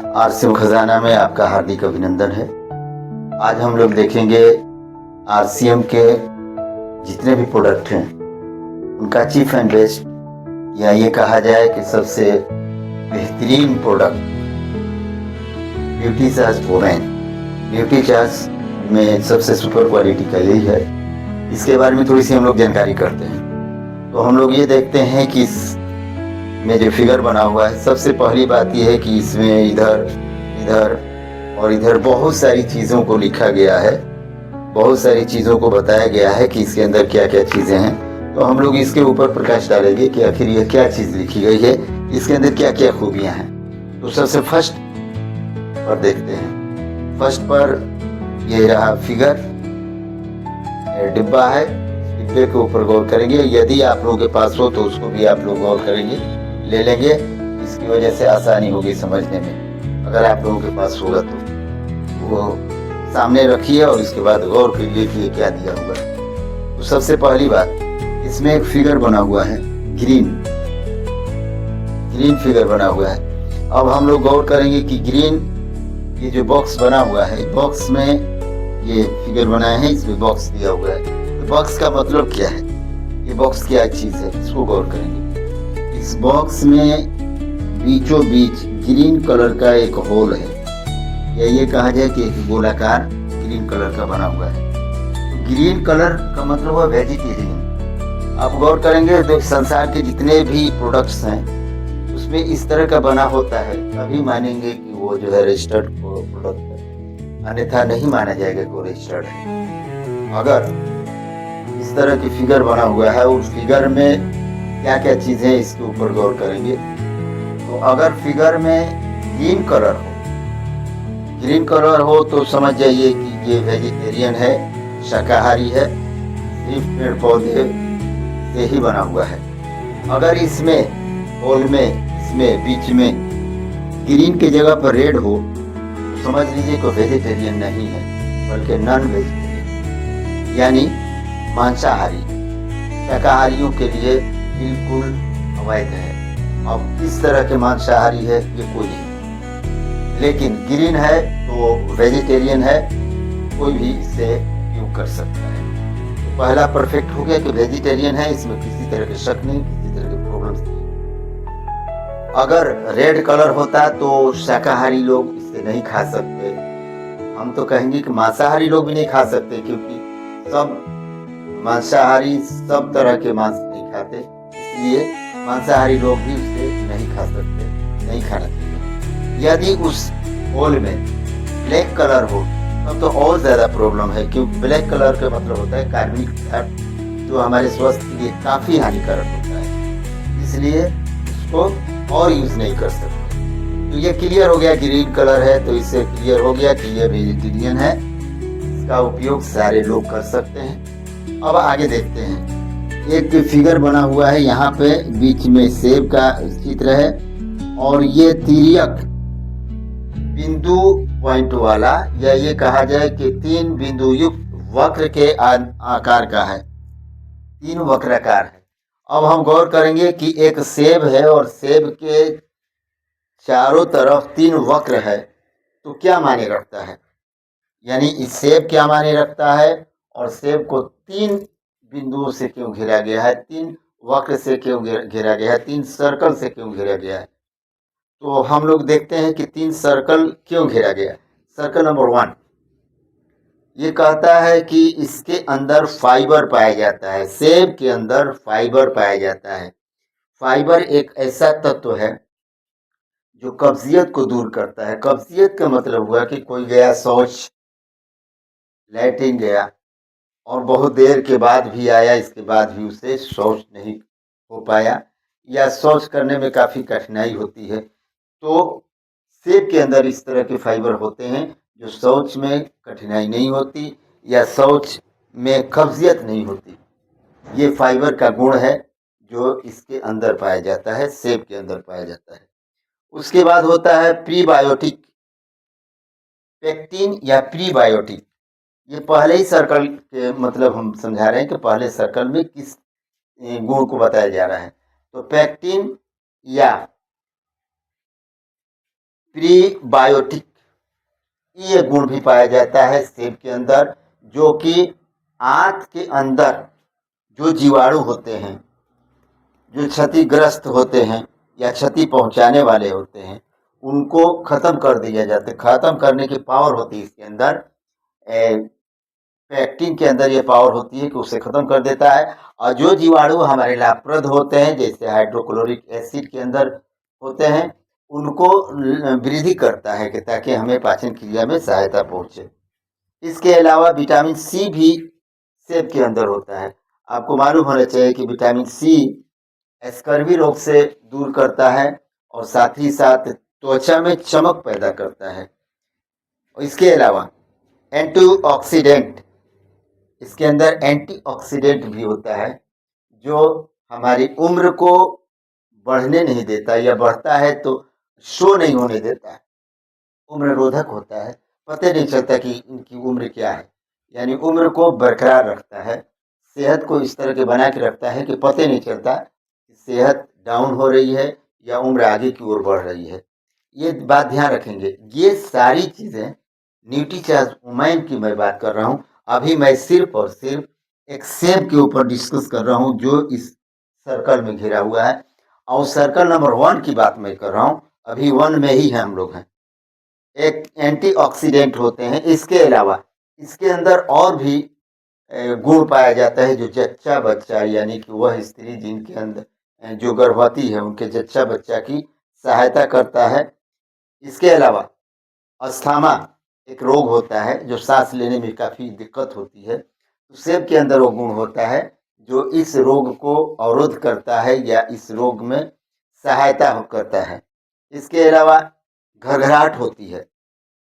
RCM खजाना में आपका हार्दिक अभिनंदन है। आज हम लोग देखेंगे आरसीएम के जितने भी प्रोडक्ट हैं उनका चीफ एंड बेस्ट, या ये कहा जाए कि सबसे बेहतरीन product beauty charge women. Beauty charge में सबसे सुपर क्वालिटी का यही है। इसके बारे में थोड़ी सी हम लोग जानकारी करते हैं। तो हम लोग ये देखते हैं कि में जो फिगर बना हुआ है, सबसे पहली बात यह है कि इसमें इधर इधर और इधर बहुत सारी चीज़ों को लिखा गया है, बहुत सारी चीज़ों को बताया गया है कि इसके अंदर क्या क्या चीज़ें हैं। तो हम लोग इसके ऊपर प्रकाश डालेंगे कि आखिर यह क्या चीज़ लिखी गई है, इसके अंदर क्या क्या खूबियां हैं। तो सबसे फर्स्ट पर देखते हैं। फर्स्ट पर ये रहा फिगर, डिब्बा है, डिब्बे के ऊपर गौर करेंगे। यदि आप लोगों के पास हो तो उसको भी आप लोग गौर करेंगे, ले लेंगे, इसकी वजह से आसानी होगी समझने में। अगर आप लोगों के पास होगा तो वो सामने रखिए और इसके बाद गौर करिए कि ये क्या दिया हुआ है। तो सबसे पहली बात, इसमें एक फिगर बना हुआ है, ग्रीन फिगर बना हुआ है। अब हम लोग गौर करेंगे कि ग्रीन ये जो बॉक्स बना हुआ है, बॉक्स में ये फिगर बनाए हैं, इसमें बॉक्स दिया हुआ है। तो बॉक्स का मतलब क्या है, ये बॉक्स क्या चीज है, इसको गौर करेंगे। इस बॉक्स में बीचों बीच ग्रीन कलर का एक होल है, या ये कहा जाए कि एक गोलाकार ग्रीन कलर का बना हुआ है। तो ग्रीन कलर का मतलब हुआ वेजिटेरियन। आप गौर करेंगे तो संसार के जितने भी प्रोडक्ट्स हैं उसमें इस तरह का बना होता है, तभी मानेंगे कि वो जो है रजिस्टर्ड प्रोडक्ट है, अन्यथा नहीं माना जाएगा कि वो रजिस्टर्ड है। अगर इस तरह की फिगर बना हुआ है, उस फिगर में क्या क्या चीजें, इसके ऊपर गौर करेंगे। तो अगर फिगर में ग्रीन कलर हो तो समझ जाइए कि ये वेजिटेरियन है, शाकाहारी है, सिर्फ पेड़ पौधे से ही बना हुआ है। अगर इसमें होल में, इसमें बीच में ग्रीन के जगह पर रेड हो तो समझ लीजिए कि वेजिटेरियन नहीं है, बल्कि नॉन वेजिटेरियन, यानी मांसाहारी, शाकाहारियों के लिए बिल्कुल अवैध है। अब किस तरह के मांसाहारी है ये कोई नहीं, लेकिन ग्रीन है तो वेजिटेरियन है, कोई भी इसे यूज कर सकता है। तो पहला परफेक्ट हो गया कि वेजिटेरियन है, इसमें किसी तरह के शक नहीं, किसी तरह के प्रॉब्लम्स नहीं। अगर रेड कलर होता तो शाकाहारी लोग इसे नहीं खा सकते। हम तो कहेंगे कि मांसाहारी लोग भी नहीं खा सकते, क्योंकि सब मांसाहारी सब तरह के मांस नहीं खाते, इसलिए मांसाहारी लोग भी उसे नहीं खा सकते, नहीं खाना चाहिए। यदि उस होल में ब्लैक कलर हो तब तो और ज्यादा प्रॉब्लम है, क्योंकि ब्लैक कलर का मतलब होता है कार्बनिक पदार्थ, जो हमारे स्वास्थ्य के लिए काफी हानिकारक होता है, इसलिए उसको और यूज नहीं कर सकते। तो ये क्लियर हो गया, ग्रीन कलर है तो इससे क्लियर हो गया कि ये वेजिटेरियन है, इसका उपयोग सारे लोग कर सकते हैं। अब आगे देखते हैं। एक फिगर बना हुआ है, यहाँ पे बीच में सेब का चित्र है और ये तिर्यक बिंदु पॉइंट वाला, या ये कहा जाए कि 3 बिंदु युक्त वक्र के आकार का है, 3 वक्राकार है। अब हम गौर करेंगे कि एक सेब है और सेब के चारों तरफ 3 वक्र है, तो क्या माने रखता है, यानी इस सेब क्या माने रखता है, और सेब को 3 बिंदुओं से क्यों घेरा गया है, 3 वक्र से क्यों घेरा गया है, 3 सर्कल से क्यों घेरा गया है। तो हम लोग देखते हैं कि 3 सर्कल क्यों घेरा गया। सर्कल नंबर 1 ये कहता है कि इसके अंदर फाइबर पाया जाता है, सेब के अंदर फाइबर पाया जाता है। फाइबर एक ऐसा तत्व है जो कब्जियत को दूर करता है। कब्जियत का मतलब हुआ कि कोई गया शौच, लैट्रिन गया और बहुत देर के बाद भी आया, इसके बाद भी उसे शौच नहीं हो पाया, या शौच करने में काफी कठिनाई होती है, तो सेब के अंदर इस तरह के फाइबर होते हैं जो शौच में कठिनाई नहीं होती या शौच में कब्जियत नहीं होती। ये फाइबर का गुण है जो इसके अंदर पाया जाता है, सेब के अंदर पाया जाता है। उसके बाद होता है प्रीबायोटिक, पेक्टिन या प्रीबायोटिक। ये पहले ही सर्कल के मतलब हम समझा रहे हैं कि पहले सर्कल में किस गुण को बताया जा रहा है। तो पेक्टिन या प्रीबायोटिक ये गुण भी पाया जाता है सेब के अंदर, जो कि आंत के अंदर जो जीवाणु होते हैं, जो क्षतिग्रस्त होते हैं या क्षति पहुंचाने वाले होते हैं, उनको खत्म कर दिया जाता है। खत्म करने की पावर होती है इसके अंदर, पैक्टिन के अंदर ये पावर होती है कि उसे खत्म कर देता है। और जो जीवाणु हमारे लाभप्रद होते हैं, जैसे हाइड्रोक्लोरिक एसिड के अंदर होते हैं, उनको वृद्धि करता है कि ताकि हमें पाचन क्रिया में सहायता पहुंचे। इसके अलावा विटामिन सी भी सेब के अंदर होता है। आपको मालूम होना चाहिए कि विटामिन सी स्कर्वी रोग से दूर करता है और साथ ही साथ त्वचा में चमक पैदा करता है। और इसके अलावा एंटीऑक्सीडेंट, इसके अंदर एंटीऑक्सीडेंट भी होता है, जो हमारी उम्र को बढ़ने नहीं देता, या बढ़ता है तो शो नहीं होने देता है। उम्र रोधक होता है, पता नहीं चलता कि इनकी उम्र क्या है, यानी उम्र को बरकरार रखता है, सेहत को इस तरह के बना के रखता है कि पता नहीं चलता कि सेहत डाउन हो रही है या उम्र आगे की ओर बढ़ रही है। ये बात ध्यान रखेंगे। ये सारी चीज़ें न्यूट्रीचार्ज वुमेन की मैं बात कर रहा हूँ। अभी मैं सिर्फ और सिर्फ एक सेब के ऊपर डिस्कस कर रहा हूँ, जो इस सर्कल में घिरा हुआ है, और सर्कल नंबर 1 की बात मैं कर रहा हूँ। अभी 1 में ही है हम लोग हैं। एक एंटीऑक्सीडेंट होते हैं। इसके अलावा इसके अंदर और भी गुण पाया जाता है, जो जच्चा बच्चा, यानी कि वह स्त्री जिनके अंदर जो गर्भवती है, उनके जच्चा बच्चा की सहायता करता है। इसके अलावा अस्थमा एक रोग होता है, जो सांस लेने में काफ़ी दिक्कत होती है, तो सेब के अंदर वो गुण होता है जो इस रोग को अवरोध करता है या इस रोग में सहायता करता है। इसके अलावा घरघराहट होती है।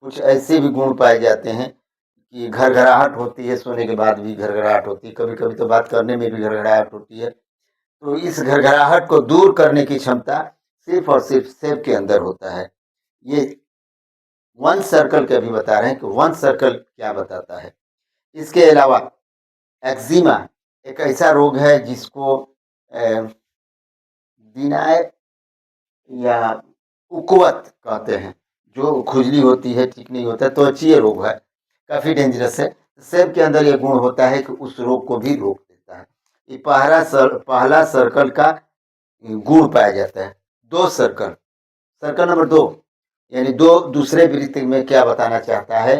कुछ ऐसे भी गुण पाए जाते हैं कि घरघराहट होती है, सोने के बाद भी घरघराहट होती है, कभी कभी तो बात करने में भी घरघराहट होती है। तो इस घरघराहट को दूर करने की क्षमता सिर्फ और सिर्फ सेब के अंदर होता है। ये 1 सर्कल के अभी बता रहे हैं कि 1 सर्कल क्या बताता है। इसके अलावा एक्जिमा एक ऐसा रोग है जिसको दिनाय या उकवत कहते हैं, जो खुजली होती है, ठीक नहीं होता है, त्वचीय रोग है, काफ़ी डेंजरस है। सेब के अंदर ये गुण होता है कि उस रोग को भी रोक देता है। ये पहला सर्कल का गुण पाया जाता है। 2 सर्कल, सर्कल नंबर 2, यानी 2 दूसरे वृत्त में क्या बताना चाहता है।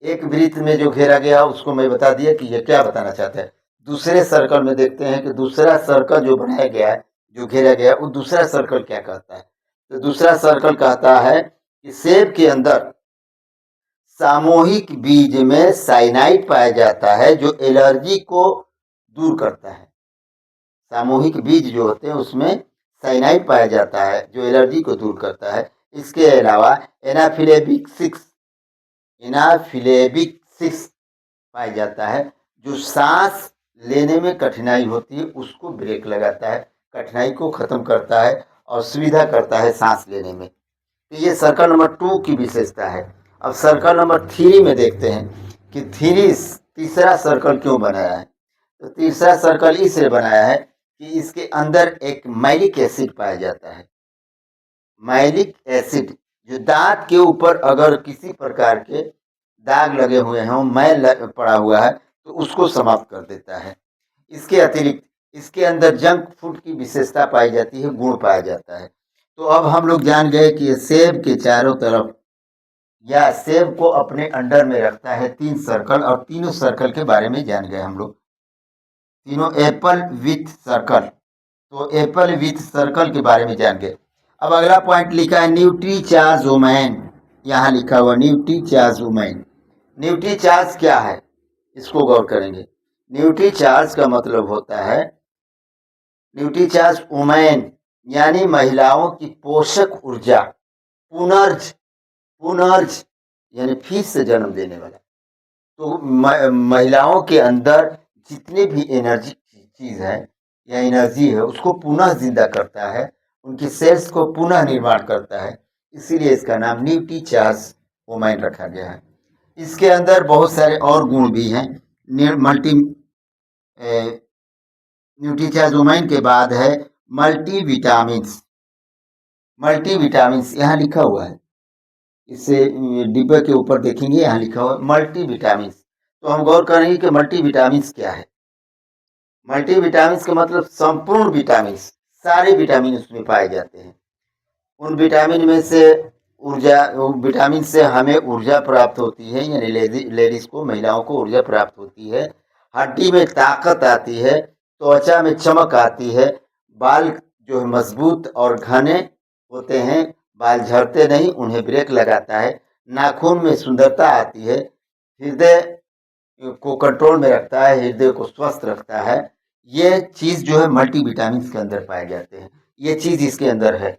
एक वृत्त में जो घेरा गया उसको मैं बता दिया कि ये क्या बताना चाहता है। दूसरे सर्कल में देखते हैं कि दूसरा सर्कल जो बनाया गया है, जो घेरा गया, वो दूसरा सर्कल क्या कहता है। तो दूसरा सर्कल कहता है कि सेब के अंदर सामूहिक बीज में साइनाइड पाया जाता है, जो एलर्जी को दूर करता है। सामूहिक बीज जो होते हैं उसमें साइनाइड पाया जाता है, जो एलर्जी को दूर करता है। इसके अलावा एनाफिलेबिक 6 पाया जाता है, जो सांस लेने में कठिनाई होती है उसको ब्रेक लगाता है, कठिनाई को खत्म करता है और सुविधा करता है सांस लेने में। तो ये सर्कल नंबर 2 की विशेषता है। अब सर्कल नंबर 3 में देखते हैं कि तीसरा सर्कल क्यों बनाया है। तो तीसरा सर्कल इसलिए बनाया है कि इसके अंदर एक मैलिक एसिड पाया जाता है। मैलिक एसिड जो दांत के ऊपर अगर किसी प्रकार के दाग लगे हुए हों, मैल पड़ा हुआ है, तो उसको समाप्त कर देता है। इसके अतिरिक्त इसके अंदर जंक फूड की विशेषता पाई जाती है, गुण पाया जाता है। तो अब हम लोग जान गए कि सेब के चारों तरफ या सेब को अपने अंडर में रखता है 3 सर्कल, और तीनों सर्कल के बारे में जान गए हम लोग। तीनों एप्पल विथ सर्कल, तो एप्पल विथ सर्कल के बारे में जान गए। अब अगला पॉइंट लिखा है न्यूट्रीचार्ज वुमेन, यहाँ लिखा हुआ न्यूट्रीचार्ज वुमेन। न्यूट्रीचार्ज क्या है, इसको गौर करेंगे। न्यूट्रीचार्ज का मतलब होता है न्यूट्रीचार्ज वुमेन, यानी महिलाओं की पोषक ऊर्जा, पुनर्ज यानी फिर से जन्म देने वाला। तो महिलाओं के अंदर जितने भी एनर्जी चीज है या एनर्जी है, उसको पुनः जिंदा करता है, उनकी सेल्स को पुनः निर्माण करता है, इसीलिए इसका नाम न्यूट्रीचार्ज वुमेन रखा गया है। इसके अंदर बहुत सारे और गुण भी हैं। न्यूट्रीचार्ज वुमेन के बाद है मल्टीविटामिन्स, यहाँ लिखा हुआ है इसे डिब्बे के ऊपर देखेंगे, यहाँ लिखा हुआ मल्टी विटामिन्स। तो हम गौर करेंगे कि मल्टी विटामिन्स क्या है। मल्टी विटामिन्स का मतलब संपूर्ण विटामिन्स, सारे विटामिन उसमें पाए जाते हैं। उन विटामिन में से विटामिन से हमें ऊर्जा प्राप्त होती है, यानी लेडीज को, महिलाओं को ऊर्जा प्राप्त होती है, हड्डी में ताकत आती है, त्वचा में चमक आती है, बाल जो है मजबूत और घने होते हैं, बाल झड़ते नहीं, उन्हें ब्रेक लगाता है, नाखून में सुंदरता आती है, हृदय को कंट्रोल में रखता है, हृदय को स्वस्थ रखता है। ये चीज जो है मल्टी विटामिन के अंदर पाए जाते हैं, ये चीज इसके अंदर है।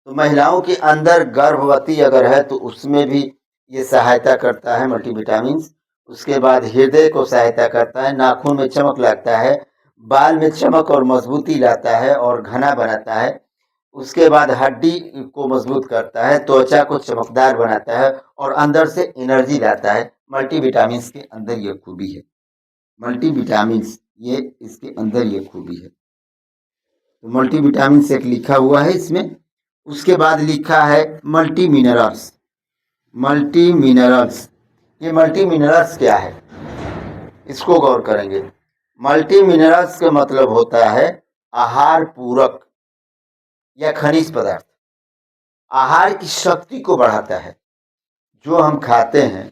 तो महिलाओं के अंदर गर्भवती अगर है तो उसमें भी ये सहायता करता है मल्टीविटामिन। उसके बाद हृदय को सहायता करता है, नाखून में चमक लाता है, बाल में चमक और मजबूती लाता है और घना बनाता है। उसके बाद हड्डी को मजबूत करता है, त्वचा को चमकदार बनाता है और अंदर से एनर्जी लाता है। मल्टीविटामिन के अंदर ये खूबी है, मल्टीविटामिन ये इसके अंदर ये खूबी है। तो मल्टीविटामिन एक लिखा हुआ है इसमें। उसके बाद लिखा है मल्टी मिनरल्स। मल्टी मिनरल्स, ये मल्टी मिनरल्स क्या है, इसको गौर करेंगे। मल्टी मिनरल्स का मतलब होता है आहार पूरक या खनिज पदार्थ। आहार की शक्ति को बढ़ाता है। जो हम खाते हैं,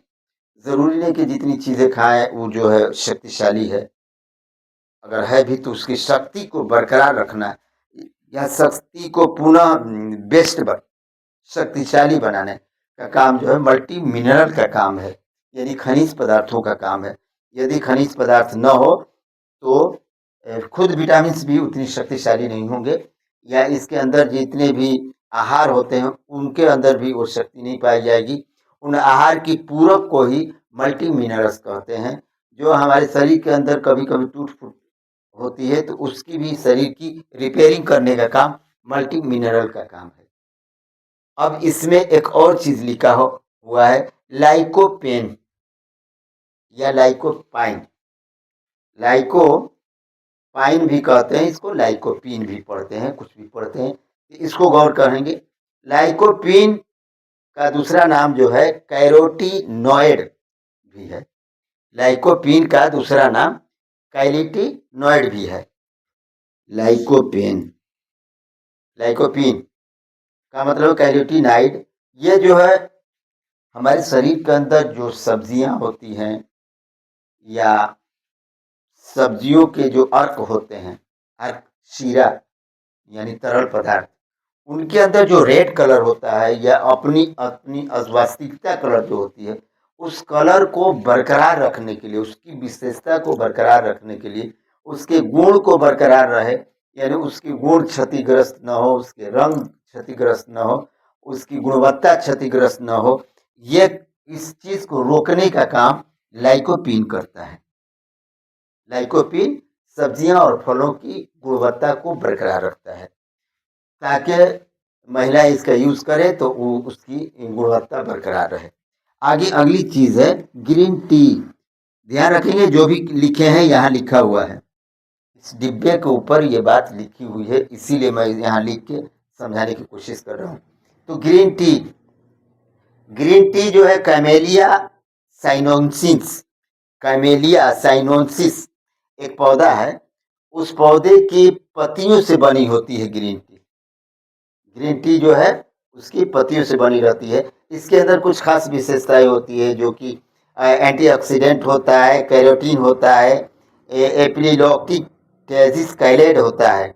जरूरी नहीं कि जितनी चीजें खाएं वो जो है शक्तिशाली है, अगर है भी तो उसकी शक्ति को बरकरार रखना या शक्ति को पुनः बेस्ट शक्तिशाली बनाने का काम जो है मल्टी मिनरल का काम है, यानी खनिज पदार्थों का काम है। यदि खनिज पदार्थ न हो तो खुद विटामिन भी उतनी शक्तिशाली नहीं होंगे, या इसके अंदर जितने भी आहार होते हैं उनके अंदर भी वो शक्ति नहीं पाई जाएगी। उन आहार की पूरक को ही मल्टी मिनरल्स कहते हैं। जो हमारे शरीर के अंदर कभी कभी टूट फूट होती है तो उसकी भी शरीर की रिपेयरिंग करने का काम मल्टी मिनरल का काम है। अब इसमें एक और चीज लिखा हुआ है लाइकोपेन या लाइकोपाइन। लाइकोपाइन भी कहते हैं इसको, लाइकोपीन भी पढ़ते हैं, कुछ भी पढ़ते हैं। इसको गौर करेंगे। लाइकोपीन का दूसरा नाम जो है कैरोटीनॉइड भी है। लाइकोपीन का दूसरा नाम कैरोटीनॉइड भी है। लाइकोपीन का मतलब कैरोटीनॉइड। ये जो है हमारे शरीर के अंदर जो सब्जियां होती हैं या सब्जियों के जो अर्क होते हैं, अर्क शीरा यानी तरल पदार्थ, उनके अंदर जो रेड कलर होता है या अपनी अपनी अस्वास्तिकता कलर जो होती है, उस कलर को बरकरार रखने के लिए, उसकी विशेषता को बरकरार रखने के लिए, उसके गुण को बरकरार रहे, यानी उसके गुण क्षतिग्रस्त न हो, उसके रंग क्षतिग्रस्त न हो, उसकी गुणवत्ता क्षतिग्रस्त न हो, ये इस चीज को रोकने का काम लाइकोपीन करता है। लाइकोपीन सब्जियां और फलों की गुणवत्ता को बरकरार रखता है, ताकि महिला इसका यूज करे तो वो उसकी गुणवत्ता बरकरार रहे। आगे अगली चीज है ग्रीन टी। ध्यान रखेंगे जो भी लिखे हैं यहाँ लिखा हुआ है, इस डिब्बे के ऊपर ये बात लिखी हुई है, इसीलिए मैं यहाँ लिख के समझाने की कोशिश कर रहा हूँ। तो ग्रीन टी जो है कैमेलिया साइनोसिस, कैमेलिया साइनोसिस एक पौधा है, उस पौधे की पत्तियों से बनी होती है ग्रीन टी। ग्रीन टी जो है उसकी पत्तियों से बनी रहती है। इसके अंदर कुछ खास विशेषताएं होती है, जो कि एंटीऑक्सीडेंट होता है, कैरोटीन होता है, एपिलिलोक्टिक टेजिस कैलेड होता है,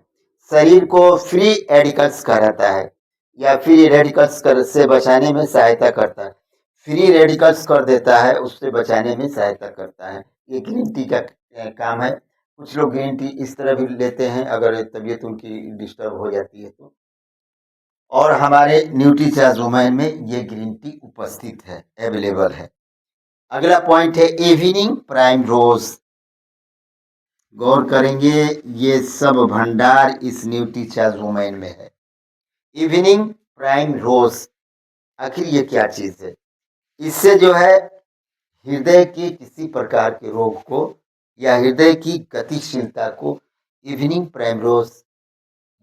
शरीर को फ्री रेडिकल्स कराता है या फ्री रेडिकल्स से बचाने में सहायता करता है, फ्री रेडिकल्स कर देता है, उससे बचाने में सहायता करता है। ये ग्रीन टी का काम है। कुछ लोग ग्रीन टी इस तरह भी लेते हैं अगर तबीयत उनकी डिस्टर्ब हो जाती है तो। और हमारे न्यूट्रीचार्ज में ये ग्रीन टी उपस्थित है, अवेलेबल है। अगला पॉइंट है इवनिंग प्राइम रोज। गौर करेंगे ये सब भंडार इस न्यूट्रीचार्ज में है। इवनिंग प्राइम रोज, आखिर ये क्या चीज है? इससे जो है हृदय के किसी प्रकार के रोग को या हृदय की गतिशीलता को इवनिंग प्राइम रोज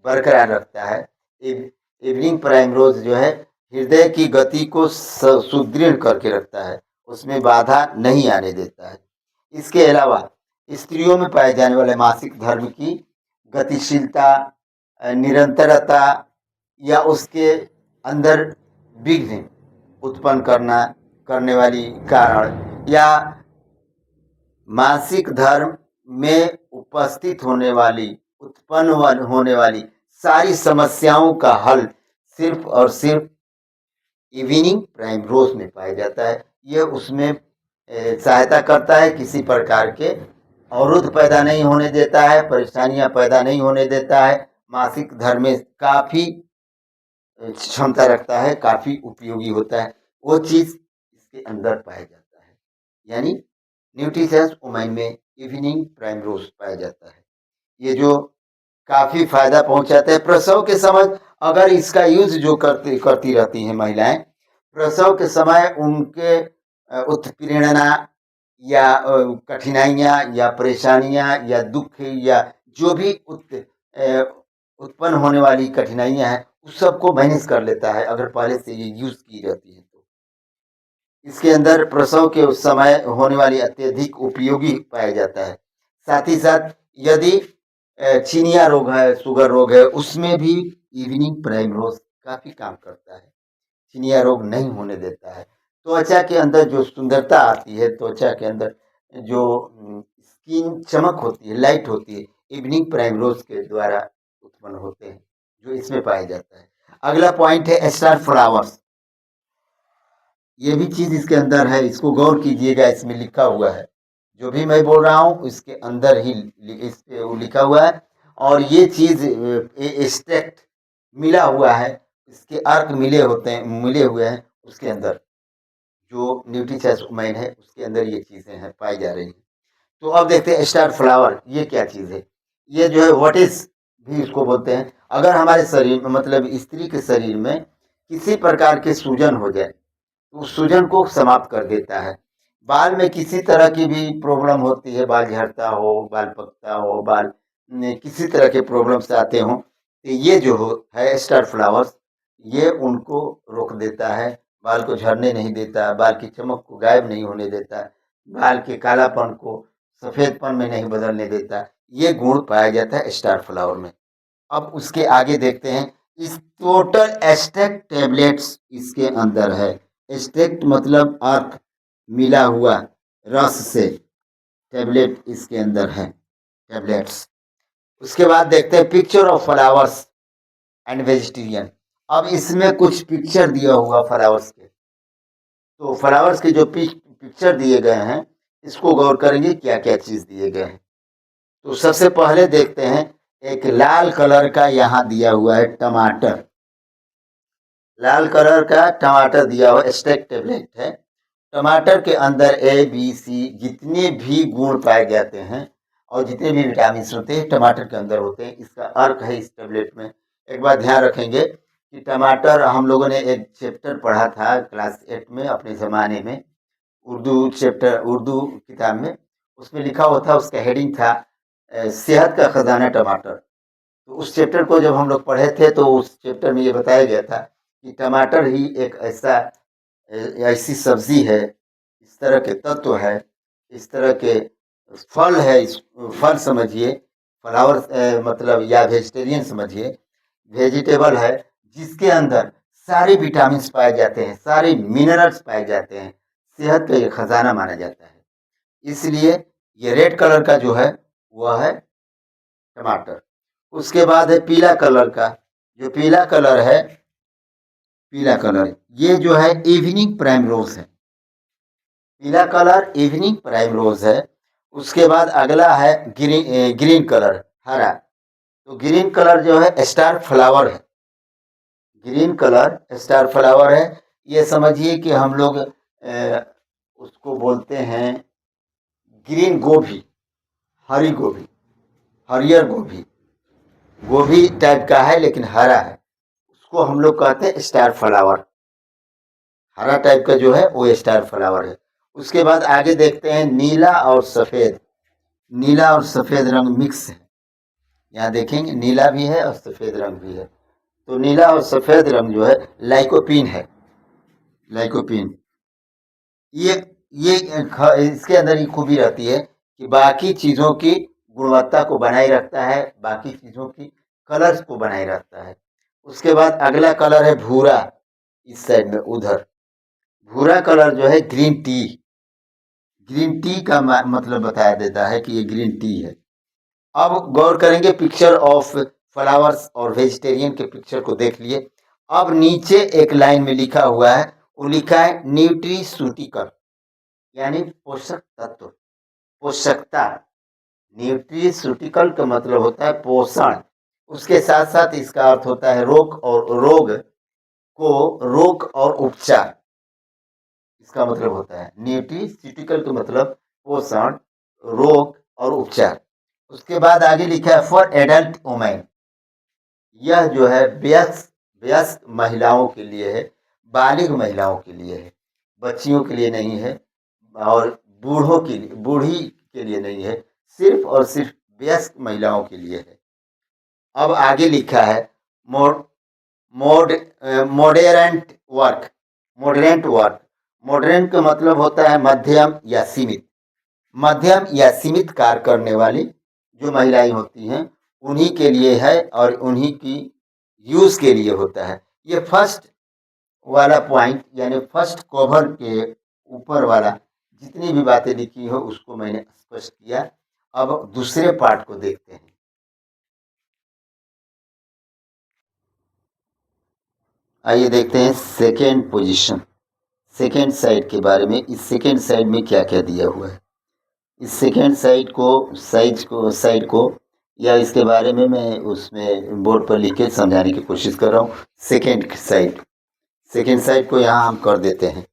बरकरार रखता है। इवनिंग प्राइम रोज जो है हृदय की गति को सुदृढ़ करके रखता है, उसमें बाधा नहीं आने देता है। इसके अलावा स्त्रियों में पाए जाने वाले मासिक धर्म की गतिशीलता, निरंतरता या उसके अंदर विघ्न उत्पन्न करने वाली कारण या मासिक धर्म में उत्पन्न होने वाली सारी समस्याओं का हल सिर्फ और सिर्फ इवनिंग प्राइमरोज में पाया जाता है। यह उसमें सहायता करता है, किसी प्रकार के अवरोध पैदा नहीं होने देता है, परेशानियां पैदा नहीं होने देता है। मासिक धर्म में काफ़ी क्षमता रखता है, काफ़ी उपयोगी होता है, वो चीज़ इसके अंदर पाया जाता है। यानी न्यूट्रिशंस वुमेन में इवनिंग प्राइमरोज पाया जाता है। ये जो काफ़ी फायदा पहुंचाता है प्रसव के समय। अगर इसका यूज जो करती रहती हैं महिलाएं, प्रसव के समय उनके उत्पीड़ना या कठिनाइयाँ या परेशानियाँ या दुख या जो भी उत्पन्न होने वाली कठिनाइयाँ हैं, उस सबको मैनेज कर लेता है अगर पहले से ये यूज की जाती है तो। इसके अंदर प्रसव के उस समय होने वाली अत्यधिक उपयोगी पाया जाता है। साथ ही साथ यदि चीनिया रोग है, शुगर रोग है, उसमें भी इवनिंग प्राइमरोज काफ़ी काम करता है, चीनिया रोग नहीं होने देता है। त्वचा के अंदर जो सुंदरता आती है, त्वचा के अंदर जो स्किन चमक होती है, लाइट होती है, इवनिंग प्राइमरोज के द्वारा उत्पन्न होते हैं, जो इसमें पाया जाता है। अगला पॉइंट है स्टार फ्लावर्स। ये भी चीज इसके अंदर है, इसको गौर कीजिएगा, इसमें लिखा हुआ है, जो भी मैं बोल रहा हूँ इसके अंदर ही इस पे लिखा हुआ है। और ये चीज एक्सट्रैक्ट मिला हुआ है, इसके अर्क मिले हुए हैं उसके अंदर, जो न्यूट्रिशंस वुमेन है उसके अंदर ये चीजें हैं पाई जा रही हैं। तो अब देखते हैं स्टार फ्लावर ये क्या चीज है। ये जो है व्हाट इज भी इसको बोलते हैं। अगर हमारे शरीर में मतलब स्त्री के शरीर में किसी प्रकार के सूजन हो जाए तो उस सूजन को समाप्त कर देता है। बाल में किसी तरह की भी प्रॉब्लम होती है, बाल झड़ता हो, बाल पकता हो, बाल में किसी तरह के प्रॉब्लम्स आते हों, तो ये जो है स्टार फ्लावर्स, ये उनको रोक देता है, बाल को झड़ने नहीं देता, बाल की चमक को गायब नहीं होने देता, बाल के कालापन को सफ़ेदपन में नहीं बदलने देता। ये गुण पाया जाता है स्टार फ्लावर में। अब उसके आगे देखते हैं, इस टोटल एक्सट्रैक्ट टैबलेट्स इसके अंदर है। एक्सट्रैक्ट मतलब अर्क मिला हुआ रस से, टैबलेट इसके अंदर है, टैबलेट्स। उसके बाद देखते हैं picture of flowers and vegetarian. अब इसमें कुछ पिक्चर दिया हुआ फ्लावर्स के, तो फ्लावर्स के जो पिक्चर दिए गए हैं इसको गौर करेंगे क्या क्या चीज दिए गए हैं। तो सबसे पहले देखते हैं, एक लाल कलर का यहाँ दिया हुआ है टमाटर, लाल कलर का टमाटर दिया हुआ एक्सट्रैक्ट टैबलेट है। टमाटर के अंदर ए बी सी जितने भी गुण पाए जाते हैं और जितने भी विटामिन होते हैं टमाटर के अंदर होते हैं, इसका अर्क है इस टैबलेट में। एक बात ध्यान रखेंगे कि टमाटर, हम लोगों ने एक चैप्टर पढ़ा था क्लास 8 में अपने ज़माने में, उर्दू चैप्टर, उर्दू किताब में, उसमें लिखा हुआ था, उसका हेडिंग था सेहत का खजाना टमाटर। तो उस चैप्टर को जब हम लोग पढ़े थे तो उस चैप्टर में ये बताया गया था कि टमाटर ही एक ऐसी सब्जी है, इस तरह के तत्व है, इस तरह के फल है, इस फल समझिए, फ्लावर मतलब या वेजिटेरियन समझिए, वेजिटेबल है, जिसके अंदर सारे विटामिन पाए जाते हैं, सारे मिनरल्स पाए जाते हैं, सेहत का ये खजाना माना जाता है। इसलिए ये रेड कलर का जो है वह है टमाटर। उसके बाद है पीला कलर का, जो पीला कलर है, पीला कलर ये जो है इवनिंग प्राइमरोज है, पीला कलर इवनिंग प्राइमरोज है। उसके बाद अगला है ग्रीन कलर, हरा, तो ग्रीन कलर जो है स्टार फ्लावर है, ग्रीन कलर स्टार फ्लावर है। ये समझिए कि हम लोग उसको बोलते हैं ग्रीन गोभी, हरी गोभी, हरियर गोभी, गोभी टाइप का है लेकिन हरा है, उसको हम लोग कहते हैं स्टार फ्लावर। हरा टाइप का जो है वो स्टार फ्लावर है। उसके बाद आगे देखते हैं नीला और सफ़ेद, नीला और सफ़ेद रंग मिक्स है, यहाँ देखेंगे नीला भी है और सफ़ेद रंग भी है। तो नीला और सफेद रंग जो है लाइकोपीन है, लाइकोपीन। ये इसके अंदर ये खूबी रहती है कि बाकी चीजों की गुणवत्ता को बनाए रखता है, बाकी चीजों की कलर्स को बनाए रखता है। उसके बाद अगला कलर है भूरा, इस साइड में उधर भूरा कलर जो है ग्रीन टी, ग्रीन टी का मतलब बताया देता है कि ये ग्रीन टी है। अब गौर करेंगे पिक्चर ऑफ फ्लावर्स और वेजिटेरियन के पिक्चर को देख लिए। अब नीचे एक लाइन में लिखा हुआ है, वो लिखा है न्यूट्रीसूटिकल, यानी पोषक तत्व, पोषकता। न्यूट्रीसूटिकल का मतलब होता है पोषण, उसके साथ साथ इसका अर्थ होता है रोग और उपचार, इसका मतलब होता है। न्यूट्रीसूटिकल का मतलब पोषण, रोग और उपचार। उसके बाद आगे लिखा है फॉर एडल्ट वुमेन, यह जो है व्यस्क महिलाओं के लिए है, बालिग महिलाओं के लिए है, बच्चियों के लिए नहीं है और बूढ़ी के लिए नहीं है, सिर्फ और सिर्फ व्यस्क महिलाओं के लिए है। अब आगे लिखा है मॉडरेंट वर्क, मॉडरेंट वर्क, मॉडरेंट का मतलब होता है मध्यम या सीमित, मध्यम या सीमित कार्य करने वाली जो महिलाएं होती हैं उन्हीं के लिए है और उन्हीं की यूज के लिए होता है। ये फर्स्ट वाला पॉइंट यानी फर्स्ट कवर के ऊपर वाला जितनी भी बातें लिखी हो उसको मैंने स्पष्ट किया। अब दूसरे पार्ट को देखते हैं। आइए देखते हैं सेकेंड पोजीशन, सेकेंड साइड के बारे में। इस सेकेंड साइड में क्या क्या दिया हुआ है, इस सेकेंड साइड को या इसके बारे में मैं उसमें बोर्ड पर लिख के समझाने की कोशिश कर रहा हूँ। सेकेंड साइड को यहाँ हम कर देते हैं।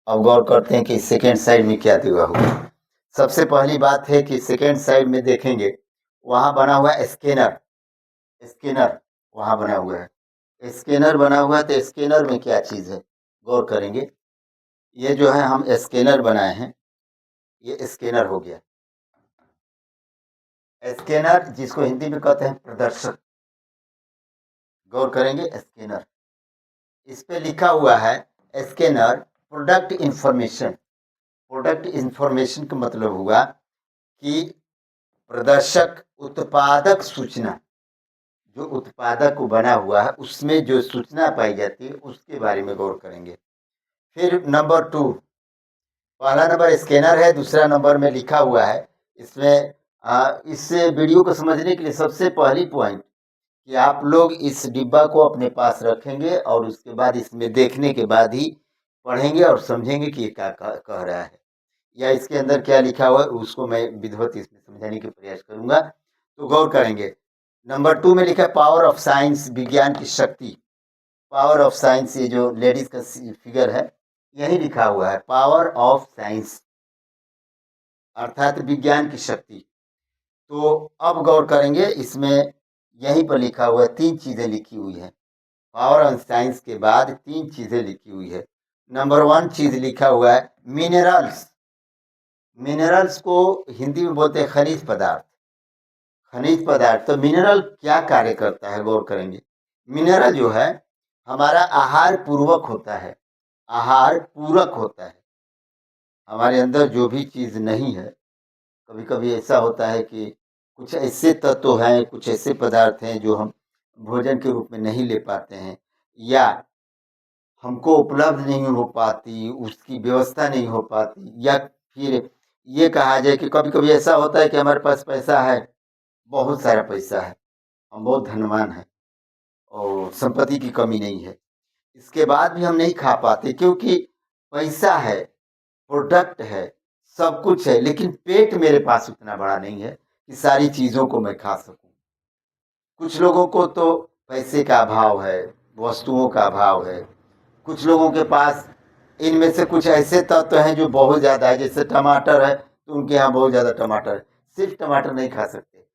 अब गौर करते हैं कि सेकेंड साइड में क्या दिया हुआ है। सबसे पहली बात है कि सेकेंड साइड में देखेंगे वहाँ बना हुआ है स्कैनर वहाँ बना हुआ है, स्कैनर बना हुआ है। तो स्कैनर में क्या चीज़ है गौर करेंगे। ये जो है हम स्कैनर बनाए हैं, ये स्कैनर हो गया। स्कैनर जिसको हिंदी में कहते हैं प्रदर्शक, गौर करेंगे स्कैनर, इस पे लिखा हुआ है scanner product information. Product information का मतलब हुआ कि प्रदर्शक उत्पादक सूचना, जो उत्पादक को बना हुआ है उसमें जो सूचना पाई जाती है उसके बारे में गौर करेंगे। फिर नंबर 2, पहला नंबर स्कैनर है, दूसरा नंबर में लिखा हुआ है इसमें इस वीडियो को समझने के लिए सबसे पहली पॉइंट कि आप लोग इस डिब्बा को अपने पास रखेंगे और उसके बाद इसमें देखने के बाद ही पढ़ेंगे और समझेंगे कि ये क्या कह रहा है या इसके अंदर क्या लिखा हुआ है, उसको मैं विधिवत इसमें समझाने की प्रयास करूंगा। तो गौर करेंगे नंबर 2 में लिखा है पावर ऑफ साइंस, विज्ञान की शक्ति। पावर ऑफ साइंस, ये जो लेडीज का फिगर है यही लिखा हुआ है, पावर ऑफ साइंस अर्थात विज्ञान की शक्ति। तो अब गौर करेंगे इसमें यहीं पर लिखा हुआ है 3 चीजें लिखी हुई है, पावर ऑफ साइंस के बाद 3 चीजें लिखी हुई है। नंबर 1 चीज लिखा हुआ है मिनरल्स। मिनरल्स को हिंदी में बोलते हैं खनिज पदार्थ, खनिज पदार्थ। तो मिनरल क्या कार्य करता है गौर करेंगे। मिनरल जो है हमारा आहार पूर्वक होता है, आहार पूरक होता है। हमारे अंदर जो भी चीज नहीं है, कभी कभी ऐसा होता है कि कुछ ऐसे तत्व हैं, कुछ ऐसे पदार्थ हैं जो हम भोजन के रूप में नहीं ले पाते हैं या हमको उपलब्ध नहीं हो पाती, उसकी व्यवस्था नहीं हो पाती, या फिर ये कहा जाए कि कभी कभी ऐसा होता है कि हमारे पास पैसा है, बहुत सारा पैसा है, हम बहुत धनवान हैं और संपत्ति की कमी नहीं है, इसके बाद भी हम नहीं खा पाते क्योंकि पैसा है, प्रोडक्ट है, सब कुछ है, लेकिन पेट मेरे पास उतना बड़ा नहीं है कि सारी चीज़ों को मैं खा सकूं। कुछ लोगों को तो पैसे का अभाव है, वस्तुओं का अभाव है, कुछ लोगों के पास इनमें से कुछ ऐसे तत्व हैं जो बहुत ज़्यादा है, जैसे टमाटर है तो उनके यहाँ बहुत ज़्यादा टमाटर है, सिर्फ टमाटर नहीं खा सकते।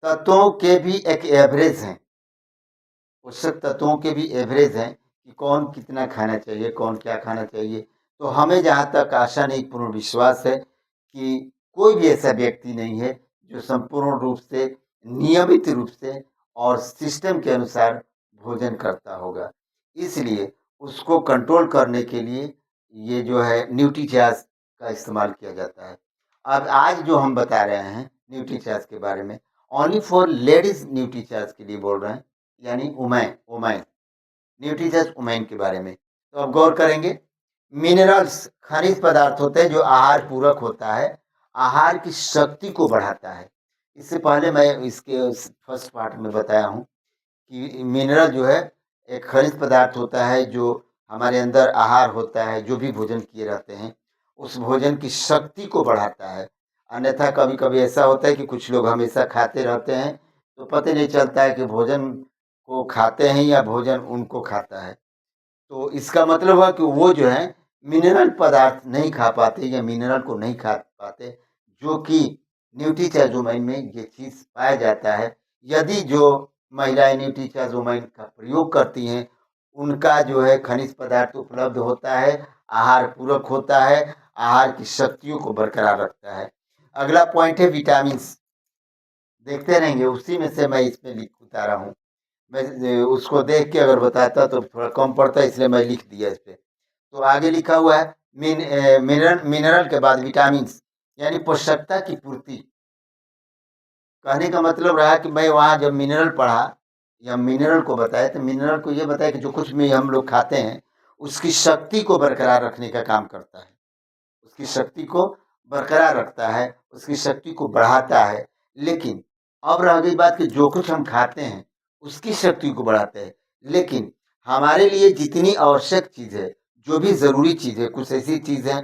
तत्वों के भी एक एवरेज हैं, पोषक तत्वों के भी एवरेज हैं कि कौन कितना खाना चाहिए, कौन क्या खाना चाहिए। तो हमें जहाँ तक आशा नहीं, पूर्ण विश्वास है कि कोई भी ऐसा व्यक्ति नहीं है जो संपूर्ण रूप से, नियमित रूप से और सिस्टम के अनुसार भोजन करता होगा। इसलिए उसको कंट्रोल करने के लिए ये जो है न्यूट्रीचार्ज का इस्तेमाल किया जाता है। अब आज जो हम बता रहे हैं न्यूट्रीचार्ज के बारे में, ओनली फॉर लेडीज़ न्यूट्रीचार्ज के लिए बोल रहे हैं, यानी वुमेन वुमेन न्यूट्रीचार्ज वुमेन के बारे में। तो अब गौर करेंगे, मिनरल्स खनिज पदार्थ होते हैं जो आहार पूरक होता है, आहार की शक्ति को बढ़ाता है। इससे पहले मैं इसके फर्स्ट पार्ट में बताया हूँ कि मिनरल जो है एक खनिज पदार्थ होता है जो हमारे अंदर आहार होता है, जो भी भोजन किए रहते हैं उस भोजन की शक्ति को बढ़ाता है। अन्यथा कभी कभी ऐसा होता है कि कुछ लोग हमेशा खाते रहते हैं तो पता नहीं चलता है कि भोजन को खाते हैं या भोजन उनको खाता है। तो इसका मतलब है कि वो जो है मिनरल पदार्थ नहीं खा पाते या मिनरल को नहीं खा पाते, जो कि न्यूट्रीचार्जोमाइन में ये चीज़ पाया जाता है। यदि जो महिलाएं न्यूट्रीचार्जोमाइन का प्रयोग करती हैं, उनका जो है खनिज पदार्थ उपलब्ध होता है, आहार पूरक होता है, आहार की शक्तियों को बरकरार रखता है। अगला पॉइंट है विटामिन। देखते रहेंगे, उसी में से मैं इसमें लिख उतारा हूँ। मैं उसको देख के अगर बताता तो थोड़ा कम पड़ता, इसलिए मैं लिख दिया इस पे। तो आगे लिखा हुआ है मिनरल के बाद विटामिन, यानी पोषकता की पूर्ति। कहने का मतलब रहा कि मैं वहाँ जब मिनरल पढ़ा या मिनरल को बताया तो मिनरल को ये बताया कि जो कुछ भी हम लोग खाते हैं उसकी शक्ति को बरकरार रखने का काम करता है, उसकी शक्ति को बरकरार रखता है, उसकी शक्ति को बढ़ाता है। लेकिन अब रह गई बात कि जो कुछ हम खाते हैं उसकी शक्ति को बढ़ाते हैं, लेकिन हमारे लिए जितनी आवश्यक चीज़ है, जो भी ज़रूरी चीज़ है, कुछ ऐसी चीज़ है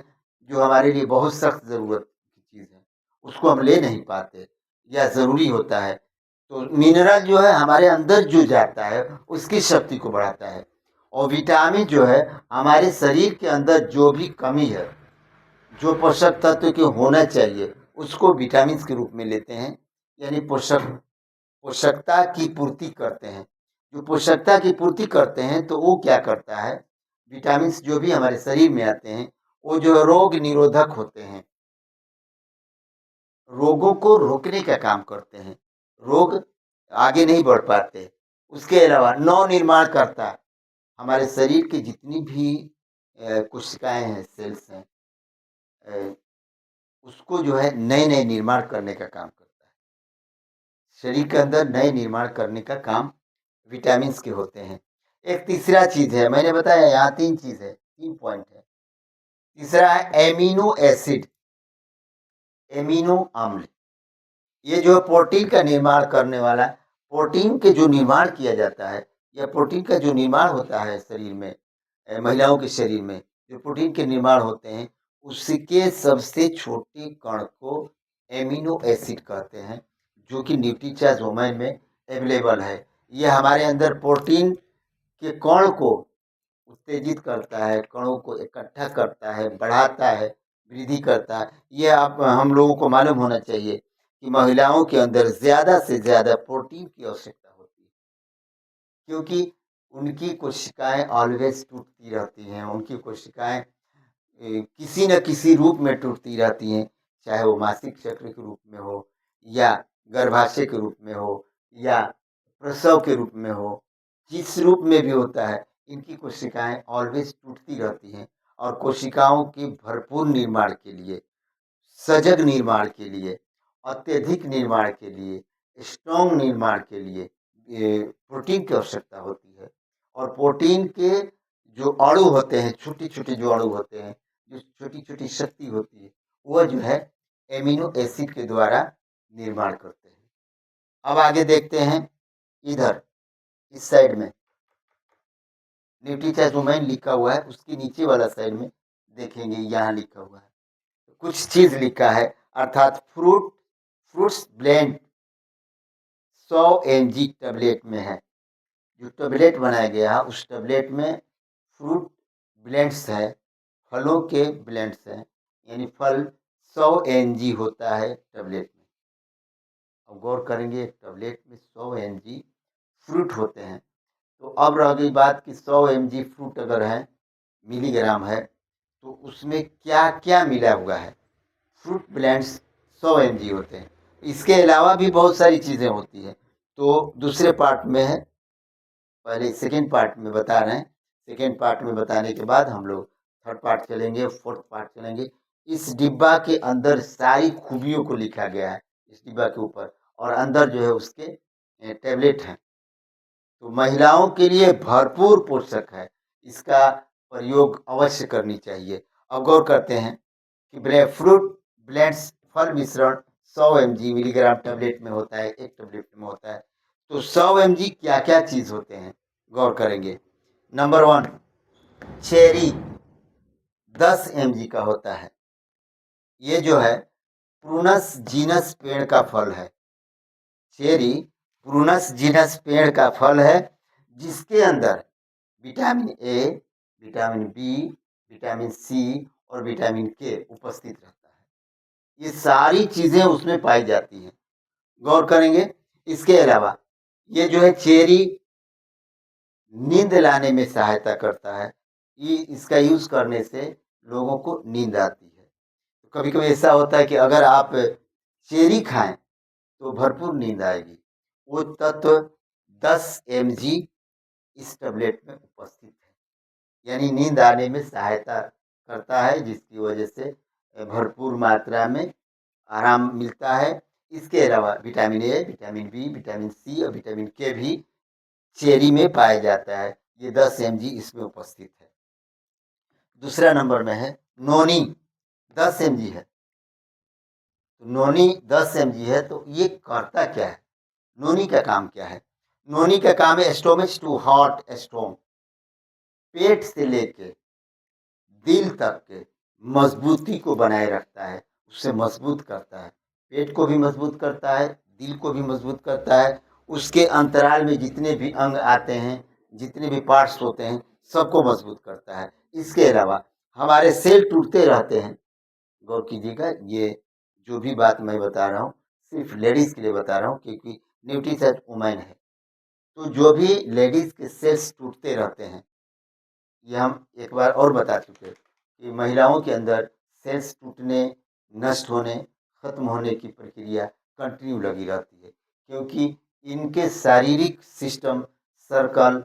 जो हमारे लिए बहुत सख्त ज़रूरत की चीज़ है, उसको हम ले नहीं पाते या ज़रूरी होता है। तो मिनरल जो है हमारे अंदर जो जाता है उसकी शक्ति को बढ़ाता है। और विटामिन जो है हमारे शरीर के अंदर जो भी कमी है, जो पोषक तत्व के होना चाहिए, उसको विटामिन के रूप में लेते हैं, यानी पोषकता की पूर्ति करते हैं। जो पोषकता की पूर्ति करते हैं तो वो क्या करता है, विटामिन जो भी हमारे शरीर में आते हैं वो जो रोग निरोधक होते हैं, रोगों को रोकने का काम करते हैं, रोग आगे नहीं बढ़ पाते। उसके अलावा नव निर्माण करता है, हमारे शरीर की जितनी भी कोशिकाएं हैं, सेल्स हैं, अ, उसको जो है नए नए निर्माण करने का काम करता है। शरीर के अंदर नए निर्माण करने का काम विटामिन के होते हैं। एक तीसरा चीज है, मैंने बताया यहाँ तीन चीज है, तीन पॉइंट है। तीसरा है एमिनो एसिड, एमिनो अम्ल। ये जो प्रोटीन का निर्माण करने वाला, प्रोटीन के जो निर्माण किया जाता है या प्रोटीन का जो निर्माण होता है शरीर में, महिलाओं के शरीर में जो प्रोटीन के निर्माण होते हैं, उसके सबसे छोटे कण को एमिनो एसिड कहते हैं, जो कि न्यूट्रीचार्ज वुमेन में अवेलेबल है। ये हमारे अंदर प्रोटीन के कण को उत्तेजित करता है, कणों को इकट्ठा करता है, बढ़ाता है, वृद्धि करता है। ये आप हम लोगों को मालूम होना चाहिए कि महिलाओं के अंदर ज़्यादा से ज़्यादा प्रोटीन की आवश्यकता होती है, क्योंकि उनकी कोशिकाएं ऑलवेज टूटती रहती हैं, उनकी कोशिकाएं किसी न किसी रूप में टूटती रहती हैं, चाहे वो मासिक चक्र के रूप में हो या गर्भाशय के रूप में हो या प्रसव के रूप में हो, जिस रूप में भी होता है, इनकी कोशिकाएं ऑलवेज टूटती रहती हैं। और कोशिकाओं के भरपूर निर्माण के लिए, सजग निर्माण के लिए, अत्यधिक निर्माण के लिए, स्ट्रॉन्ग निर्माण के लिए प्रोटीन की आवश्यकता होती है। और प्रोटीन के जो अणु होते हैं, छोटी छोटी जो अणु होते हैं, जो छोटी छोटी शक्ति होती है, वह जो है एमिनो एसिड के द्वारा निर्माण करते हैं। अब आगे देखते हैं, इधर इस साइड में न्यूट्रीचार्ज वुमेन लिखा हुआ है, उसके नीचे वाला साइड में देखेंगे, यहाँ लिखा हुआ है कुछ चीज लिखा है, अर्थात फ्रूट्स ब्लेंड 100 mg टेबलेट में है। जो टेबलेट बनाया गया है उस टेबलेट में फ्रूट ब्लेंड्स है, फलों के ब्लेंड्स हैं, यानी फल 100 mg होता है टेबलेट में। अब गौर करेंगे, एक टेबलेट में 100 mg फ्रूट होते हैं। तो अब रह गई बात कि 100 mg फ्रूट अगर है, मिलीग्राम है, तो उसमें क्या क्या मिला हुआ है। फ्रूट ब्लेंड्स 100 mg होते हैं, इसके अलावा भी बहुत सारी चीज़ें होती हैं, तो दूसरे पार्ट में है पहले सेकेंड पार्ट में बता रहे हैं। सेकेंड पार्ट में बताने के बाद हम लोग थर्ड पार्ट चलेंगे, फोर्थ पार्ट चलेंगे। इस डिब्बा के अंदर सारी खूबियों को लिखा गया है इस डिब्बा के ऊपर, और अंदर जो है उसके टैबलेट हैं। तो महिलाओं के लिए भरपूर पोषक है, इसका प्रयोग अवश्य करनी चाहिए। अब गौर करते हैं कि फ्रूट ब्लेंड्स फल मिश्रण 100 mg मिलीग्राम टैबलेट में होता है, एक टैबलेट में होता है। तो 100 mg क्या क्या चीज होते हैं, गौर करेंगे। नंबर 1, चेरी 10 mg का होता है। ये जो है प्रूनस जीनस पेड़ का फल है। चेरी प्रूनस जीनस पेड़ का फल है, जिसके अंदर vitamin A, vitamin B, vitamin C और विटामिन के उपस्थित रहता है। ये सारी चीजें उसमें पाई जाती हैं, गौर करेंगे। इसके अलावा ये जो है चेरी नींद लाने में सहायता करता है। ये इसका यूज करने से लोगों को नींद आती है। कभी कभी ऐसा होता है कि अगर आप चेरी खाएं तो भरपूर नींद आएगी। वो तत्व 10 mg इस टैबलेट में उपस्थित है, यानी नींद आने में सहायता करता है, जिसकी वजह से भरपूर मात्रा में आराम मिलता है। इसके अलावा vitamin A, vitamin B, vitamin C और विटामिन के भी चेरी में पाया जाता है। ये 10 mg इसमें उपस्थित है। दूसरा नंबर में है नोनी, 10 mg है। तो नोनी 10 mg है, तो ये करता क्या है, नोनी का काम क्या है? नोनी का काम है स्टोमच टू हॉट स्टोम, पेट से लेके दिल तक के मजबूती को बनाए रखता है, उससे मजबूत करता है। पेट को भी मजबूत करता है, दिल को भी मजबूत करता है। उसके अंतराल में जितने भी अंग आते हैं, जितने भी पार्ट्स होते हैं, सबको मजबूत करता है। इसके अलावा हमारे सेल टूटते रहते हैं, गौर कीजिएगा। ये जो भी बात मैं बता रहा हूँ सिर्फ लेडीज के लिए बता रहा हूँ, क्योंकि न्यूट्रिशन वुमेन है। तो जो भी लेडीज के सेल्स टूटते रहते हैं, ये हम एक बार और बता चुके हैं कि महिलाओं के अंदर सेल्स टूटने, नष्ट होने, खत्म होने की प्रक्रिया कंटिन्यू लगी रहती है, क्योंकि इनके शारीरिक सिस्टम, सर्कल,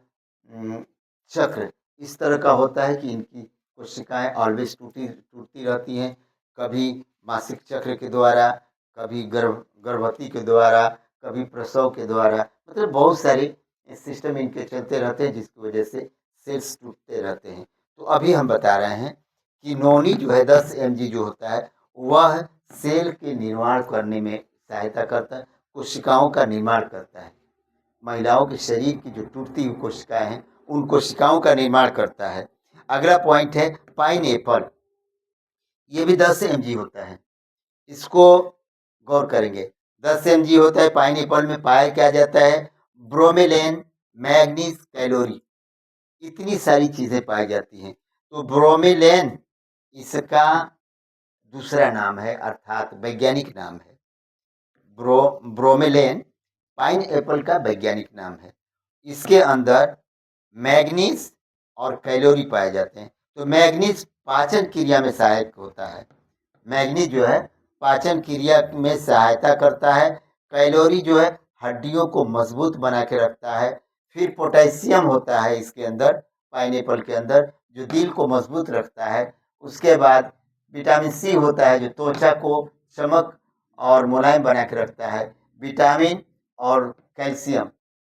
चक्र इस तरह का होता है कि इनकी कोशिकाएं ऑलवेज टूटती रहती हैं। कभी मासिक चक्र के द्वारा, कभी गर्भवती के द्वारा, कभी प्रसव के द्वारा, मतलब बहुत सारे सिस्टम इनके चलते रहते हैं, जिसकी वजह से सेल्स टूटते रहते हैं। तो अभी हम बता रहे हैं कि नोनी जो है 10 mg जो होता है, वह सेल के निर्माण करने में सहायता करता है, कोशिकाओं का निर्माण करता है। महिलाओं के शरीर की जो टूटती हुई कोशिकाएं हैं, उन कोशिकाओं का निर्माण करता है। अगला पॉइंट है पाइन एप्पल, ये भी 10 mg होता है। इसको गौर करेंगे, 10 mg होता है। पाइन एप्पल में पाया क्या जाता है, ब्रोमेलेन, मैग्नीज, कैलोरी, इतनी सारी चीजें पाई जाती हैं। तो ब्रोमेलेन इसका दूसरा नाम है, अर्थात वैज्ञानिक नाम है। ब्रोमेलेन पाइन एप्पल का वैज्ञानिक नाम है। इसके अंदर मैग्नीज और कैलोरी पाए जाते हैं। तो मैग्नीज पाचन क्रिया में सहायक होता है। मैग्नीज जो है पाचन क्रिया में सहायता करता है। कैलोरी जो है हड्डियों को मजबूत बना के रखता है। फिर पोटेशियम होता है इसके अंदर, पाइनएप्पल के अंदर, जो दिल को मजबूत रखता है। उसके बाद विटामिन सी होता है, जो त्वचा को चमक और मुलायम बना के रखता है। विटामिन और कैल्शियम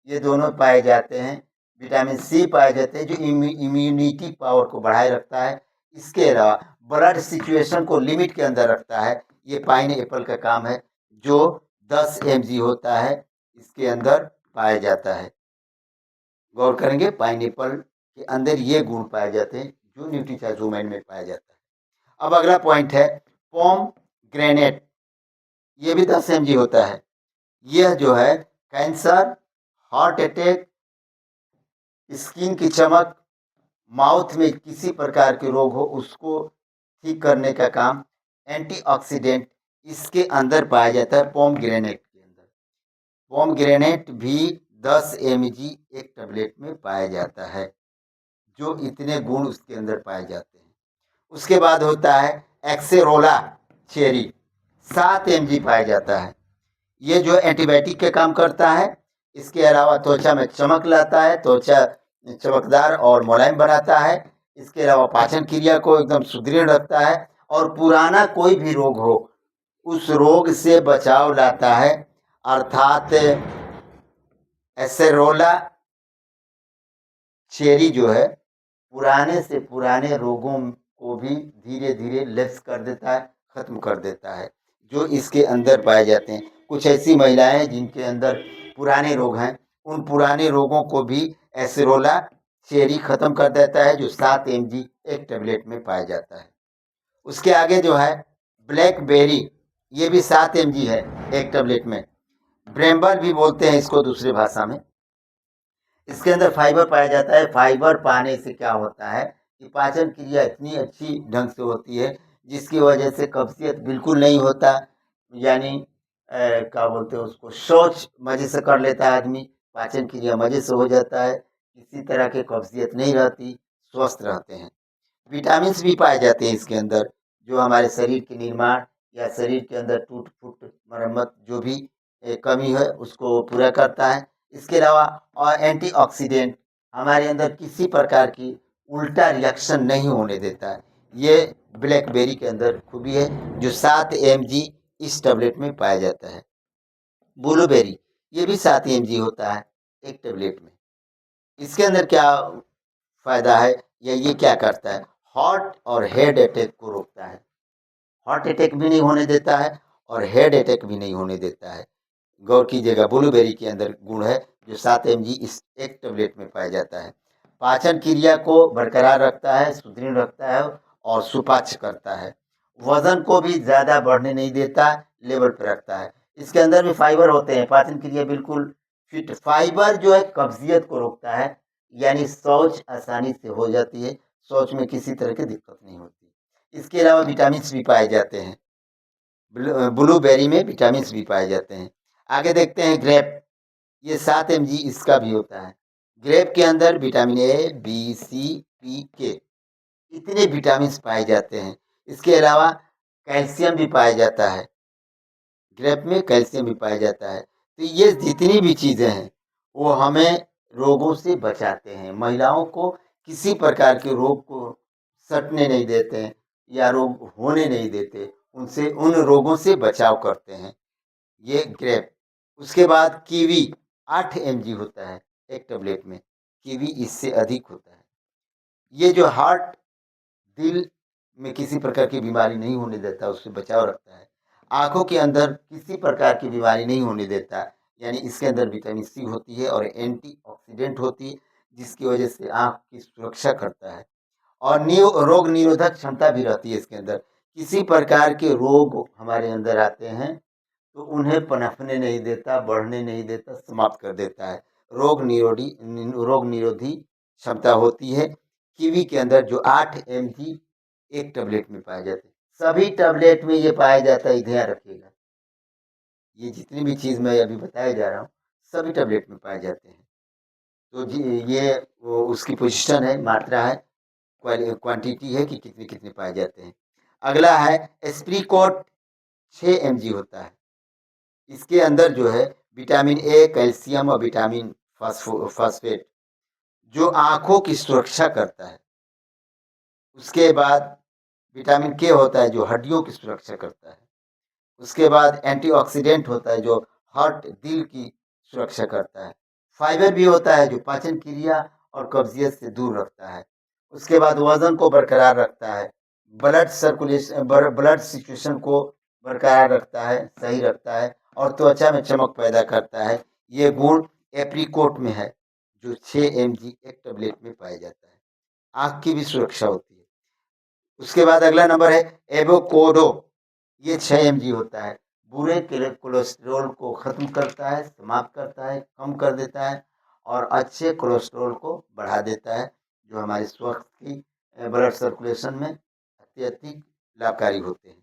ये दोनों पाए जाते हैं। विटामिन सी पाए जाते हैं, जो इम्यूनिटी पावर को बढ़ाए रखता है। इसके अलावा ब्लड सिचुएशन को लिमिट के अंदर रखता है। ये पाइन एप्पल का काम है, जो 10 mg होता है, इसके अंदर पाया जाता है। गौर करेंगे, पाइन एप्पल के अंदर ये गुण पाए जाते हैं जो न्यूट्रीचाइजोमैन में पाया जाता है। अब अगला पॉइंट है पोम ग्रेनेट, ये भी 10 mg होता है। यह जो है कैंसर, हार्ट अटैक, स्किन की चमक, माउथ में किसी प्रकार के रोग हो उसको ठीक करने का काम, एंटीऑक्सीडेंट इसके अंदर पाया जाता है पोम ग्रेनेट के अंदर। पोम ग्रेनेट भी 10 mg एक टैबलेट में पाया जाता है, जो इतने गुण उसके अंदर पाए जाते हैं। उसके बाद होता है एक्सेरोला चेरी, 7 mg पाया जाता है। ये जो एंटीबायोटिक का काम करता है, इसके अलावा त्वचा में चमक लाता है, त्वचा चमकदार और मुलायम बनाता है। इसके अलावा पाचन क्रिया को एकदम सुदृढ़ रखता है और पुराना कोई भी रोग हो उस रोग से बचाव लाता है। अर्थात एसेरोला चेरी जो है पुराने से पुराने रोगों को भी धीरे धीरे लेस कर देता है, खत्म कर देता है, जो इसके अंदर पाए जाते हैं। कुछ ऐसी महिलाएं हैं जिनके अंदर पुराने रोग हैं, उन पुराने रोगों को भी एसेरोला चेरी खत्म कर देता है, जो 7 mg एक टेबलेट में पाया जाता है। उसके आगे जो है ब्लैकबेरी, ये भी 7 mg है एक टेबलेट में। ब्रेम्बल भी बोलते हैं इसको दूसरी भाषा में। इसके अंदर फाइबर पाया जाता है। फाइबर पाने से क्या होता है कि पाचन क्रिया इतनी अच्छी ढंग से होती है जिसकी वजह से कब्जियत बिल्कुल नहीं होता, यानी क्या बोलते हैं उसको, शौच मजे से कर लेता है आदमी, पाचन क्रिया मजे से हो जाता है, किसी तरह की कब्जियत नहीं रहती, स्वस्थ रहते हैं। विटामिन भी पाए जाते हैं इसके अंदर, जो हमारे शरीर के निर्माण या शरीर के अंदर टूट फूट मरम्मत जो भी कमी है उसको पूरा करता है। इसके अलावा और एंटीऑक्सीडेंट हमारे अंदर किसी प्रकार की उल्टा रिएक्शन नहीं होने देता है। ये ब्लैकबेरी के अंदर खूबी है, जो 7 mg इस टेबलेट में पाया जाता है। ब्लूबेरी, ये भी 7 mg होता है एक टेबलेट में। इसके अंदर क्या फायदा है या ये क्या करता है? हार्ट और हेड अटैक को रोकता है। हार्ट अटैक भी नहीं होने देता है और हेड अटैक भी नहीं होने देता है। गौर कीजिएगा, ब्लूबेरी के अंदर गुण है जो 7 mg इस एक टेबलेट में पाया जाता है। पाचन क्रिया को बरकरार रखता है, सुदृढ़ रखता है और सुपाच्य करता है। वजन को भी ज़्यादा बढ़ने नहीं देता, लेवल पर रखता है। इसके अंदर भी फाइबर होते हैं, पाचन क्रिया बिल्कुल फिट। फाइबर जो है कब्जियत को रोकता है, यानी शौच आसानी से हो जाती है, शौच में किसी तरह की दिक्कत नहीं होती। इसके अलावा विटामिन भी पाए जाते हैं, ब्लूबेरी में विटामिन भी पाए जाते हैं। आगे देखते हैं ग्रेप, ये 7 mg इसका भी होता है। ग्रेप के अंदर vitamin A, B, C, P, K इतने विटामिन पाए जाते हैं। इसके अलावा कैल्शियम भी पाया जाता है, ग्रेप में कैल्शियम भी पाया जाता है। तो ये जितनी भी चीज़ें हैं वो हमें रोगों से बचाते हैं, महिलाओं को किसी प्रकार के रोग को सटने नहीं देते हैं या रोग होने नहीं देते, उनसे उन रोगों से बचाव करते हैं ये ग्रेप। उसके बाद कीवी 8 mg होता है एक टेबलेट में, कीवी इससे अधिक होता है। ये जो हार्ट दिल में किसी प्रकार की बीमारी नहीं होने देता, उससे बचाव रखता है। आँखों के अंदर किसी प्रकार की बीमारी नहीं होने देता, यानी इसके अंदर विटामिन सी होती है और एंटीऑक्सीडेंट होती है, जिसकी वजह से आँख की सुरक्षा करता है। और रोग निरोधक क्षमता भी रहती है इसके अंदर। किसी प्रकार के रोग हमारे अंदर आते हैं तो उन्हें पनपने नहीं देता, बढ़ने नहीं देता, समाप्त कर देता है। रोग निरोधी क्षमता होती है कीवी के अंदर, जो 8 mg एक टेबलेट में पाए जाते हैं। सभी टेबलेट में ये पाया जाता है, ध्यान रखिएगा। ये जितनी भी चीज़ मैं अभी बताया जा रहा हूँ सभी टेबलेट में पाए जाते हैं। तो जी ये उसकी पोजीशन है, मात्रा है, क्वांटिटी है कि कितने कितने पाए जाते हैं। अगला है एस्प्रीकोट, 6 mg होता है। इसके अंदर जो है विटामिन ए, कैल्शियम और विटामिन फास्फेट जो आँखों की सुरक्षा करता है। उसके बाद विटामिन के होता है जो हड्डियों की सुरक्षा करता है। उसके बाद एंटीऑक्सीडेंट होता है जो हार्ट दिल की सुरक्षा करता है। फाइबर भी होता है जो पाचन क्रिया और कब्जियत से दूर रखता है। उसके बाद वजन को बरकरार रखता है, ब्लड सिचुएशन को बरकरार रखता है, सही रखता है और त्वचा में चमक पैदा करता है। ये गुण एप्रीकोट में है जो 6 mg एक टेबलेट में पाया जाता है। आँख की भी सुरक्षा होती है। उसके बाद अगला नंबर है एवोकाडो, ये 6 mg होता है। बुरे कोलेस्ट्रॉल को खत्म करता है, समाप्त करता है, कम कर देता है और अच्छे कोलेस्ट्रॉल को बढ़ा देता है, जो हमारे स्वास्थ्य की ब्लड सर्कुलेशन में अत्यधिक लाभकारी होते हैं।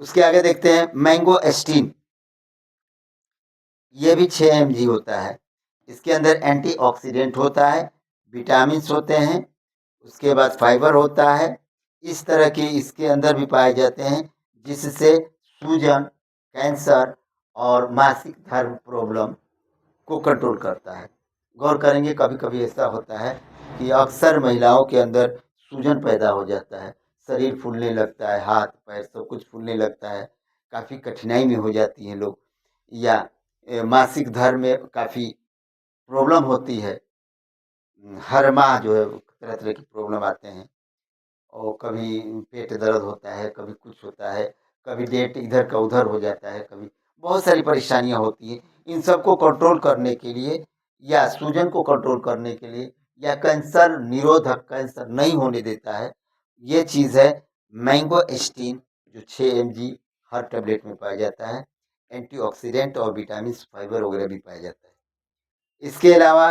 उसके आगे देखते हैं मैंगो एस्टीन, ये भी 6 mg होता है। इसके अंदर एंटीऑक्सीडेंट होता है, विटामिन होते हैं, उसके बाद फाइबर होता है। इस तरह के इसके अंदर भी पाए जाते हैं, जिससे सूजन, कैंसर और मासिक धर्म प्रॉब्लम को कंट्रोल करता है। गौर करेंगे कभी कभी ऐसा होता है कि अक्सर महिलाओं के अंदर सूजन पैदा हो जाता है, शरीर फूलने लगता है, हाथ पैर सब कुछ फूलने लगता है, काफ़ी कठिनाई में हो जाती हैं लोग, या मासिक धर्म में काफ़ी प्रॉब्लम होती है। हर माह जो है तरह तरह की प्रॉब्लम आते हैं, और कभी पेट दर्द होता है, कभी कुछ होता है, कभी डेट इधर का उधर हो जाता है, कभी बहुत सारी परेशानियां होती हैं। इन सबको कंट्रोल करने के लिए, या सूजन को कंट्रोल करने के लिए, या कैंसर निरोधक, कैंसर नहीं होने देता है, ये चीज़ है मैंगो एस्टीन, जो 6 mg हर टेबलेट में पाया जाता है। एंटीऑक्सीडेंट और विटामिन फाइबर वगैरह भी पाया जाता है। इसके अलावा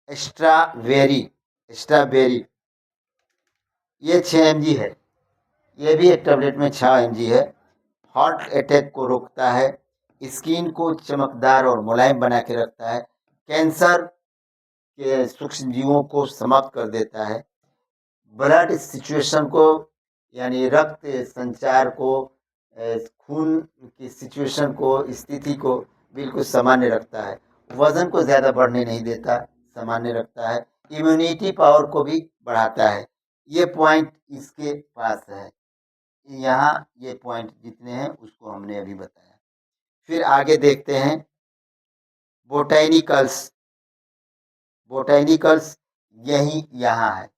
स्ट्राबेरी, स्ट्राबेरी ये 6 mg है, ये भी एक टेबलेट में 6 mg है। हार्ट अटैक को रोकता है, स्किन को चमकदार और मुलायम बना के रखता है, कैंसर के सूक्ष्म जीवों को समाप्त कर देता है, ब्लड सिचुएशन को यानी रक्त संचार को, खून की सिचुएशन को, स्थिति को बिल्कुल सामान्य रखता है, वजन को ज़्यादा बढ़ने नहीं देता, सामान्य रखता है, इम्यूनिटी पावर को भी बढ़ाता है। ये पॉइंट इसके पास है। यहाँ ये पॉइंट जितने हैं उसको हमने अभी बताया। फिर आगे देखते हैं बोटैनिकल्स। बोटैनिकल्स यही यहाँ है,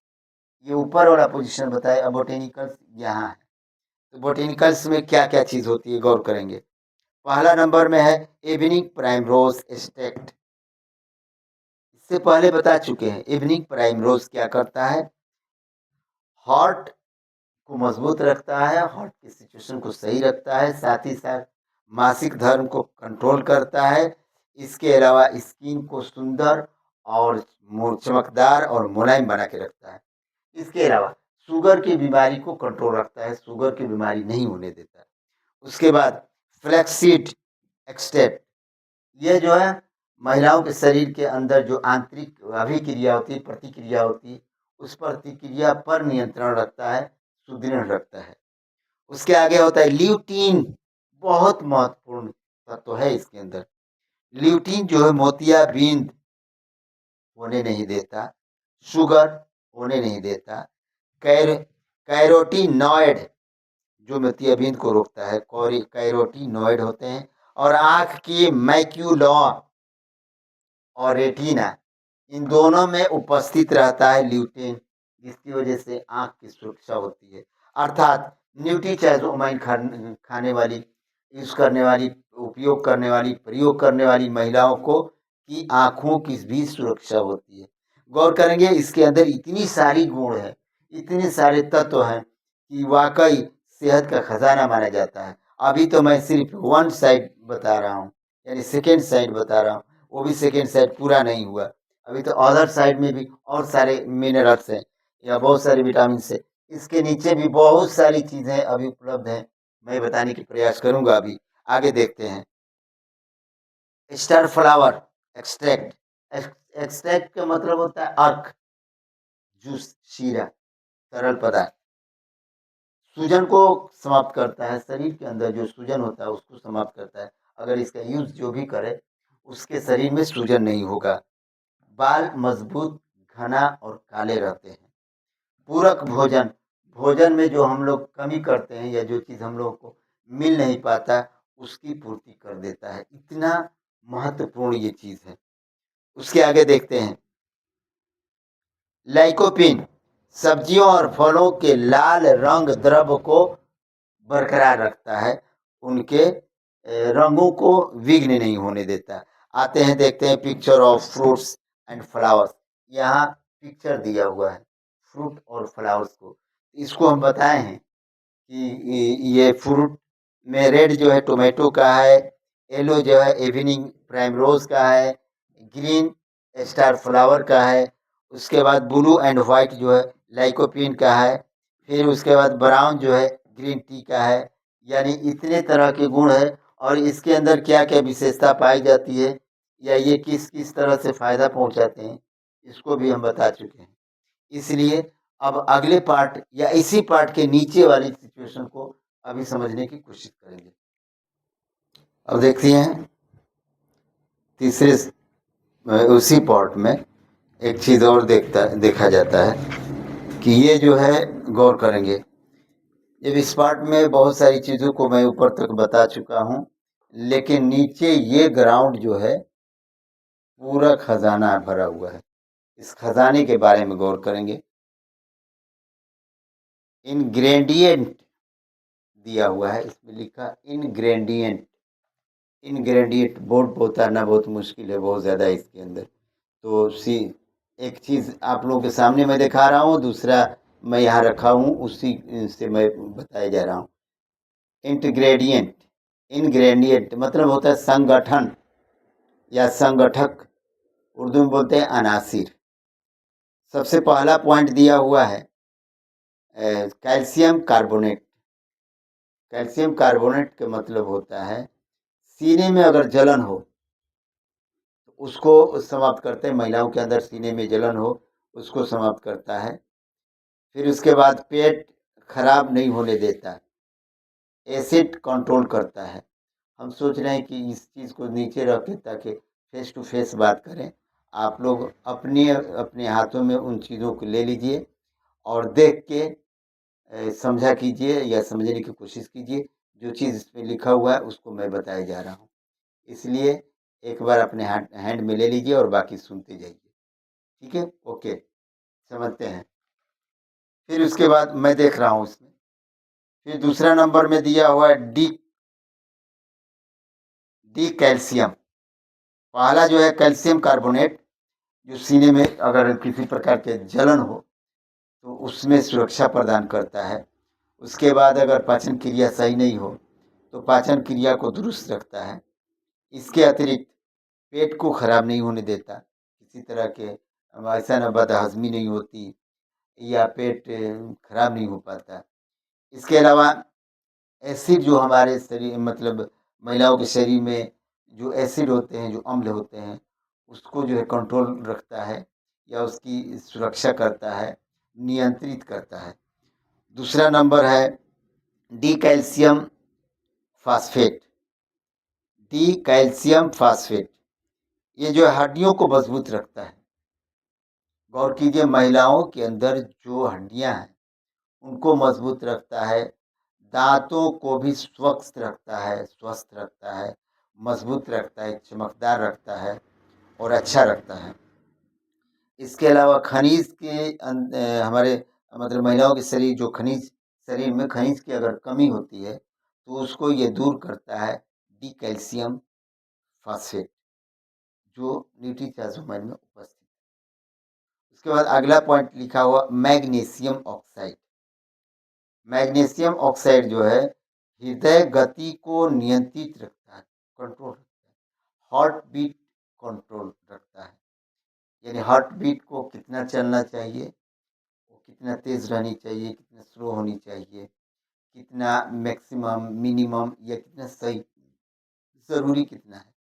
ये ऊपर वाला पोजीशन बताया, बोटैनिकल्स यहाँ है। तो बोटैनिकल्स में क्या क्या चीज़ होती है, गौर करेंगे। पहला नंबर में है इवनिंग प्राइमरोज एक्सट्रैक्ट। इससे पहले बता चुके हैं, इवनिंग प्राइमरोज क्या करता है, हार्ट को मजबूत रखता है, हार्ट की सिचुएशन को सही रखता है, साथ ही साथ मासिक धर्म को कंट्रोल करता है। इसके अलावा स्किन को सुंदर और चमकदार और मुलायम बना के रखता है। इसके अलावा शुगर की बीमारी को कंट्रोल रखता है, शुगर की बीमारी नहीं होने देता है। उसके बाद फ्लैक्सीड एक्सट्रैक्ट, ये जो है महिलाओं के शरीर के अंदर जो आंतरिक अभिक्रिया होती है, प्रतिक्रिया होती है, उस प्रतिक्रिया पर नियंत्रण रखता है, सुदृढ़ रखता है। उसके आगे होता है ल्यूटीन, बहुत महत्वपूर्ण तत्व है इसके अंदर। ल्यूटीन जो है मोतियाबिंद होने नहीं देता, शुगर होने नहीं देता, कैरोटीनॉइड जो मोतियाबिंद को रोकता है, कैरोटीनॉइड होते हैं, और आँख की मैक्यूला और रेटिना, इन दोनों में उपस्थित रहता है ल्यूटीन, जिसकी वजह से आँख की सुरक्षा होती है। अर्थात न्यूट्रीचाइजोमाइन खाने वाली, यूज करने वाली, उपयोग करने वाली, प्रयोग करने वाली महिलाओं को की आँखों की भी सुरक्षा होती है। गौर करेंगे इसके अंदर इतनी सारी गुण है, इतने सारे तत्व हैं कि वाकई सेहत का खजाना माना जाता है। अभी तो मैं सिर्फ वन साइड बता रहा हूँ, यानी सेकेंड साइड बता रहा हूँ, वो भी सेकेंड साइड पूरा नहीं हुआ। अभी तो अदर साइड में भी और सारे मिनरल्स हैं या बहुत सारे विटामिन है। इसके नीचे भी बहुत सारी चीज़ें अभी उपलब्ध हैं, मैं बताने की प्रयास करूंगा। अभी आगे देखते हैं स्टार फ्लावर एक्सट्रैक्ट। एक्सट्रैक्ट का मतलब होता है अर्क, जूस, शीरा, तरल पदार्थ। सूजन को समाप्त करता है, शरीर के अंदर जो सूजन होता है उसको समाप्त करता है। अगर इसका यूज जो भी करे उसके शरीर में सूजन नहीं होगा। बाल मजबूत, घना और काले रहते हैं। पूरक भोजन, भोजन में जो हम लोग कमी करते हैं या जो चीज़ हम लोगों को मिल नहीं पाता उसकी पूर्ति कर देता है। इतना महत्वपूर्ण ये चीज़ है। उसके आगे देखते हैं लाइकोपिन, सब्जियों और फलों के लाल रंग द्रव्य को बरकरार रखता है, उनके रंगों को विघ्न नहीं होने देता। आते हैं, देखते हैं picture of fruits and flowers. यहाँ पिक्चर दिया हुआ है फ्रूट और फ्लावर्स को। इसको हम बताए हैं कि ये फ्रूट में रेड जो है टोमेटो का है, येलो जो है इवनिंग प्राइमरोज का है, ग्रीन स्टार फ्लावर का है, उसके बाद ब्लू एंड वाइट जो है लाइकोपिन का है, फिर उसके बाद ब्राउन जो है ग्रीन टी का है। यानी इतने तरह के गुण है, और इसके अंदर क्या क्या विशेषता पाई जाती है या ये किस किस तरह से फ़ायदा पहुंचाते हैं, इसको भी हम बता चुके हैं। इसलिए अब अगले पार्ट या इसी पार्ट के नीचे वाली सिचुएशन को अभी समझने की कोशिश करेंगे। अब देखते हैं तीसरे उसी पॉट में एक चीज़ और देखा जाता है कि ये जो है, गौर करेंगे, जब इस पार्ट में बहुत सारी चीज़ों को मैं ऊपर तक बता चुका हूँ, लेकिन नीचे ये ग्राउंड जो है पूरा खजाना भरा हुआ है। इस खजाने के बारे में गौर करेंगे। इनग्रेडिएंट दिया हुआ है, इसमें लिखा इनग्रेडिएंट। इनग्रेडिएंट बोर्ड पर उतारना बहुत मुश्किल है, बहुत ज़्यादा है इसके अंदर। तो सी एक चीज़ आप लोगों के सामने मैं दिखा रहा हूँ, दूसरा मैं यहाँ रखा हूँ, उसी से मैं बताया जा रहा हूँ। इंटीग्रेडिएंट, इनग्रेडिएंट मतलब होता है संगठन या संगठक, उर्दू में बोलते हैं अनासिर। सबसे पहला पॉइंट दिया हुआ है कैल्शियम कार्बोनेट। कैल्शियम कार्बोनेट का मतलब होता है सीने में अगर जलन हो तो उसको समाप्त करते हैं। महिलाओं के अंदर सीने में जलन हो उसको समाप्त करता है। फिर उसके बाद पेट खराब नहीं होने देता, एसिड कंट्रोल करता है। हम सोच रहे हैं कि इस चीज़ को नीचे रखें ताकि फेस टू फेस बात करें। आप लोग अपने अपने हाथों में उन चीज़ों को ले लीजिए और देख के समझा कीजिए या समझने की कोशिश कीजिए। जो चीज़ इसमें लिखा हुआ है उसको मैं बताया जा रहा हूँ, इसलिए एक बार अपने हैंड में ले लीजिए और बाकी सुनते जाइए। ठीक है, ओके, समझते हैं। फिर उसके बाद मैं देख रहा हूँ इसमें, फिर दूसरा नंबर में दिया हुआ है डी कैल्शियम। पहला जो है कैल्शियम कार्बोनेट, जो सीने में अगर किसी प्रकार के जलन हो तो उसमें सुरक्षा प्रदान करता है। उसके बाद अगर पाचन क्रिया सही नहीं हो तो पाचन क्रिया को दुरुस्त रखता है। इसके अतिरिक्त पेट को खराब नहीं होने देता, किसी तरह के ऐसा न बदहजमी नहीं होती या पेट खराब नहीं हो पाता। इसके अलावा एसिड जो हमारे शरीर मतलब महिलाओं के शरीर में जो एसिड होते हैं, जो अम्ल होते हैं, उसको जो है कंट्रोल रखता है या उसकी सुरक्षा करता है, नियंत्रित करता है। दूसरा नंबर है D calcium phosphate. D calcium phosphate ये जो है हड्डियों को मजबूत रखता है। गौर कीजिए, महिलाओं के अंदर जो हड्डियां हैं उनको मजबूत रखता है, दांतों को भी स्वस्थ रखता है, मजबूत रखता है, चमकदार रखता है और अच्छा रखता है। इसके अलावा खनिज के हमारे मतलब महिलाओं के शरीर जो खनिज शरीर में खनिज की अगर कमी होती है तो उसको ये दूर करता है डी कैल्शियम फास्फेट, जो न्यूट्रीचार्जोमैन में उपस्थित है। उसके बाद अगला पॉइंट लिखा हुआ मैग्नीशियम ऑक्साइड। मैग्नीशियम ऑक्साइड जो है हृदय गति को नियंत्रित रखता है, कंट्रोल रखता है, हार्ट बीट कंट्रोल रखता है। यानी हार्ट बीट को कितना चलना चाहिए, वो कितना तेज रहनी चाहिए, कितना स्लो होनी चाहिए, कितना मैक्सिमम मिनिमम या कितना सही ज़रूरी कितना है,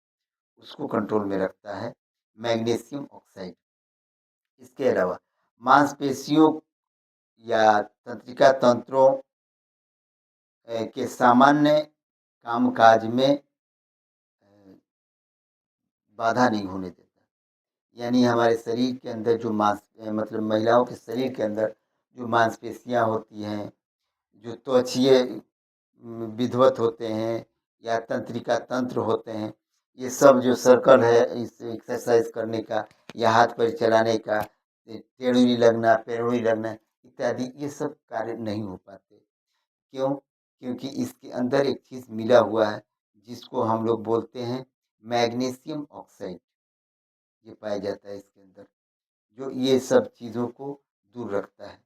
उसको कंट्रोल में रखता है मैग्नीशियम ऑक्साइड। इसके अलावा मांसपेशियों या तंत्रिका तंत्रों के सामान्य कामकाज में बाधा नहीं होने देता। यानी हमारे शरीर के अंदर जो मतलब महिलाओं के शरीर के अंदर जो मांसपेशियां होती हैं, जो त्वचीय विधवत होते हैं या तंत्रिका तंत्र होते हैं, ये सब जो सर्कल है इस एक्सरसाइज करने का या हाथ पैर चलाने का, टेढ़ी लगना, पैरुड़ी लगना इत्यादि, ये सब कार्य नहीं हो पाते। क्यों? क्योंकि इसके अंदर एक चीज़ मिला हुआ है जिसको हम लोग बोलते हैं मैग्नीशियम ऑक्साइड। ये पाया जाता है इसके अंदर, जो ये सब चीज़ों को दूर रखता है।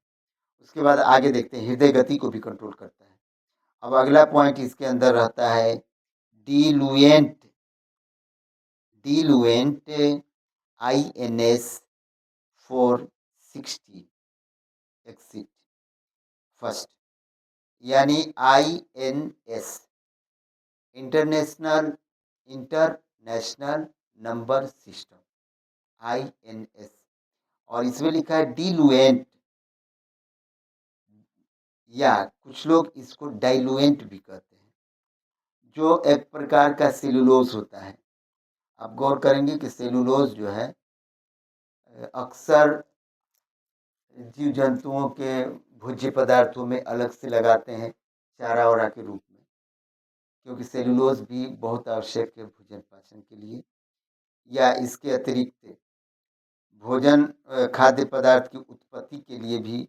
उसके बाद आगे देखते हैं, हृदय गति को भी कंट्रोल करता है। अब अगला पॉइंट इसके अंदर रहता है डिलुएंट। डिलुएंट INS 460 एक्सिट फर्स्ट, यानी INS international number system, INS। और इसमें लिखा है डिलुएंट, या कुछ लोग इसको डाइलुएंट भी कहते हैं, जो एक प्रकार का सेलुलोज होता है। आप गौर करेंगे कि सेलुलोज जो है अक्सर जीव जंतुओं के भोज्य पदार्थों में अलग से लगाते हैं चारा वारा के रूप में, क्योंकि सेलुलोज भी बहुत आवश्यक है भोजन पाचन के लिए। या इसके अतिरिक्त भोजन खाद्य पदार्थ की उत्पत्ति के लिए भी,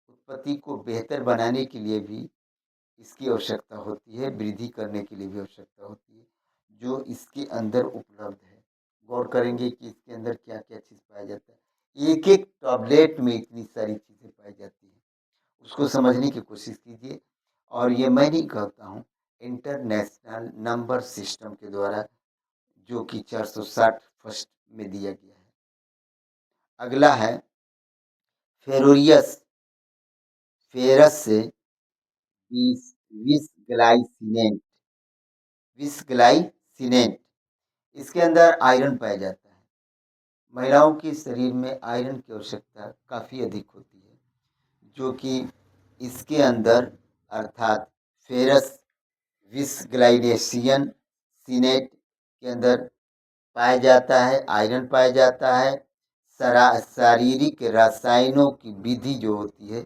उत्पत्ति को बेहतर बनाने के लिए भी इसकी आवश्यकता होती है, वृद्धि करने के लिए भी आवश्यकता होती है, जो इसके अंदर उपलब्ध है। गौर करेंगे कि इसके अंदर क्या क्या चीज़ पाया जाता है। एक एक टैबलेट में इतनी सारी चीज़ें पाई जाती हैं, उसको समझने की कोशिश कीजिए। और ये मैं नहीं कहता हूँ, इंटरनेशनल नंबर सिस्टम के द्वारा, जो कि 460 फर्स्ट में दिया गया है। अगला है फेरोरियस फेरस से विसग्लाइसिनेट। विसग्लाइसिनेट, इसके अंदर आयरन पाया जाता है। महिलाओं के शरीर में आयरन की आवश्यकता काफ़ी अधिक होती है, जो कि इसके अंदर अर्थात फेरस विसग्लाइडेशियन सीनेट के अंदर पाया जाता है, आयरन पाया जाता है। शारीरिक रसायनों की विधि जो होती है,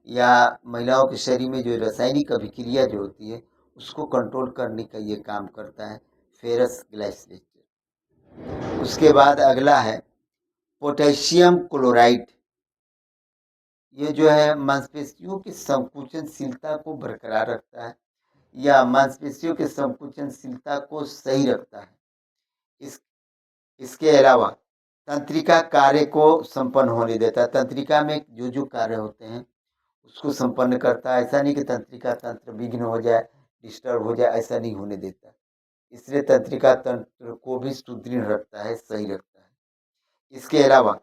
या महिलाओं के शरीर में जो रासायनिक अभिक्रिया जो होती है, उसको कंट्रोल करने का ये काम करता है फेरस ग्लाइसिनेट। उसके बाद अगला है पोटेशियम क्लोराइड। ये जो है मांसपेशियों की संकुचनशीलता को बरकरार रखता है, या मांसपेशियों की संकुचनशीलता को सही रखता है। इसके अलावा तंत्रिका कार्य को संपन्न होने देता है। तंत्रिका में जो जो कार्य होते हैं उसको संपन्न करता है। ऐसा नहीं कि तंत्रिका तंत्र विघ्न हो जाए, डिस्टर्ब हो जाए, ऐसा नहीं होने देता। इसलिए तंत्रिका तंत्र को भी सुदृढ़ रखता है, सही रखता है। इसके अलावा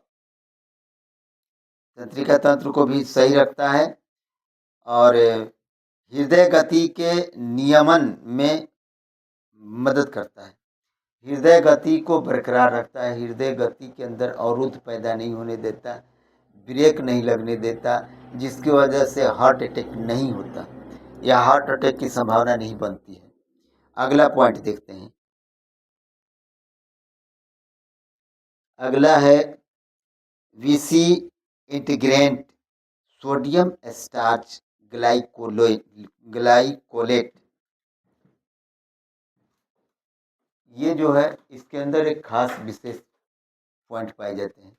तंत्रिका तंत्र को भी सही रखता है और हृदय गति के नियमन में मदद करता है। हृदय गति को बरकरार रखता है, हृदय गति के अंदर अवरुद्ध पैदा नहीं होने देता, ब्रेक नहीं लगने देता, जिसकी वजह से हार्ट अटैक नहीं होता या हार्ट अटैक की संभावना नहीं बनती है। अगला पॉइंट देखते हैं। अगला है VC integrant sodium starch glycolate. ये जो है इसके अंदर एक खास विशेष पॉइंट पाए जाते हैं।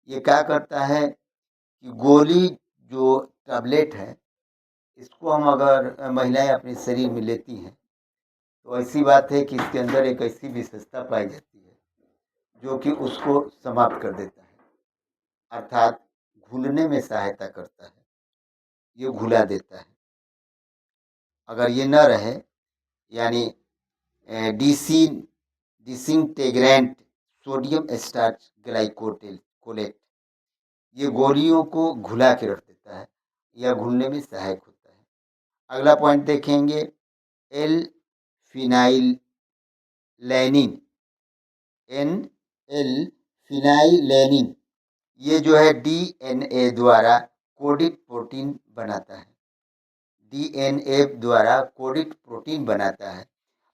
ये क्या करता है कि गोली जो टैबलेट है, इसको हम अगर महिलाएं अपने शरीर में लेती हैं, तो ऐसी बात है कि इसके अंदर एक ऐसी विशेषता पाई जाती है जो कि उसको समाप्त कर देता है, अर्थात घुलने में सहायता करता है, ये घुला देता है। अगर ये न रहे, यानी डिसिंटेग्रेंट सोडियम स्टार्च ग्लाइकोलेट, ये गोलियों को घुला के रख देता है या घुलने में सहायक होता है। अगला पॉइंट देखेंगे एल फिनाइलैनिन, एल फिनाइलैनिन। ये जो है डीएनए द्वारा कोडित प्रोटीन बनाता है, डीएनए द्वारा कोडित प्रोटीन बनाता है।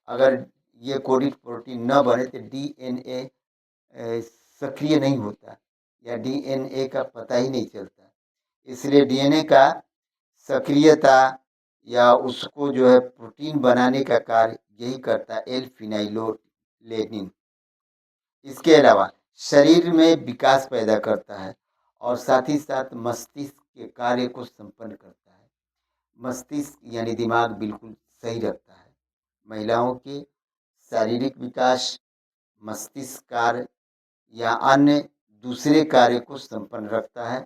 अगर ये कोडित प्रोटीन न बने तो डीएनए सक्रिय नहीं होता या डीएनए का पता ही नहीं चलता। इसलिए डीएनए का सक्रियता या उसको जो है प्रोटीन बनाने का कार्य यही करता है एल फिनाइलैनिन। इसके अलावा शरीर में विकास पैदा करता है और साथ ही साथ मस्तिष्क के कार्य को संपन्न करता है। मस्तिष्क यानी दिमाग बिल्कुल सही रखता है। महिलाओं के शारीरिक विकास, मस्तिष्क कार्य या अन्य दूसरे कार्य को संपन्न रखता है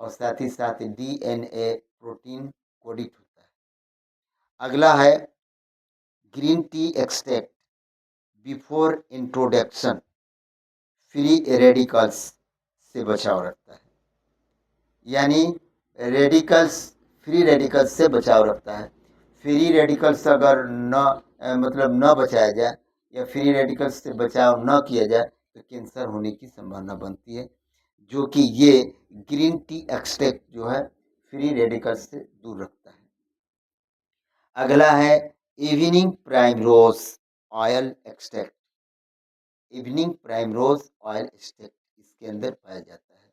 और साथ ही साथ डीएनए प्रोटीन कोडित होता है। अगला है green tea extract before introduction free radicals से बचाव रखता है, यानी फ्री रेडिकल्स से बचाव रखता है। फ्री रेडिकल्स अगर न बचाया जाए या फ्री रेडिकल्स से बचाव न किया जाए तो कैंसर होने की संभावना बनती है, जो कि ये ग्रीन टी एक्सट्रैक्ट जो है फ्री रेडिकल्स से दूर रखता है। अगला है evening primrose oil extract. Evening primrose oil extract इसके अंदर पाया जाता है।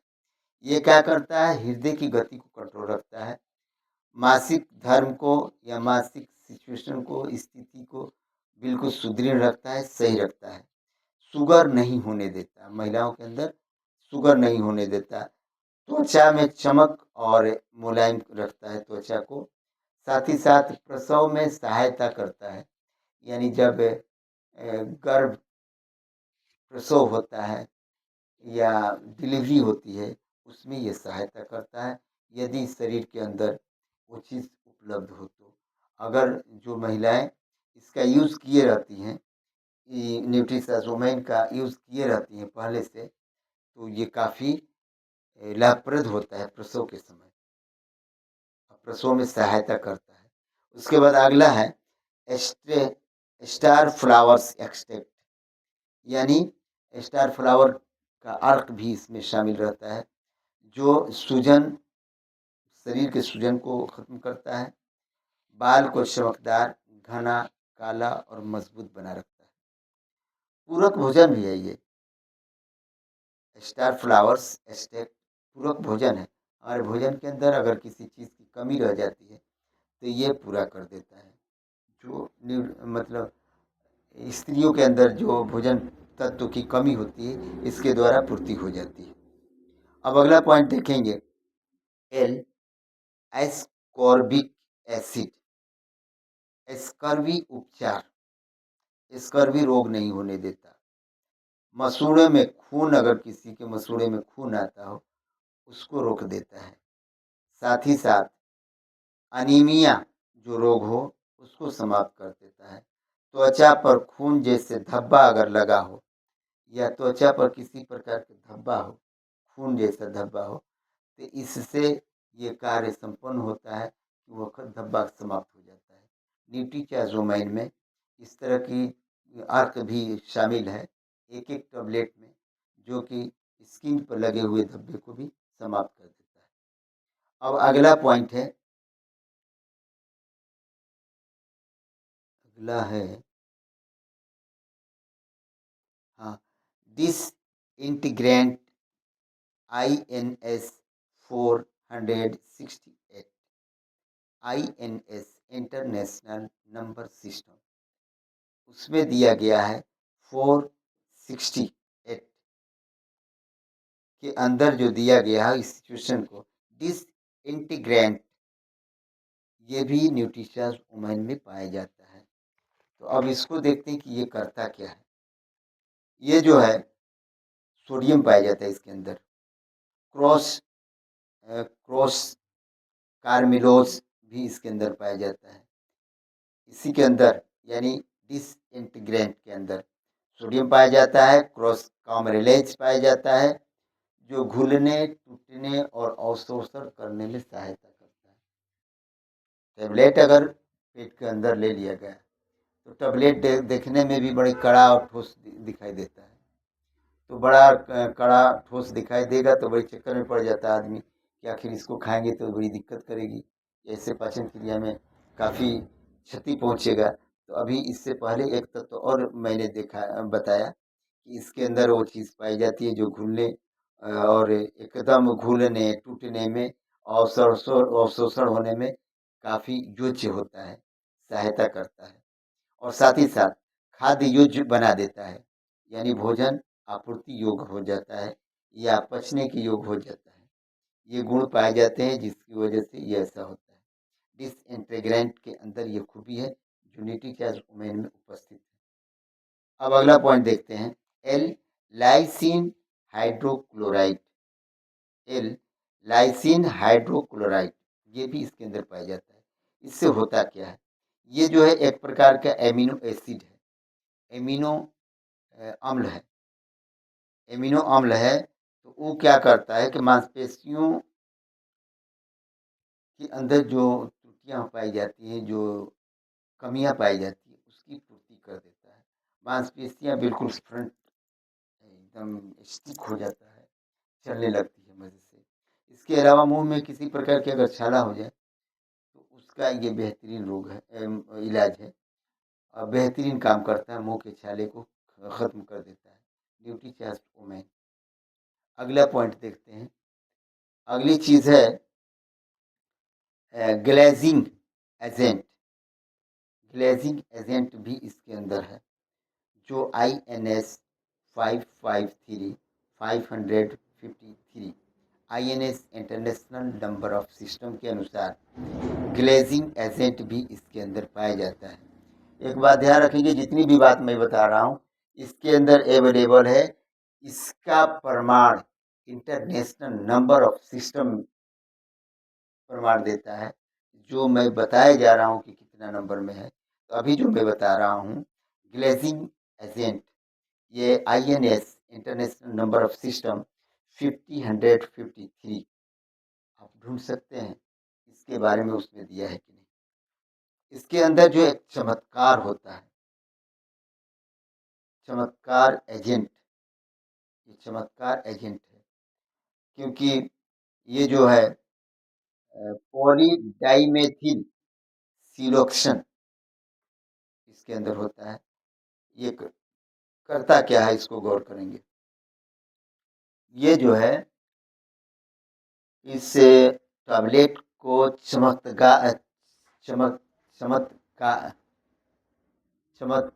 ये क्या करता है, हृदय की गति को कंट्रोल रखता है, मासिक धर्म को या मासिक सिचुएशन को, स्थिति को बिल्कुल सुदृढ़ रखता है, सही रखता है। शुगर नहीं होने देता, महिलाओं के अंदर शुगर नहीं होने देता। त्वचा में चमक और मुलायम रखता है त्वचा को। साथ ही साथ प्रसव में सहायता करता है, यानी जब गर्भ प्रसव होता है या डिलीवरी होती है, उसमें ये सहायता करता है, यदि शरीर के अंदर वो चीज़ उपलब्ध हो तो। अगर जो महिलाएं इसका यूज़ किए रहती हैं, न्यूट्रिसाजोमाइन का यूज़ किए रहती हैं पहले से, तो ये काफ़ी लाभप्रद होता है प्रसव के समय, प्रसव में सहायता करता है। उसके बाद अगला है एस्ट्रे स्टार फ्लावर्स एक्सट्रैक्ट, यानी स्टार फ्लावर का अर्क भी इसमें शामिल रहता है, जो सूजन, शरीर के सूजन को खत्म करता है, बाल को चमकदार, घना, काला और मजबूत बना रखता है। पूरक भोजन भी है ये स्टार फ्लावर्स एक्सट्रैक्ट, पूरक भोजन है। और भोजन के अंदर अगर किसी चीज़ की कमी रह जाती है तो ये पूरा कर देता है। जो मतलब स्त्रियों के अंदर जो भोजन तत्व की कमी होती है, इसके द्वारा पूर्ति हो जाती है। अब अगला पॉइंट देखेंगे, एल एस्कॉर्बिक एसिड, स्कर्वी उपचार, स्कर्वी रोग नहीं होने देता। मसूड़े में खून, अगर किसी के मसूड़े में खून आता हो, उसको रोक देता है। साथ ही साथ अनीमिया जो रोग हो, उसको समाप्त कर देता है। त्वचा पर खून जैसे धब्बा अगर लगा हो, या त्वचा पर किसी प्रकार के धब्बा हो, खून जैसा धब्बा हो, तो इससे ये कार्य संपन्न होता है कि वो धब्बा समाप्त हो जाता है। न्यूट्रीचाज़ोमाइन में इस तरह की अर्क भी शामिल है, एक एक टैबलेट में, जो कि स्किन पर लगे हुए धब्बे को भी समाप्त कर देता है। अब अगला पॉइंट है, अगला है हाँ, this integrant INS 468, INS international number system, उसमें दिया गया है 468 के अंदर जो दिया गया है इस सिचुएशन को, डिस इंटीग्रेंट, ये भी न्यूट्रिशस में पाया जाता है। तो अब इसको देखते हैं कि ये करता क्या है। ये जो है सोडियम पाया जाता है इसके अंदर, क्रॉस क्रॉस कार्मिलोज भी इसके अंदर पाया जाता है। इसी के अंदर यानी डिसइंटीग्रेंट के अंदर सोडियम पाया जाता है, क्रॉस कार्मिलेज पाया जाता है, जो घुलने, टूटने और अवशोषण करने में सहायता करता है। टेबलेट अगर पेट के अंदर ले लिया गया तो टेबलेट देखने में भी बड़ी कड़ा और ठोस दिखाई देता है। तो बड़ा कड़ा ठोस दिखाई देगा तो बड़ी चक्कर में पड़ जाता है आदमी कि आखिर इसको खाएंगे तो बड़ी दिक्कत करेगी, ऐसे पाचन क्रिया में काफ़ी क्षति पहुंचेगा। तो अभी इससे पहले एक तत्व और मैंने देखा, बताया कि इसके अंदर वो चीज़ पाई जाती है जो घुलने और एकदम घुलने, टूटने में, अवशोषण होने में काफ़ी योज्य होता है, सहायता करता है। और साथ ही साथ खाद्य योज्य बना देता है, यानी भोजन आपूर्ति योग्य हो जाता है या पचने के योग्य हो जाता है। ये गुण पाए जाते हैं जिसकी वजह से ये ऐसा होता है। डिसइंटीग्रेंट के अंदर ये खूबी है जो न्यूट्रीचाज़ोमाइन में उपस्थित है। अब अगला पॉइंट देखते हैं, L lysine hydrochloride, L lysine hydrochloride, ये भी इसके अंदर पाया जाता है। इससे होता क्या है, ये जो है एक प्रकार का एमिनो एसिड है, एमिनो अम्ल है, एमिनो अम्ल है। तो वो क्या करता है कि मांसपेशियों के अंदर जो त्रुटियां पाई जाती हैं, जो कमियां पाई जाती है, उसकी पूर्ति कर देता है। मांसपेशियां बिल्कुल फ्रंट एकदम स्टिक हो जाता है, चलने लगती है मजे से। इसके अलावा मुंह में किसी प्रकार की अगर छाला हो जाए तो उसका ये बेहतरीन रोग है, इलाज है, और बेहतरीन काम करता है, मुंह के छाले को खत्म कर देता है। Duty charge women. अगला पॉइंट देखते हैं। अगली चीज है ग्लेजिंग एजेंट। ग्लेजिंग एजेंट भी इसके अंदर है, जो INS 553 INS international number of system के अनुसार ग्लेजिंग एजेंट भी इसके अंदर पाया जाता है। एक बात ध्यान रखेंगे, जितनी भी बात मैं बता रहा हूँ इसके अंदर अवेलेबल है। इसका प्रमाण इंटरनेशनल नंबर ऑफ सिस्टम प्रमाण देता है। जो मैं बताया जा रहा हूँ कि कितना नंबर में है, तो अभी जो मैं बता रहा हूँ ग्लेजिंग एजेंट, ये INS international number of system 5053 आप ढूंढ सकते हैं इसके बारे में उसने दिया है कि नहीं। इसके अंदर जो एक चमत्कार होता है, चमत्कार एजेंट, ये चमत्कार एजेंट है, क्योंकि ये जो है पॉलीडाइमेथिल सिलोक्सन इसके अंदर होता है। ये करता क्या है, इसको गौर करेंगे। ये जो है इस टैबलेट को चमक चमत्का चमक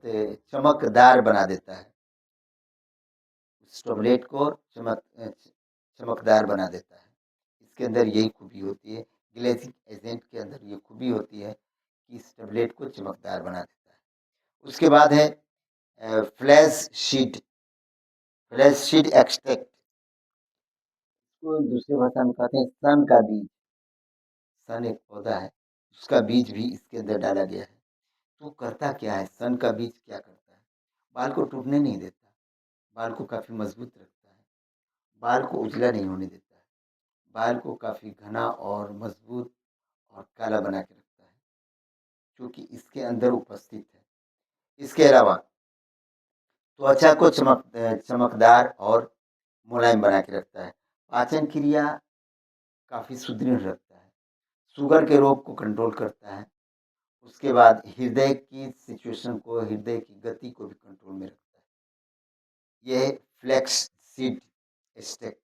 चमकदार बना देता है। इस टैबलेट को चमकदार बना देता है। इसके अंदर यही खूबी होती है, ग्लेजिंग एजेंट के अंदर ये खूबी होती है कि इस टैबलेट को चमकदार बना देता है। उसके बाद है फ्लैक्स सीड एक्सट्रैक्ट, इसको दूसरी भाषा में कहते हैं सन का बीज। सन एक पौधा है, उसका बीज भी इसके अंदर डाला गया है। तो करता क्या है, सन का बीज क्या करता है, बाल को टूटने नहीं देता, बाल को काफी मजबूत रखता है, बाल को उजला नहीं होने देता है, बाल को काफी घना और मजबूत और काला बना के रखता है, क्योंकि इसके अंदर उपस्थित है। इसके अलावा त्वचा को चमकदार और मुलायम बना के रखता है। पाचन क्रिया काफी सुदृढ़ रखता है। शुगर के रोग को कंट्रोल करता है। उसके बाद हृदय की सिचुएशन को, हृदय की गति को भी कंट्रोल में रखता है। यह फ्लैक्स सीड एक्सट्रैक्ट,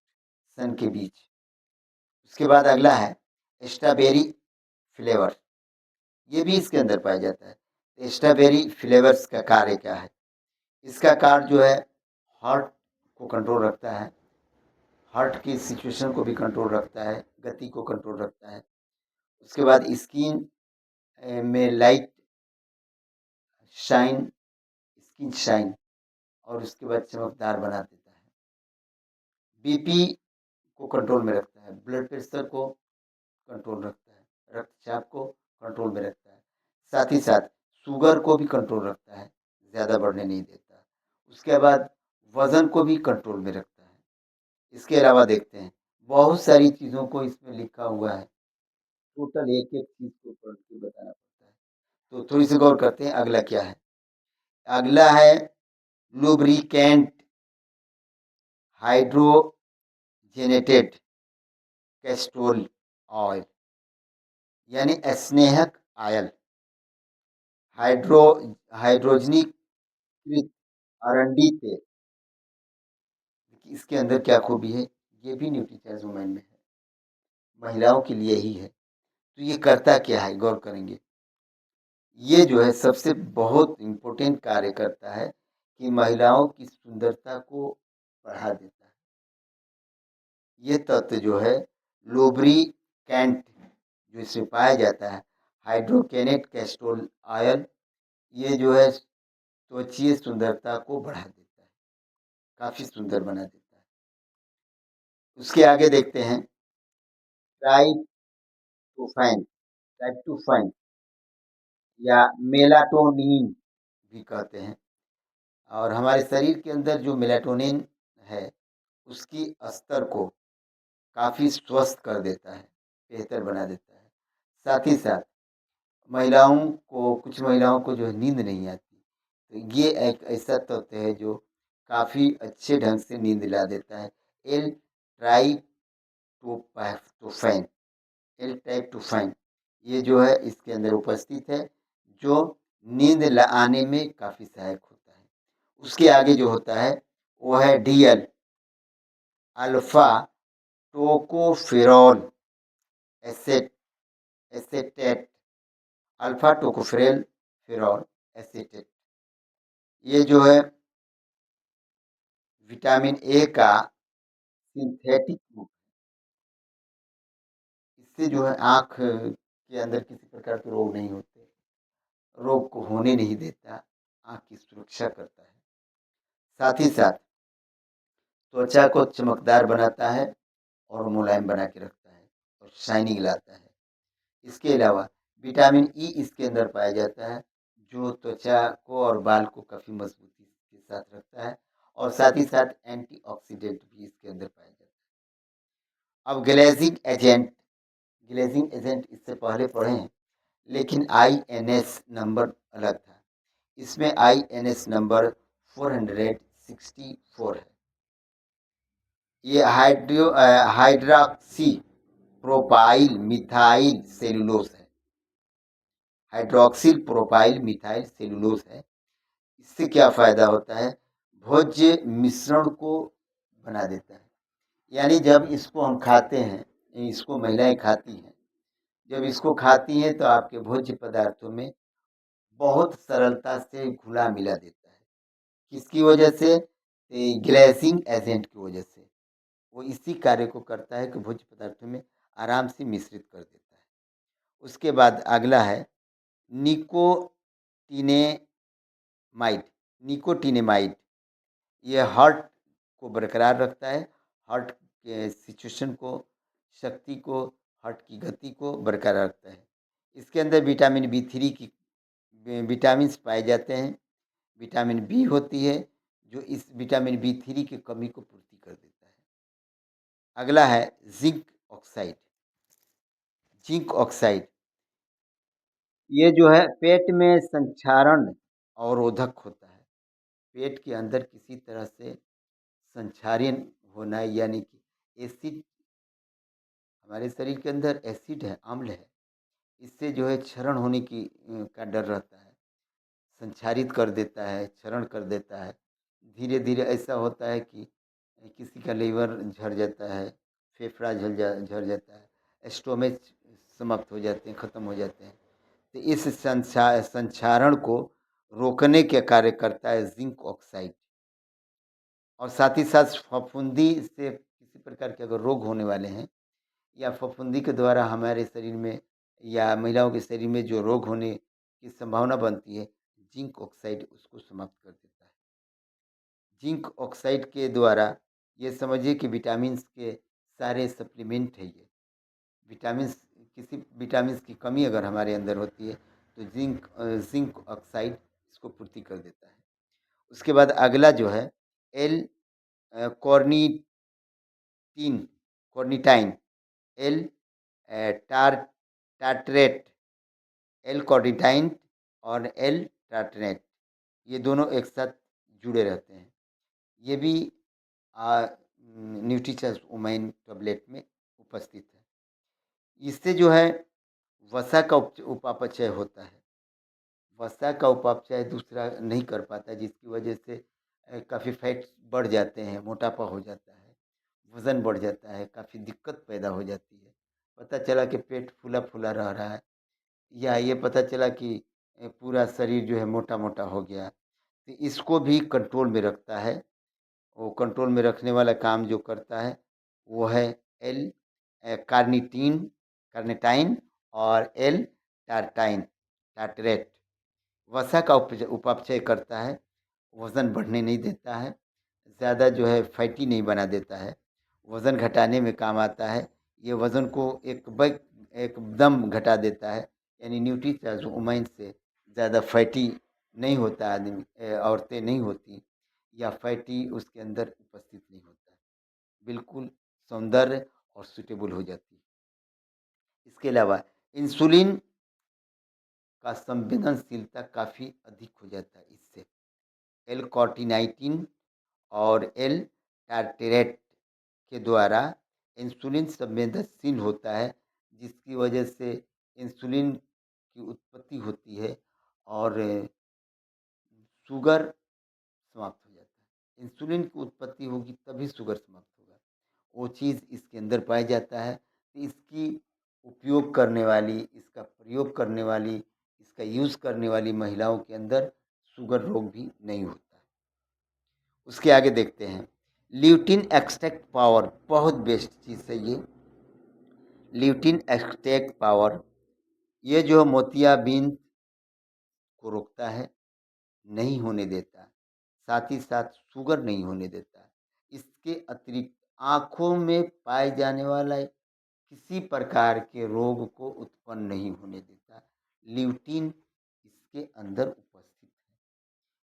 सन के बीज। उसके बाद अगला है स्ट्रॉबेरी फ्लेवर, ये भी इसके अंदर पाया जाता है। स्ट्रॉबेरी फ्लेवर्स का कार्य क्या है, इसका कार्य जो है हार्ट को कंट्रोल रखता है, हार्ट की सिचुएशन को भी कंट्रोल रखता है, गति को कंट्रोल रखता है। उसके बाद स्किन में लाइट शाइन, स्किन शाइन, और उसके बाद चमकदार बना देता है। बीपी को कंट्रोल में रखता है, ब्लड प्रेशर को कंट्रोल रखता है, रक्तचाप को कंट्रोल में रखता है, साथ ही साथ शुगर को भी कंट्रोल रखता है, ज़्यादा बढ़ने नहीं देता। उसके बाद वजन को भी कंट्रोल में रखता है। इसके अलावा देखते हैं बहुत सारी चीज़ों को इसमें लिखा हुआ है, टोटल एक एक चीज़ को पढ़ के बताना पड़ता है। तो थोड़ी सी गौर करते हैं अगला क्या है। अगला है लुब्रिकेंट हाइड्रोजेनेटेड कैस्ट्रोल ऑयल, यानी स्नेहक आयल, हाइड्रो हाइड्रोजनीकृत अरंडी तेल। इसके अंदर क्या खूबी है, ये भी न्यूट्रीचॉइस वुमेन में है, महिलाओं के लिए ही है। तो ये करता क्या है, गौर करेंगे। ये जो है सबसे बहुत इम्पोर्टेंट कार्य करता है कि महिलाओं की सुंदरता को बढ़ा देता है। ये तत्व जो है लुब्रिकेंट जो इसमें पाया जाता है, हाइड्रोकेनेट कैस्ट्रोल ऑयल, ये जो है त्वचीय सुंदरता को बढ़ा देता है, काफी सुंदर बना देता है। उसके आगे देखते हैं ट्राइटोफैन, ट्राइटोफैन या मेलाटोनिन भी कहते हैं। और हमारे शरीर के अंदर जो मेलाटोनिन है उसकी स्तर को काफी स्वस्थ कर देता है, बेहतर बना देता है। साथ ही साथ महिलाओं को, कुछ महिलाओं को जो है नींद नहीं आती, तो ये एक ऐसा तत्व है जो काफी अच्छे ढंग से नींद ला देता है। एल ट्राइटोफैन, एल ट्राइटोफैन, ये जो है इसके अंदर उपस्थित है, जो नींद आने में काफी सहायक होता है। उसके आगे जो होता है वो है DL, alpha tocopherol acet acetate, alpha tocopherol pherol acetate. ये जो है विटामिन ए का सिंथेटिक रूप। इससे जो है आँख के अंदर किसी प्रकार के रोग नहीं होते, रोग को होने नहीं देता, आँख की सुरक्षा करता है। साथ ही साथ त्वचा को चमकदार बनाता है और मुलायम बना के रखता है और शाइनिंग लाता है। इसके अलावा विटामिन ई इसके अंदर पाया जाता है, जो त्वचा को और बाल को काफ़ी मजबूती के साथ रखता है और साथ ही साथ एंटीऑक्सीडेंट भी इसके अंदर पाया जाता है। अब ग्लेजिंग एजेंट इससे पहले पढ़े हैं, लेकिन INS नंबर अलग था। इसमें INS नंबर 464 है। ये हाइड्रोक्सी प्रोपाइल मिथाइल सेलुलोज है। हाइड्रोक्सिल प्रोपाइल मिथाइल सेलुलोज है। इससे क्या फायदा होता है? भोज्य मिश्रण को बना देता है। यानी जब इसको हम खाते हैं, इसको महिलाएं खाती हैं, जब इसको खाती हैं तो आपके भोज्य पदार्थों में बहुत सरलता से घुला मिला देता है। किसकी वजह से? ग्लेसिंग एजेंट की वजह से। वो इसी कार्य को करता है कि भोज्य पदार्थों में आराम से मिश्रित कर देता है। उसके बाद अगला है निकोटिनेमाइड। निकोटिनेमाइड ये हार्ट को बरकरार रखता है, हार्ट के सिचुएशन को, शक्ति को, हार्ट की गति को बरकरार रखता है। इसके अंदर विटामिन B3 की विटामिन्स पाए जाते हैं। विटामिन बी होती है, जो इस विटामिन B3 की कमी को पूर्ति कर देता है। अगला है जिंक ऑक्साइड। जिंक ऑक्साइड ये जो है पेट में संक्षारण अवरोधक होता है। पेट के अंदर किसी तरह से संक्षारण होना, यानी कि एसिड, हमारे शरीर के अंदर एसिड है, अम्ल है, इससे जो है क्षरण होने की का डर रहता है। संक्षारित कर देता है, क्षरण कर देता है। धीरे धीरे ऐसा होता है कि किसी का लीवर झड़ जाता है, फेफड़ा झड़ जाता है, स्टोमेच समाप्त हो जाते हैं, ख़त्म हो जाते हैं। तो इस संक्षारण को रोकने के कार्य करता है जिंक ऑक्साइड। और साथ ही साथ फफूंदी से किसी प्रकार के अगर रोग होने वाले हैं, या फफूंदी के द्वारा हमारे शरीर में या महिलाओं के शरीर में जो रोग होने की संभावना बनती है, जिंक ऑक्साइड उसको समाप्त कर देता है। जिंक ऑक्साइड के द्वारा ये समझिए कि विटामिन्स के सारे सप्लीमेंट है ये। विटामिन्स, किसी विटामिन्स की कमी अगर हमारे अंदर होती है तो जिंक ऑक्साइड इसको पूर्ति कर देता है। उसके बाद अगला जो है एल कॉर्निटीन कॉर्निटाइन, एल टार टार्टरेट, एल कॉर्निटाइन और एल टार्टरेट, ये दोनों एक साथ जुड़े रहते हैं। ये भी न्यूट्रीचर्स वुमेन टैबलेट में उपस्थित है। इससे जो है वसा का उपापचय होता है। वसा का उपापचय दूसरा नहीं कर पाता, जिसकी वजह से काफ़ी फैट बढ़ जाते हैं, मोटापा हो जाता है, वज़न बढ़ जाता है, काफ़ी दिक्कत पैदा हो जाती है। पता चला कि पेट फूला-फूला रह रहा है, या ये पता चला कि पूरा शरीर जो है मोटा-मोटा हो गया। तो इसको भी कंट्रोल में रखता है। वो कंट्रोल में रखने वाला काम जो करता है वो है एल कार्निटीन कार्निटाइन और एल टार्टाइन टार्टरेट। वसा का उपापचय करता है, वज़न बढ़ने नहीं देता है, ज़्यादा जो है फैटी नहीं बना देता है, वज़न घटाने में काम आता है। ये वज़न को एकदम घटा देता है, यानी न्यूट्रीचर्स वुमेन से ज़्यादा फैटी नहीं होता आदमी, औरतें नहीं होती, या फैटी उसके अंदर उपस्थित नहीं होता है। बिल्कुल सौंदर्य और सूटेबल हो जाती है। इसके अलावा इंसुलिन का संवेदनशीलता काफ़ी अधिक हो जाता है इससे। एल कार्निटाइन और एल टार्टरेट के द्वारा इंसुलिन संवेदनशील होता है, जिसकी वजह से इंसुलिन की उत्पत्ति होती है और शुगर समाप्त हो जाता है। इंसुलिन की उत्पत्ति होगी तभी शुगर समाप्त होगा। वो चीज़ इसके अंदर पाया जाता है। तो इसकी उपयोग करने वाली, इसका प्रयोग करने वाली, इसका यूज़ करने वाली महिलाओं के अंदर शुगर रोग भी नहीं होता है। उसके आगे देखते हैं, ल्यूटिन एक्सट्रैक्ट पावर, बहुत बेस्ट चीज़ है ये। ल्यूटिन एक्सट्रैक्ट पावर, ये जो मोतियाबिंद को रोकता है, नहीं होने देता, साथ ही साथ शुगर नहीं होने देता। इसके अतिरिक्त आँखों में पाए जाने वाला किसी प्रकार के रोग को उत्पन्न नहीं होने देता। ल्यूटिन इसके अंदर उपस्थित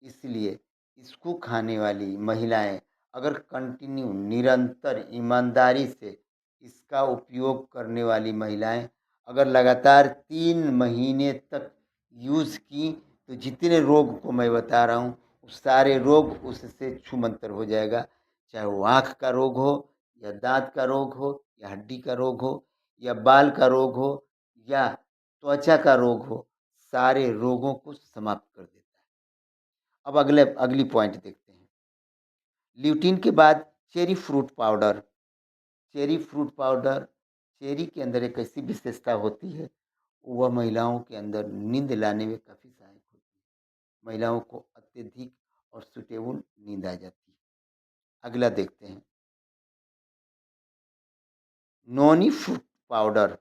है। इसलिए इसको खाने वाली महिलाएं अगर कंटिन्यू, निरंतर, ईमानदारी से इसका उपयोग करने वाली महिलाएं अगर लगातार 3 महीने तक यूज़ की, तो जितने रोग को मैं बता रहा हूँ उस सारे रोग उससे छूमंतर हो जाएगा। चाहे वो आँख का रोग हो, या दांत का रोग हो, या हड्डी का रोग हो, या बाल का रोग हो, या त्वचा का रोग हो, सारे रोगों को समाप्त कर देता है। अब अगली पॉइंट देखते हैं। ल्यूटिन के बाद cherry fruit powder. Cherry fruit powder, cherry के अंदर एक ऐसी विशेषता होती है, वह महिलाओं के अंदर नींद लाने में काफ़ी सहायक होती है। महिलाओं को अत्यधिक और सुटेबल नींद आ जाती है। अगला देखते हैं, नोनी फ्रूट पाउडर।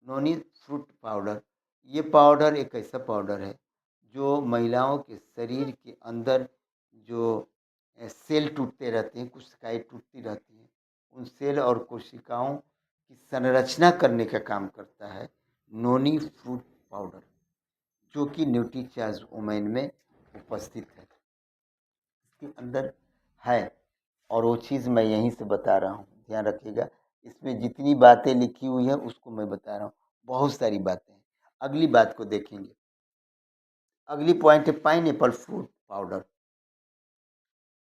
नोनी फ्रूट पाउडर, ये पाउडर एक ऐसा पाउडर है जो महिलाओं के शरीर के अंदर जो सेल टूटते रहते हैं, कोशिकाएं टूटती रहती हैं, उन सेल और कोशिकाओं की संरचना करने का काम करता है नोनी फ्रूट पाउडर, जो कि न्यूट्रीचार्ज वुमेन में उपस्थित है, इसके अंदर है। और वो चीज़ मैं यहीं से बता रहा हूँ, ध्यान रखिएगा। इसमें जितनी बातें लिखी हुई है उसको मैं बता रहा हूँ, बहुत सारी बातें हैं। अगली बात को देखेंगे। अगली पॉइंट है pineapple fruit powder.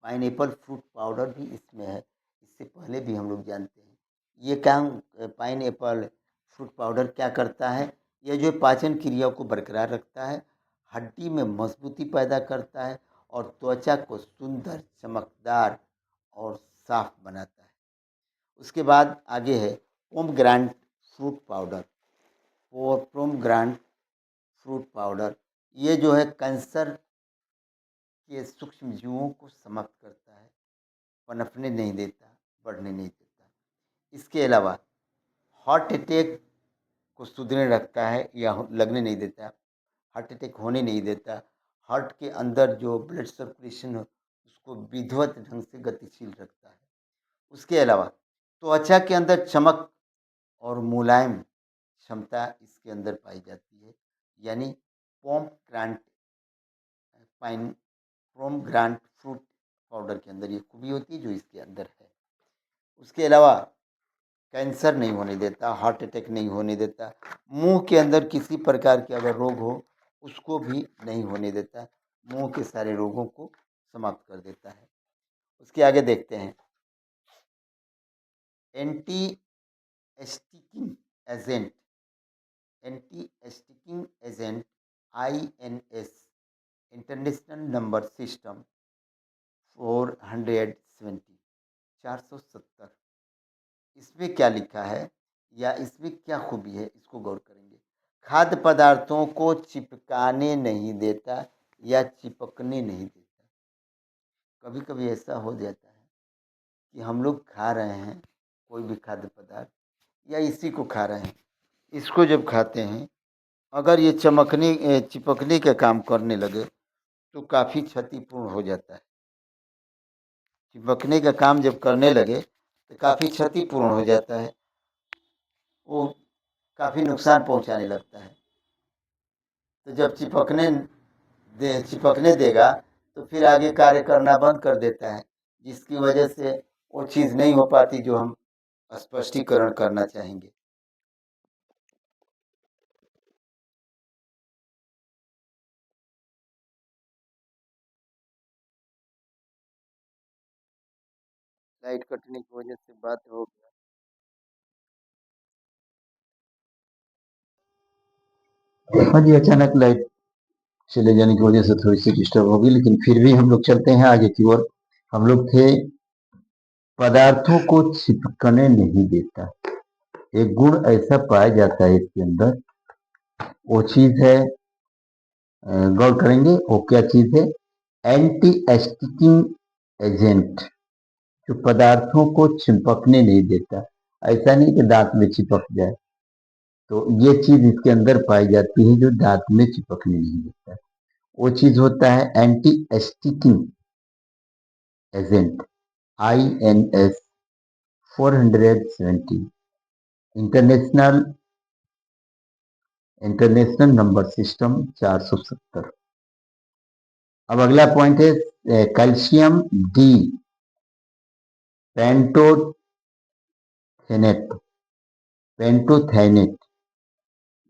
Pineapple fruit powder भी इसमें है, इससे पहले भी हम लोग जानते हैं। ये काम पाइनएप्पल फ्रूट पाउडर क्या करता है, यह जो पाचन क्रिया को बरकरार रखता है, हड्डी में मजबूती पैदा करता है, और त्वचा को सुंदर, चमकदार और साफ बनाता है। उसके बाद आगे है पोमग्रानेट फ्रूट पाउडर। और पोमग्रानेट फ्रूट पाउडर, ये जो है कैंसर के सूक्ष्म जीवों को समाप्त करता है, पनपने नहीं देता, बढ़ने नहीं देता। इसके अलावा हार्ट अटैक को सुदृढ़ रखता है या लगने नहीं देता, हार्ट अटैक होने नहीं देता। हार्ट के अंदर जो ब्लड सर्कुलेशन हो उसको विधिवत ढंग से गतिशील रखता है। उसके अलावा त्वचा के अंदर चमक और मुलायम क्षमता इसके अंदर पाई जाती है, यानी पोमग्रानेट पाइन पोमग्रानेट फ्रूट पाउडर के अंदर ये खूबी होती है जो इसके अंदर है। उसके अलावा कैंसर नहीं होने देता, हार्ट अटैक नहीं होने देता, मुंह के अंदर किसी प्रकार के अगर रोग हो उसको भी नहीं होने देता, मुंह के सारे रोगों को समाप्त कर देता है। उसके आगे देखते हैं, anti sticking agent. Anti sticking agent INS, international number system 470, 470। इसमें क्या लिखा है या इसमें क्या खूबी है, इसको गौर करेंगे। खाद्य पदार्थों को चिपकाने नहीं देता या चिपकने नहीं देता। कभी कभी ऐसा हो जाता है कि हम लोग खा रहे हैं कोई भी खाद्य पदार्थ, या इसी को खा रहे हैं, इसको जब खाते हैं अगर ये चिपकने का काम करने लगे तो काफ़ी क्षतिपूर्ण हो जाता है। चिपकने का काम जब करने लगे तो काफ़ी क्षतिपूर्ण हो जाता है, वो काफ़ी नुकसान पहुंचाने लगता है। तो जब चिपकने देगा तो फिर आगे कार्य करना बंद कर देता है, जिसकी वजह से वो चीज़ नहीं हो पाती जो हम स्पष्टीकरण करना चाहेंगे। लाइट कटने की वजह से बात हो गया। हाँ जी, अचानक लाइट चले जाने की वजह से थोड़ी सी डिस्टर्ब होगी, लेकिन फिर भी हम लोग चलते हैं आगे की ओर। हम लोग थे पदार्थों को चिपकने नहीं देता। एक गुण ऐसा पाया जाता है इसके अंदर, वो चीज है, गौर करेंगे वो क्या चीज है। एंटी स्टिकिंग एजेंट, जो पदार्थों को चिपकने नहीं देता। ऐसा नहीं कि दांत में चिपक जाए, तो ये चीज इसके अंदर पाई जाती है जो दांत में चिपकने नहीं देता। वो चीज होता है anti sticking agent, INS 470, international international number system 470। अब अगला पॉइंट है कैल्शियम डी पेंटोथेनेट, पेंटोथेनेट,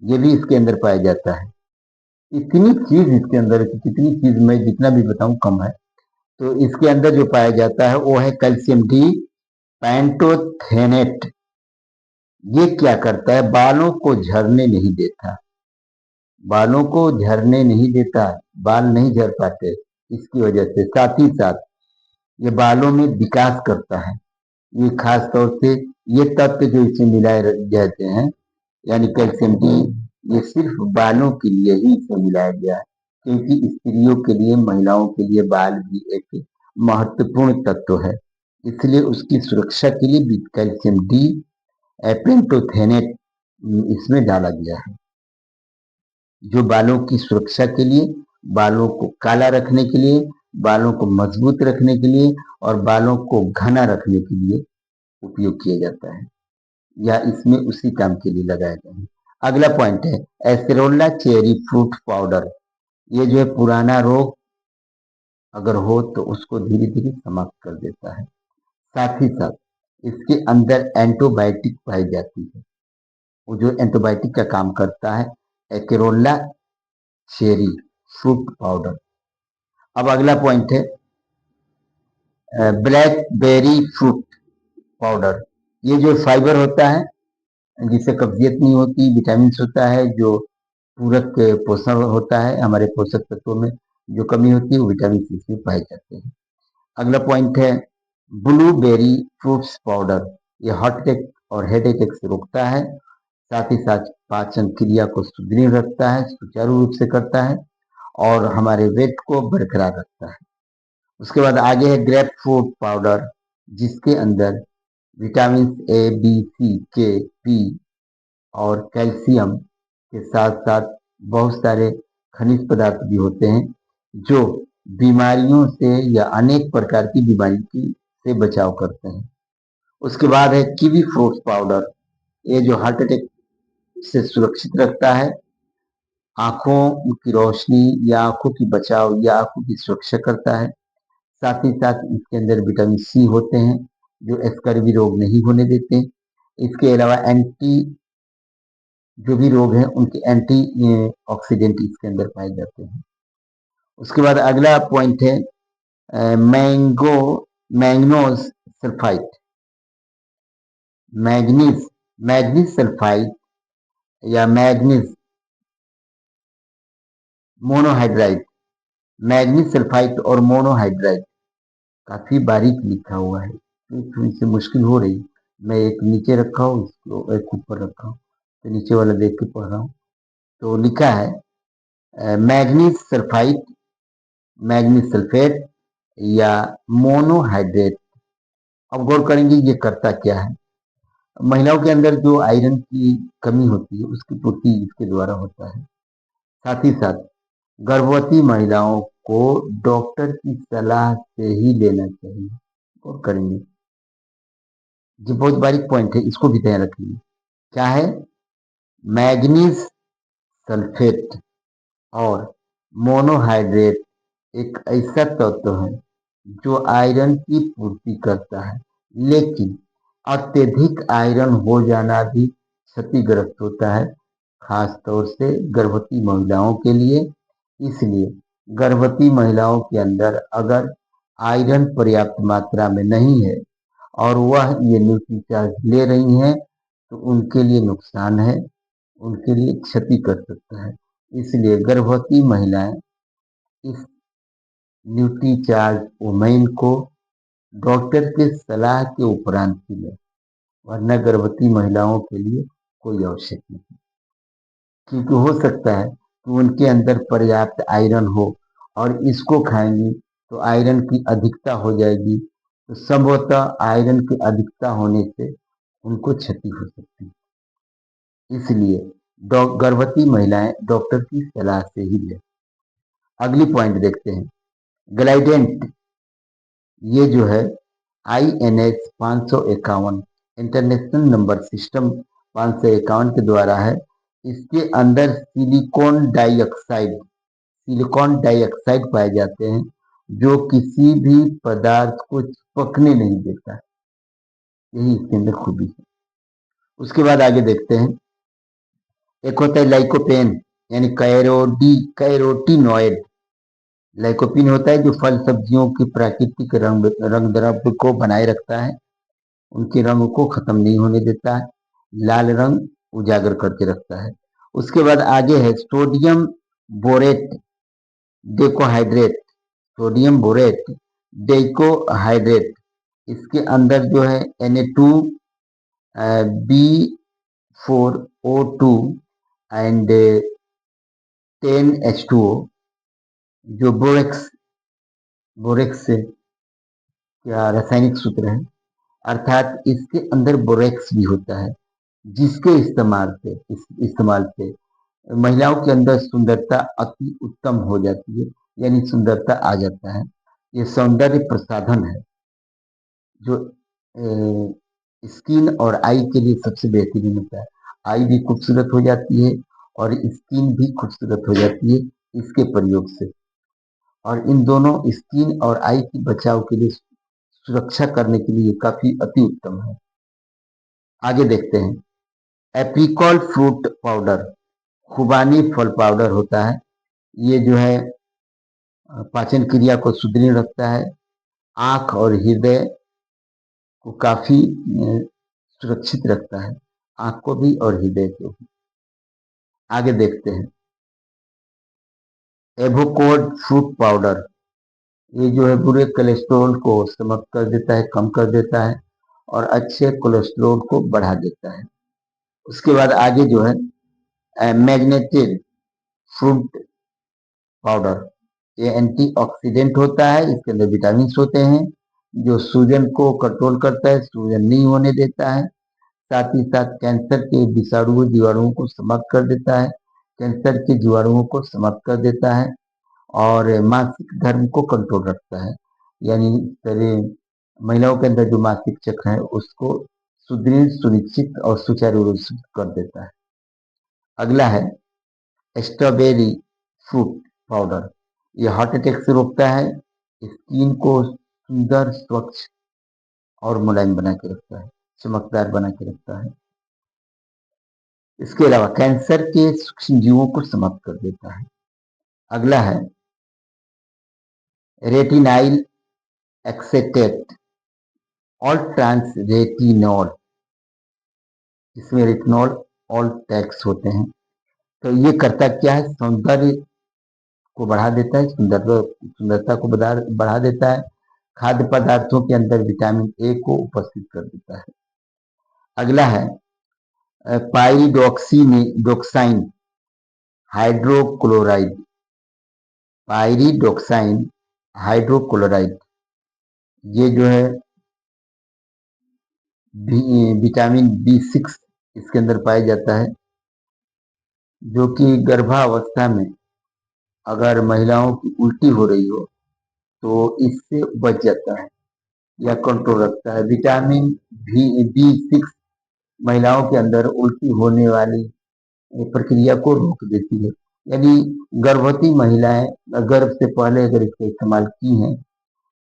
ये भी इसके अंदर पाया जाता है। इतनी चीज इसके अंदर, कितनी चीज मैं जितना भी बताऊं कम है। तो इसके अंदर जो पाया जाता है वो है कैल्शियम डी पेंटोथेनेट। ये क्या करता है, बालों को झड़ने नहीं देता, बालों को झड़ने नहीं देता, बाल नहीं झड़ पाते इसकी वजह से। साथ ही साथ ये बालों में विकास करता है। ये खास तौर से ये तत्व जो इसमें मिलाए जाते हैं, यानी कैल्शियम डी, ये सिर्फ बालों के लिए ही इसे मिलाया गया है, क्योंकि स्त्रियों के लिए, महिलाओं के लिए बाल भी एक महत्वपूर्ण तत्व है। इसलिए उसकी सुरक्षा के लिए भी कैल्शियम डी पेंटोथेनेट इसमें डाला गया है, जो बालों की सुरक्षा के लिए, बालों को काला रखने के लिए, बालों को मजबूत रखने के लिए और बालों को घना रखने के लिए उपयोग किया जाता है, या इसमें उसी काम के लिए लगाया गया है। अगला पॉइंट है एसेरोला चेरी फ्रूट पाउडर। ये जो है पुराना रोग अगर हो तो उसको धीरे धीरे समाप्त कर देता है। साथ ही साथ इसके अंदर एंटीबायोटिक पाई जाती है, वो जो एंटीबायोटिक का काम करता है एकेरोला चेरी फ्रूट पाउडर। अब अगला पॉइंट है ब्लैकबेरी फ्रूट पाउडर। ये जो फाइबर होता है, जिससे कब्जियत नहीं होती, विटामिन होता है, जो पूरक पोषण होता है, हमारे पोषक तत्वों में जो कमी होती है वो विटामिन सी इसमें पाए जाते हैं। अगला पॉइंट है ब्लूबेरी फ्रूट्स पाउडर। ये हार्ट अटैक और हेड अटैक से रोकता है, साथ ही साथ पाचन क्रिया को सुदृढ़ रखता है, सुचारू रूप से करता है और हमारे वेट को बरकरार रखता है। उसके बाद आगे है ग्रेप फ्रूट पाउडर, जिसके अंदर vitamin A, B, C, K, P और कैल्शियम के साथ साथ बहुत सारे खनिज पदार्थ भी होते हैं, जो बीमारियों से या अनेक प्रकार की बीमारी की से बचाव करते हैं। उसके बाद है कीवी फ्रूट पाउडर। ये जो हार्ट अटैक से सुरक्षित रखता है, आंखों की रोशनी या आंखों की बचाव या आंखों की सुरक्षा करता है। साथ ही साथ इसके अंदर विटामिन सी होते हैं, जो स्कर्वी रोग नहीं होने देते। इसके अलावा एंटी, जो भी रोग हैं उनके एंटी ऑक्सीडेंट इसके अंदर पाए जाते हैं। उसके बाद अगला पॉइंट है mango manganous sulphide, manganese manganese sulphide या मैग्नीज मोनोहाइड्राइड। मैग्नीज सल्फाइड और मोनोहाइड्राइड काफी बारीक लिखा हुआ है, तो थोड़ी सी मुश्किल हो रही। मैं एक नीचे रखा हूँ, इसको एक ऊपर रखा हूँ, तो नीचे वाला देख के पढ़ रहा हूँ। तो लिखा है मैग्नीज सल्फाइड, मैग्नीज सल्फेट या मोनोहाइड्रेट। अब गौर करेंगे ये करता क्या है। महिलाओं के अंदर जो आयरन की कमी होती है उसकी पूर्ति इसके द्वारा होता है। साथ ही साथ गर्भवती महिलाओं को डॉक्टर की सलाह से ही लेना चाहिए। गौर करेंगे, ये बहुत बारीक पॉइंट है, इसको भी ध्यान रखिए। क्या है, मैग्नीज सल्फेट और मोनोहाइड्रेट एक ऐसा तत्व है जो आयरन की पूर्ति करता है, लेकिन अत्यधिक आयरन हो जाना भी क्षतिग्रस्त होता है, खास तौर से गर्भवती महिलाओं के लिए। इसलिए गर्भवती महिलाओं के अंदर अगर आयरन पर्याप्त मात्रा में नहीं है और वह ये न्यूट्रीचार्ज ले रही हैं, तो उनके लिए नुकसान है, उनके लिए क्षति कर सकता है। इसलिए गर्भवती महिलाएं इस न्यूट्रीचार्ज ओमेन को डॉक्टर के सलाह के उपरांत पीलें, वरना गर्भवती महिलाओं के लिए कोई आवश्यक नहीं, क्योंकि हो सकता है कि उनके अंदर पर्याप्त आयरन हो और इसको खाएंगी तो आयरन की अधिकता हो जाएगी, तो संभवतः आयरन की अधिकता होने से उनको क्षति हो सकती है। इसलिए गर्भवती महिलाएं डॉक्टर की सलाह से ही लें। अगली पॉइंट देखते हैं, ग्लाइडेंट। ये जो है INH 551 इंटरनेशनल नंबर सिस्टम 551 के द्वारा है। इसके अंदर सिलिकॉन डाइऑक्साइड पाए जाते हैं, जो किसी भी पदार्थ को चिपकने नहीं देता है। यही इसके अंदर खूबी है। उसके बाद आगे देखते हैं, एक होता है लाइकोपेन, यानी कैरोटीनॉइड। लाइकोपिन होता है जो फल सब्जियों की प्राकृतिक रंग द्रव्य को बनाए रखता है, उनके रंग को खत्म नहीं होने देता है, लाल रंग उजागर करके रखता है। उसके बाद आगे है सोडियम बोरेट डेकोहाइड्रेट, सोडियम बोरेट डेकोहाइड्रेट। इसके अंदर जो है Na2B4O2 एंड 10H2O, जो बोरेक्स से क्या रासायनिक सूत्र है, अर्थात इसके अंदर बोरेक्स भी होता है, जिसके इस्तेमाल से महिलाओं के अंदर सुंदरता अति उत्तम हो जाती है, यानी सुंदरता आ जाता है। ये सौंदर्य प्रसाधन है जो स्किन और आई के लिए सबसे बेहतरीन होता है। आई भी खूबसूरत हो जाती है और स्किन भी खूबसूरत हो जाती है इसके प्रयोग से, और इन दोनों स्किन और आई की बचाव के लिए, सुरक्षा करने के लिए काफी अति उत्तम है। आगे देखते हैं, एप्रिकॉल फ्रूट पाउडर, खुबानी फल पाउडर होता है। ये जो है पाचन क्रिया को सुदृढ़ रखता है, आंख और हृदय को काफी सुरक्षित रखता है, आंख को भी और हृदय को भी। आगे देखते हैं, एवोकाडो फ्रूट पाउडर। ये जो है बुरे कोलेस्ट्रॉल को समाप्त कर देता है, कम कर देता है और अच्छे कोलेस्ट्रॉल को बढ़ा देता है। उसके बाद आगे जो है मैग्नेटेड फ्रूट पाउडर, ये एंटीऑक्सीडेंट होता है, इसके अंदर विटामिन होते हैं जो सूजन को कंट्रोल करता है, सूजन नहीं होने देता है, साथ ही साथ कैंसर के विषाणु जीवाणुओं को समाप्त कर देता है, कैंसर के जीवाणुओं को समाप्त कर देता है और मासिक धर्म को कंट्रोल रखता है, यानी शरीर महिलाओं के अंदर जो मासिक चक्र है उसको सुदृढ़, सुनिश्चित और सुचारू रूप से कर देता है। अगला है स्ट्रॉबेरी फ्रूट पाउडर, ये हार्ट अटैक से रोकता है, स्किन को सुंदर, स्वच्छ और मुलायम बना के रखता है, चमकदार बना के रखता है। इसके अलावा कैंसर के सूक्ष्म जीवों को समाप्त कर देता है। अगला है रेटिनाइल एक्सेटेट और ट्रांस रेटिनॉल, इसमें रेटिनॉल ऑल टैक्स होते हैं। तो ये करता क्या है, सौंदर्य को बढ़ा देता है, सुंदरता को बढ़ा देता है, खाद्य पदार्थों के अंदर विटामिन ए को उपस्थित कर देता है। अगला है पाइरिडॉक्साइन हाइड्रोक्लोराइड, पाइरिडॉक्साइन हाइड्रोक्लोराइड, ये जो है विटामिन B6 इसके अंदर पाया जाता है, जो कि गर्भावस्था में अगर महिलाओं की उल्टी हो रही हो तो इससे बच जाता है या कंट्रोल रखता है। विटामिन B6 महिलाओं के अंदर उल्टी होने वाली प्रक्रिया को रोक देती है, यानी गर्भवती महिलाएं गर्भ से पहले अगर इसका इस्तेमाल की हैं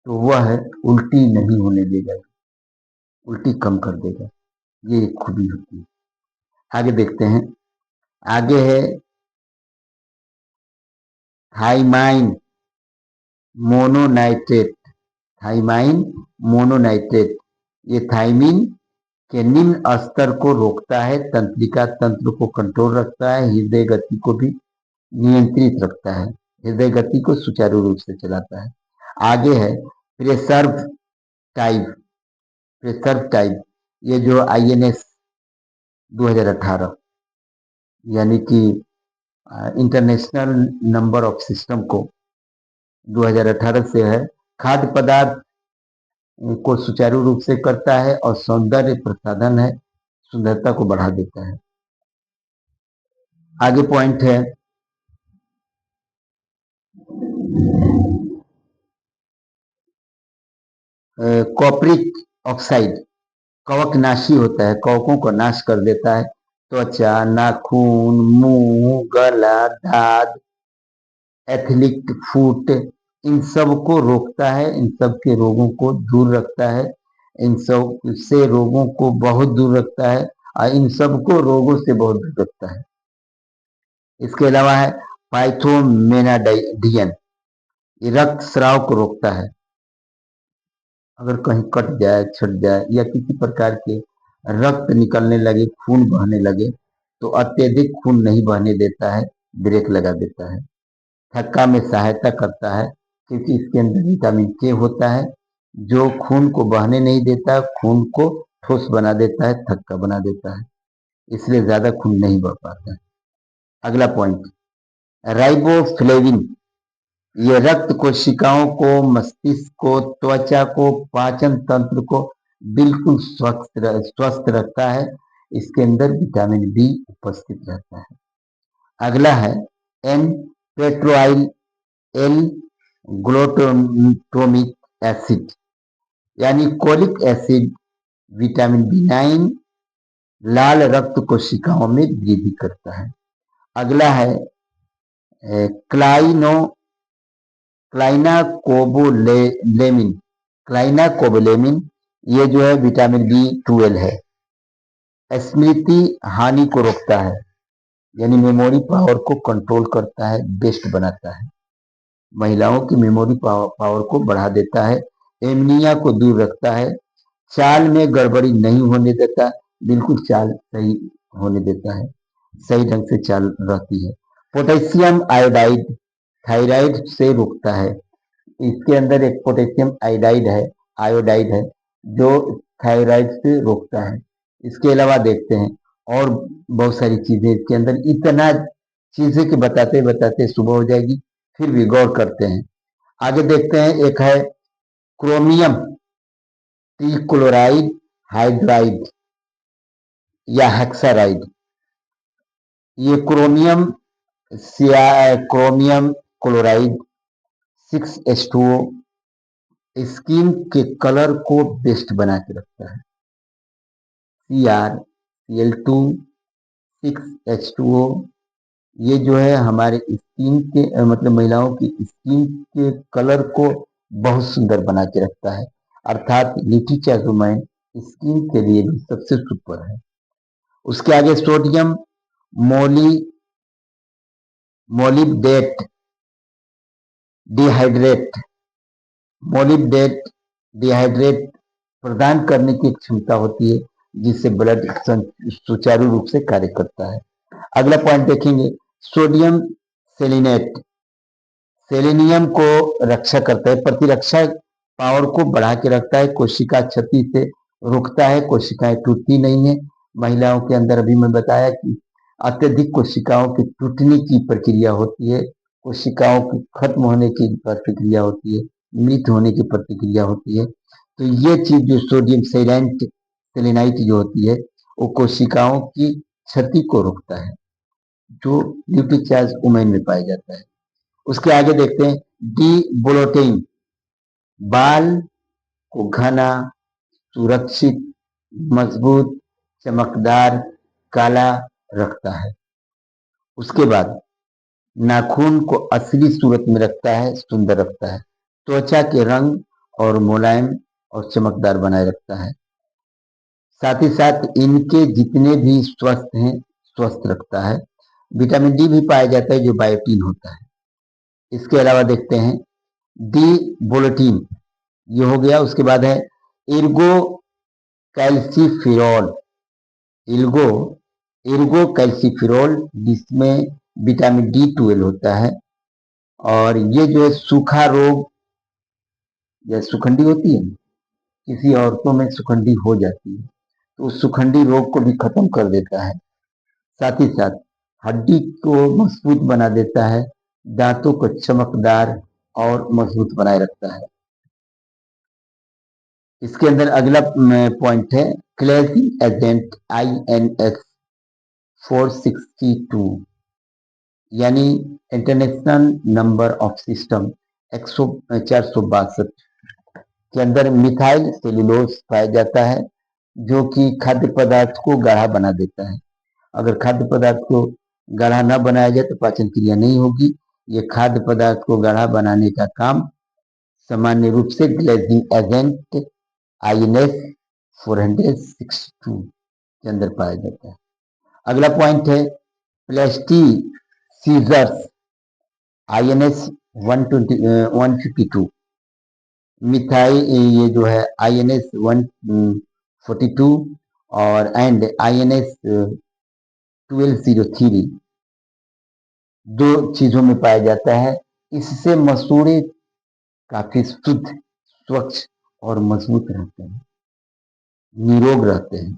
तो वह उल्टी नहीं होने देगा, उल्टी कम कर देगा, ये एक खूबी होती है। आगे देखते हैं, आगे है थाइमाइन मोनोनाइट्रेट, थाइमाइन मोनोनाइट्रेट, ये थाइमिन के निम्न स्तर को रोकता है, तंत्रिका तंत्र को कंट्रोल रखता है, हृदय गति को भी नियंत्रित रखता है। हृदय गति को सुचारू रूप से चलाता है। आगे है प्रेसर्व टाइप। प्रेसर्व टाइप ये जो INS 2018 यानी कि इंटरनेशनल नंबर ऑफ सिस्टम को 2018 से है, खाद्य पदार्थ को सुचारू रूप से करता है और सौंदर्य प्रसाधन है, सुंदरता को बढ़ा देता है। आगे पॉइंट है कॉपरिक ऑक्साइड। कवकनाशी होता है, कवकों को नाश कर देता है। त्वचा, नाखून, मुंह, गला, दांत, एथलीट फुट, इन सब को रोकता है, इन सब के रोगों को दूर रखता है, इन सब से रोगों को बहुत दूर रखता है और इन सब को रोगों से बहुत दूर रखता है। इसके अलावा है पाइथोमेनाडाइन, ये रक्त स्राव को रोकता है। अगर कहीं कट जाए, छट जाए या किसी प्रकार के रक्त निकलने लगे, खून बहने लगे, तो अत्यधिक खून नहीं बहने देता है, ब्रेक लगा देता है। थक्का में सहायता करता है क्योंकि इसके अंदर विटामिन के होता है जो खून को बहने नहीं देता, खून को ठोस बना देता है, थक्का बना देता है, इसलिए ज्यादा खून नहीं बह पाता है। अगला पॉइंट राइबोफ्लेविन, ये रक्त कोशिकाओं को, मस्तिष्क को, त्वचा को, पाचन तंत्र को बिल्कुल स्वस्थ रखता है। इसके अंदर विटामिन बी उपस्थित रहता है। अगला है एन पेट्रोइल एल ग्लूटामिक एसिड यानी कोलिक एसिड विटामिन B9 लाल रक्त कोशिकाओं में वृद्धि करता है। अगला है क्लाइनो क्लाइनाकोबोलेमिन। क्लाइनाकोबोलेमिन ये जो है विटामिन B12 है, स्मृति हानि को रोकता है यानी मेमोरी पावर को कंट्रोल करता है, बेस्ट बनाता है, महिलाओं की मेमोरी पावर को बढ़ा देता है, एमनिया को दूर रखता है, चाल में गड़बड़ी नहीं होने देता, बिल्कुल चाल सही होने देता है, सही ढंग से चाल रहती है। पोटेशियम आयोडाइड थायराइड से रोकता है। इसके अंदर एक पोटेशियम आयोडाइड है जो थायराइड से रोकता है। इसके अलावा देखते हैं और बहुत सारी चीजें इसके अंदर, इतना चीजें कि बताते बताते सुबह हो जाएगी, फिर भी गौर करते हैं। आगे देखते हैं, एक है क्रोमियम ट्रीक्लोराइड हाइड्राइड या हेक्साराइड। ये क्रोमियम क्लोराइड 6H2O स्किन के कलर को बेस्ट बना के रखता है। CrCl2 6H2O ये जो है हमारे स्किन के मतलब महिलाओं की स्किन के कलर को बहुत सुंदर बना के रखता है, अर्थात लिटिचाजुमाइन स्किन के लिए भी सबसे सुपर है। उसके आगे sodium molybdate dehydrate, molybdate dehydrate प्रदान करने की क्षमता होती है जिससे ब्लड सुचारू रूप से कार्य करता है। अगला पॉइंट देखेंगे सोडियम सेलिनेट, सेलेनियम को रक्षा करता है, प्रतिरक्षा पावर को बढ़ा के रखता है, कोशिका क्षति से रोकता है, कोशिकाएं टूटती नहीं है। महिलाओं के अंदर अभी मैं बताया कि अत्यधिक कोशिकाओं की टूटने की प्रक्रिया होती है, कोशिकाओं की खत्म होने की प्रक्रिया होती है, मृत होने की प्रतिक्रिया होती है। तो ये चीज जो सोडियम सेलेनाइट जो होती है वो कोशिकाओं की क्षति को रोकता है, जो ल्यूटिचार्ज वुमेन में पाया जाता है। उसके आगे देखते हैं डी बोलोटेइन, बाल को घना, सुरक्षित, मजबूत, चमकदार, काला रखता है। उसके बाद नाखून को असली सूरत में रखता है, सुंदर रखता है, त्वचा के रंग और मुलायम और चमकदार बनाए रखता है। साथ ही साथ इनके जितने भी स्वस्थ हैं स्वस्थ रखता है। विटामिन डी भी पाया जाता है जो बायोटीन होता है। इसके अलावा देखते हैं डी बोलेटिन, ये हो गया। उसके बाद है इर्गो कैल्सीफिरोल, इर्गो इर्गो कैल्सीफिरोल जिसमें विटामिन D12 होता है और ये जो है सूखा रोग या सुखंडी होती है, किसी औरतों में सुखंडी हो जाती है, तो उस सुखंडी रोग को भी खत्म कर देता है। साथ ही साथ हड्डी को मजबूत बना देता है, दांतों को चमकदार और मजबूत बनाए रखता है। इसके अंदर अगला पॉइंट है क्लेजिंग एजेंट INS 462, यानी इंटरनेशनल नंबर ऑफ सिस्टम 462 के अंदर मिथाइल सेलुलोज पाया जाता है, जो कि खाद्य पदार्थ को गाढ़ा बना देता है। अगर खाद्य पदार्थ को गाढ़ा न बनाया जाए तो पाचन क्रिया नहीं होगी। ये खाद्य पदार्थ को गाढ़ा बनाने का काम सामान्य रूप से ग्लेजिंग एजेंट INS 462 के अंदर पाया जाता है। अगला पॉइंट है प्लास्टिसीजर्स INS 152, मिथाइल ये जो है INS 142 और एंड INS 1203 दो चीजों में पाया जाता है। इससे मसूड़े काफी शुद्ध, स्वच्छ और मजबूत रहते हैं, निरोग रहते हैं।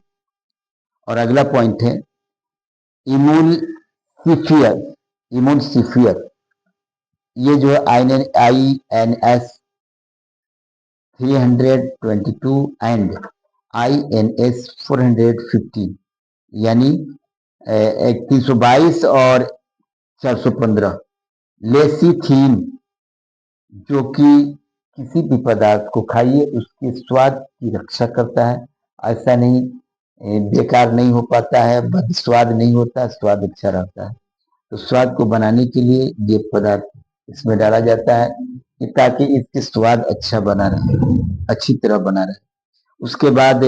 और अगला पॉइंट है इम्यूनसिफियर, ये जो है INS 322 एंड INS 415, यानी 322 और 415 लेसिथीन, जो कि किसी भी पदार्थ को खाइए उसके स्वाद की रक्षा करता है। ऐसा नहीं बेकार नहीं हो पाता है, बद स्वाद नहीं होता, स्वाद अच्छा रहता है। तो स्वाद को बनाने के लिए ये पदार्थ इसमें डाला जाता है कि ताकि इसके स्वाद अच्छा बना रहे, अच्छी तरह बना रहे। उसके बाद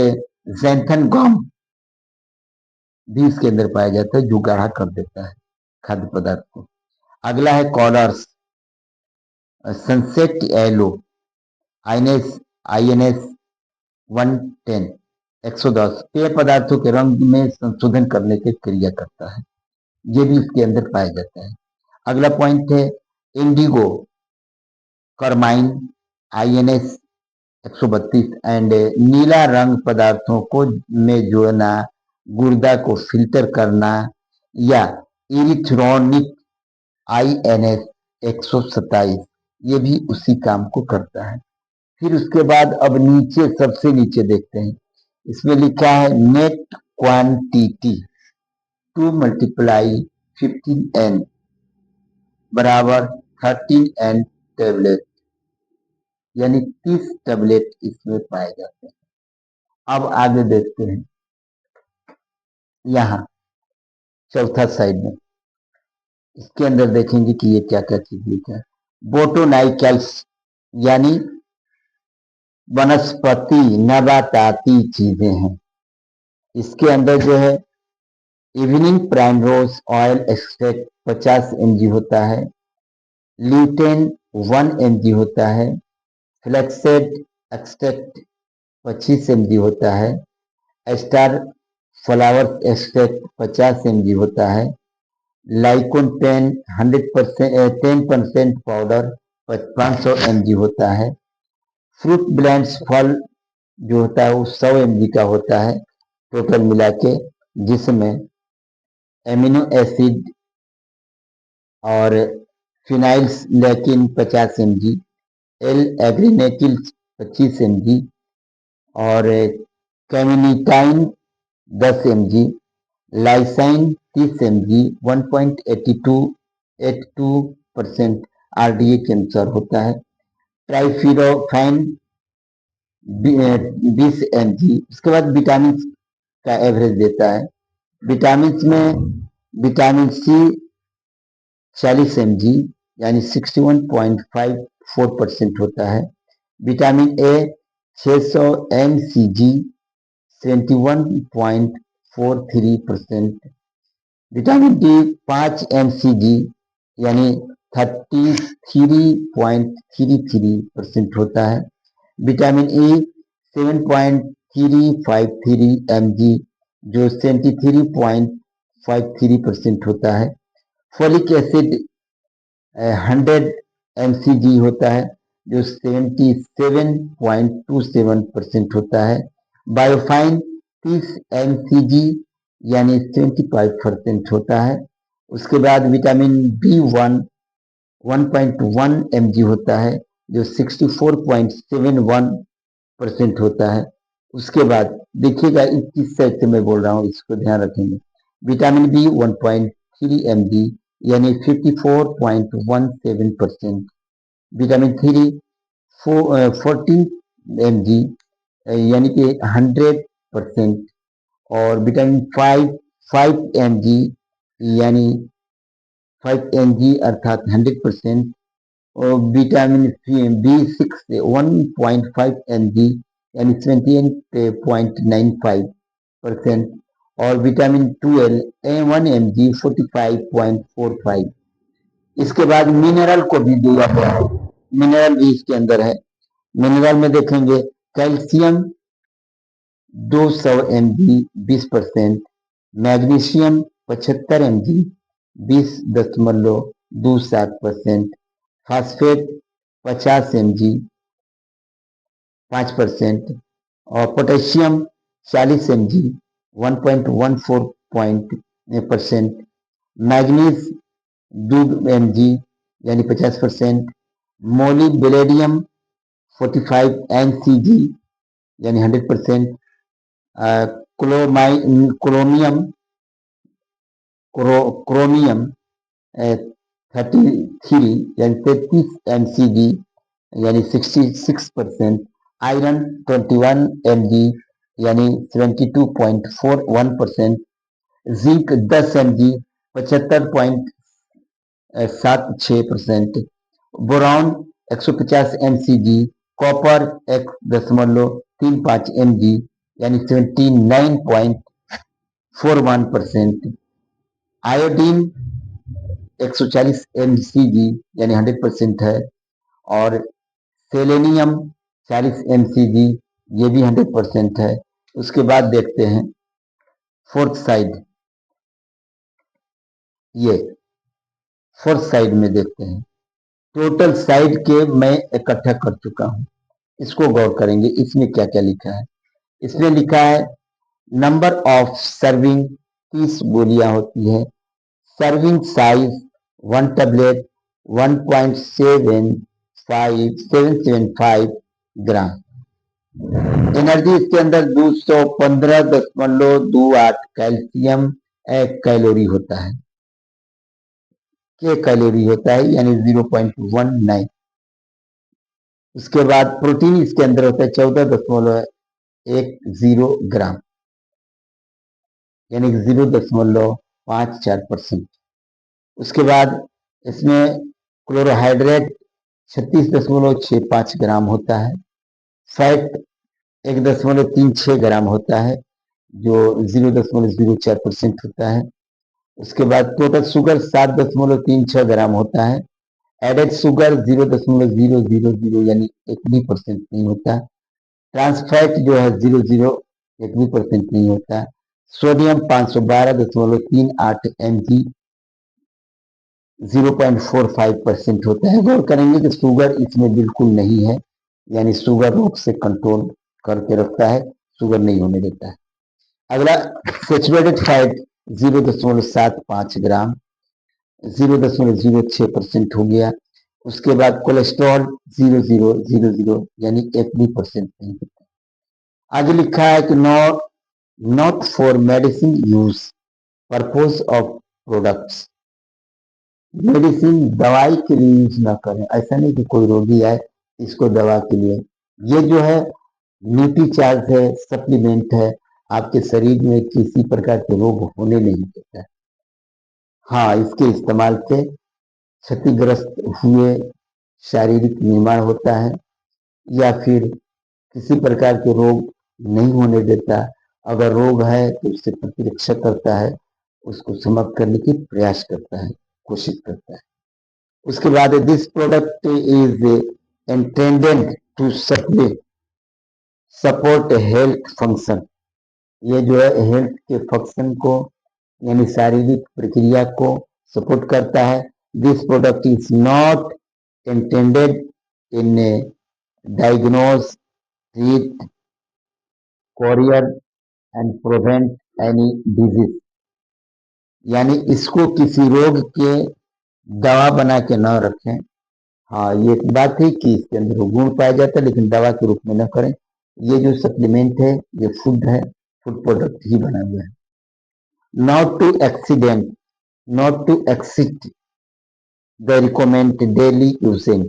ज़ैंथन गम भी इसके अंदर पाया जाता है, जो गाढ़ा कर देता है खाद्य पदार्थ को। अगला है कॉलर्स सनसेट येलो INS 110 110 पेय पदार्थों के रंग में संशोधन करने की क्रिया करता है, ये भी इसके अंदर पाया जाता है। अगला पॉइंट है इंडिगो करमाइन INS 132 एंड नीला रंग पदार्थों को में जोड़ना, गुर्दा को फिल्टर करना, या इरिथ्रोनिक INS 127, ये भी उसी काम को करता है। फिर उसके बाद अब नीचे सबसे नीचे देखते हैं, इसमें लिखा है नेट क्वांटिटी 2 मल्टीप्लाई 15N बराबर 13N टेबलेट, यानी 30 टेबलेट इसमें पाए जाते हैं। अब आगे देखते हैं, यहाँ चौथा साइड में इसके अंदर देखेंगे कि ये क्या क्या चीज लिखा है। बोटोनाइकल्स यानी वनस्पति नबाताती चीजें हैं। इसके अंदर जो है evening primrose oil extract 50 mg होता है, ल्यूटेन 1 mg होता है, फ्लैक्सेड एक्सट्रैक्ट 25 mg होता है, स्टार फ्लावर एक्सट्रैक्ट 50 mg होता है, लाइकोपेन 10% पाउडर 500 mg होता है, फ्रूट ब्लेंड्स फल जो होता है वो 100 mg का होता है टोटल मिला के, जिसमें एमिनो एसिड और फिनाइल्स लेकिन 50 mg, एग्रीनेटिल 25 mg और कैमिनिटाइन 10 mg, लाइसाइन 30 mg 1.82% RDA के अनुसार होता है, ट्राइफिडोफैन 20 mg। उसके बाद विटामिन का एवरेज देता है। विटामिन में विटामिन सी 40 mg यानी 61.54% होता है, vitamin A 600 mcg 71.43%, vitamin D 5 mcg यानी 33.33% होता है, विटामिन ई 7.353 mg जो 73.53% होता है, फोलिक एसिड 100 mcg होता है जो 77.27% होता है। बायोफाइन 30 mcg यानी 75% होता है। उसके बाद विटामिन B1 1.1 mg होता है जो 64.71% होता है। उसके बाद देखिएगा किस साइड से मैं बोल रहा हूँ, इसको ध्यान रखेंगे। विटामिन बी 1.3 mg यानी 54.17%। विटामिन 3 14 mg यानी कि 100%। और विटामिन 5 mg यानी 5 mg अर्थात 100%। और विटामिन B6 1.5 mg यानी 78.95%। और विटामिन 12 1 mg 45.45। इसके बाद मिनरल को भी दिया गया है, मिनरल भी इसके अंदर है। मिनरल में देखेंगे calcium 200 mg 20%, magnesium 75 mg 20.27%, phosphate 50 mg 5%, और पोटेशियम 40 mg 1.14%, मैग्नीज 2 mg यानी 50%, मोलिब्डेनम 45 mcg यानी 100%, क्रोमियम 33 यानी 33 mcg यानी 66%, आयरन 21 mg यानी 72.41%, zinc 10 mg 75.76%, boron 150 mcg, copper 1.35 mg यानी 79.41%, आयोडीन 140 mcg यानी 100% है, और सेलेनियम 40 mcg ये भी 100% है। उसके बाद देखते हैं फोर्थ साइड, ये फोर्थ साइड में देखते हैं। टोटल साइड के मैं इकट्ठा कर चुका हूं, इसको गौर करेंगे इसमें क्या क्या लिखा है। इसमें लिखा है नंबर ऑफ सर्विंग 30 गोलियां होती है, सर्विंग साइज 1 टेबलेट 1.775 ग्राम, एनर्जी इसके अंदर 215.28 कैल्शियम कैलोरी होता है, के कैलोरी होता है यानी 0.19। उसके बाद प्रोटीन इसके अंदर होता है 14.10 ग्राम यानी 0.54%। उसके बाद इसमें क्लोरोहाइड्रेट 36.65 ग्राम होता है, फैट 1.36 ग्राम होता है जो 0.04% होता है। उसके बाद टोटल शुगर 7.36 ग्राम होता है, एडेड शुगर 0.000 यानी 1% नहीं होता, ट्रांसफैट जो है 1% नहीं होता, सोडियम 512.38 mg 0.45% होता है। गौर करेंगे कि शुगर इसमें बिल्कुल नहीं है, यानी शुगर रोग से कंट्रोल करके रखता है, शुगर नहीं होने देता है। अगला सेचुरेटेड फैट 0.75 ग्राम 0.06% हो गया। उसके बाद कोलेस्ट्रॉल 0.000 यानी 1% नहीं होता। आगे लिखा है कि not for medicine use purpose of products, medicine दवाई के लिए यूज ना करें। ऐसा नहीं कि कोई रोगी आए इसको दवा के लिए, ये जो है न्यूट्रीचार्ज है, सप्लीमेंट है, आपके शरीर में किसी प्रकार के रोग होने नहीं देता है। हाँ, इसके इस्तेमाल से क्षतिग्रस्त हुए शारीरिक निर्माण होता है या फिर किसी प्रकार के रोग नहीं होने देता। अगर रोग है तो उससे प्रतिरक्षा करता है, उसको समाप्त करने की प्रयास करता है, कोशिश करता है। उसके बाद this product is intended to support health function, ये जो है हेल्थ के फंक्शन को यानी शारीरिक प्रक्रिया को सपोर्ट करता है। This product is not intended in diagnose, treat, cure and prevent any disease। यानी इसको किसी रोग के दवा बना के न रखें। हाँ, ये एक बात है कि इसके अंदर गुण पाया जाता है, लेकिन दवा के रूप में न करें। ये जो सप्लीमेंट है ये फूड है, फूड प्रोडक्ट ही बना हुआ है। Not to accident, not to exceed the recommend daily using.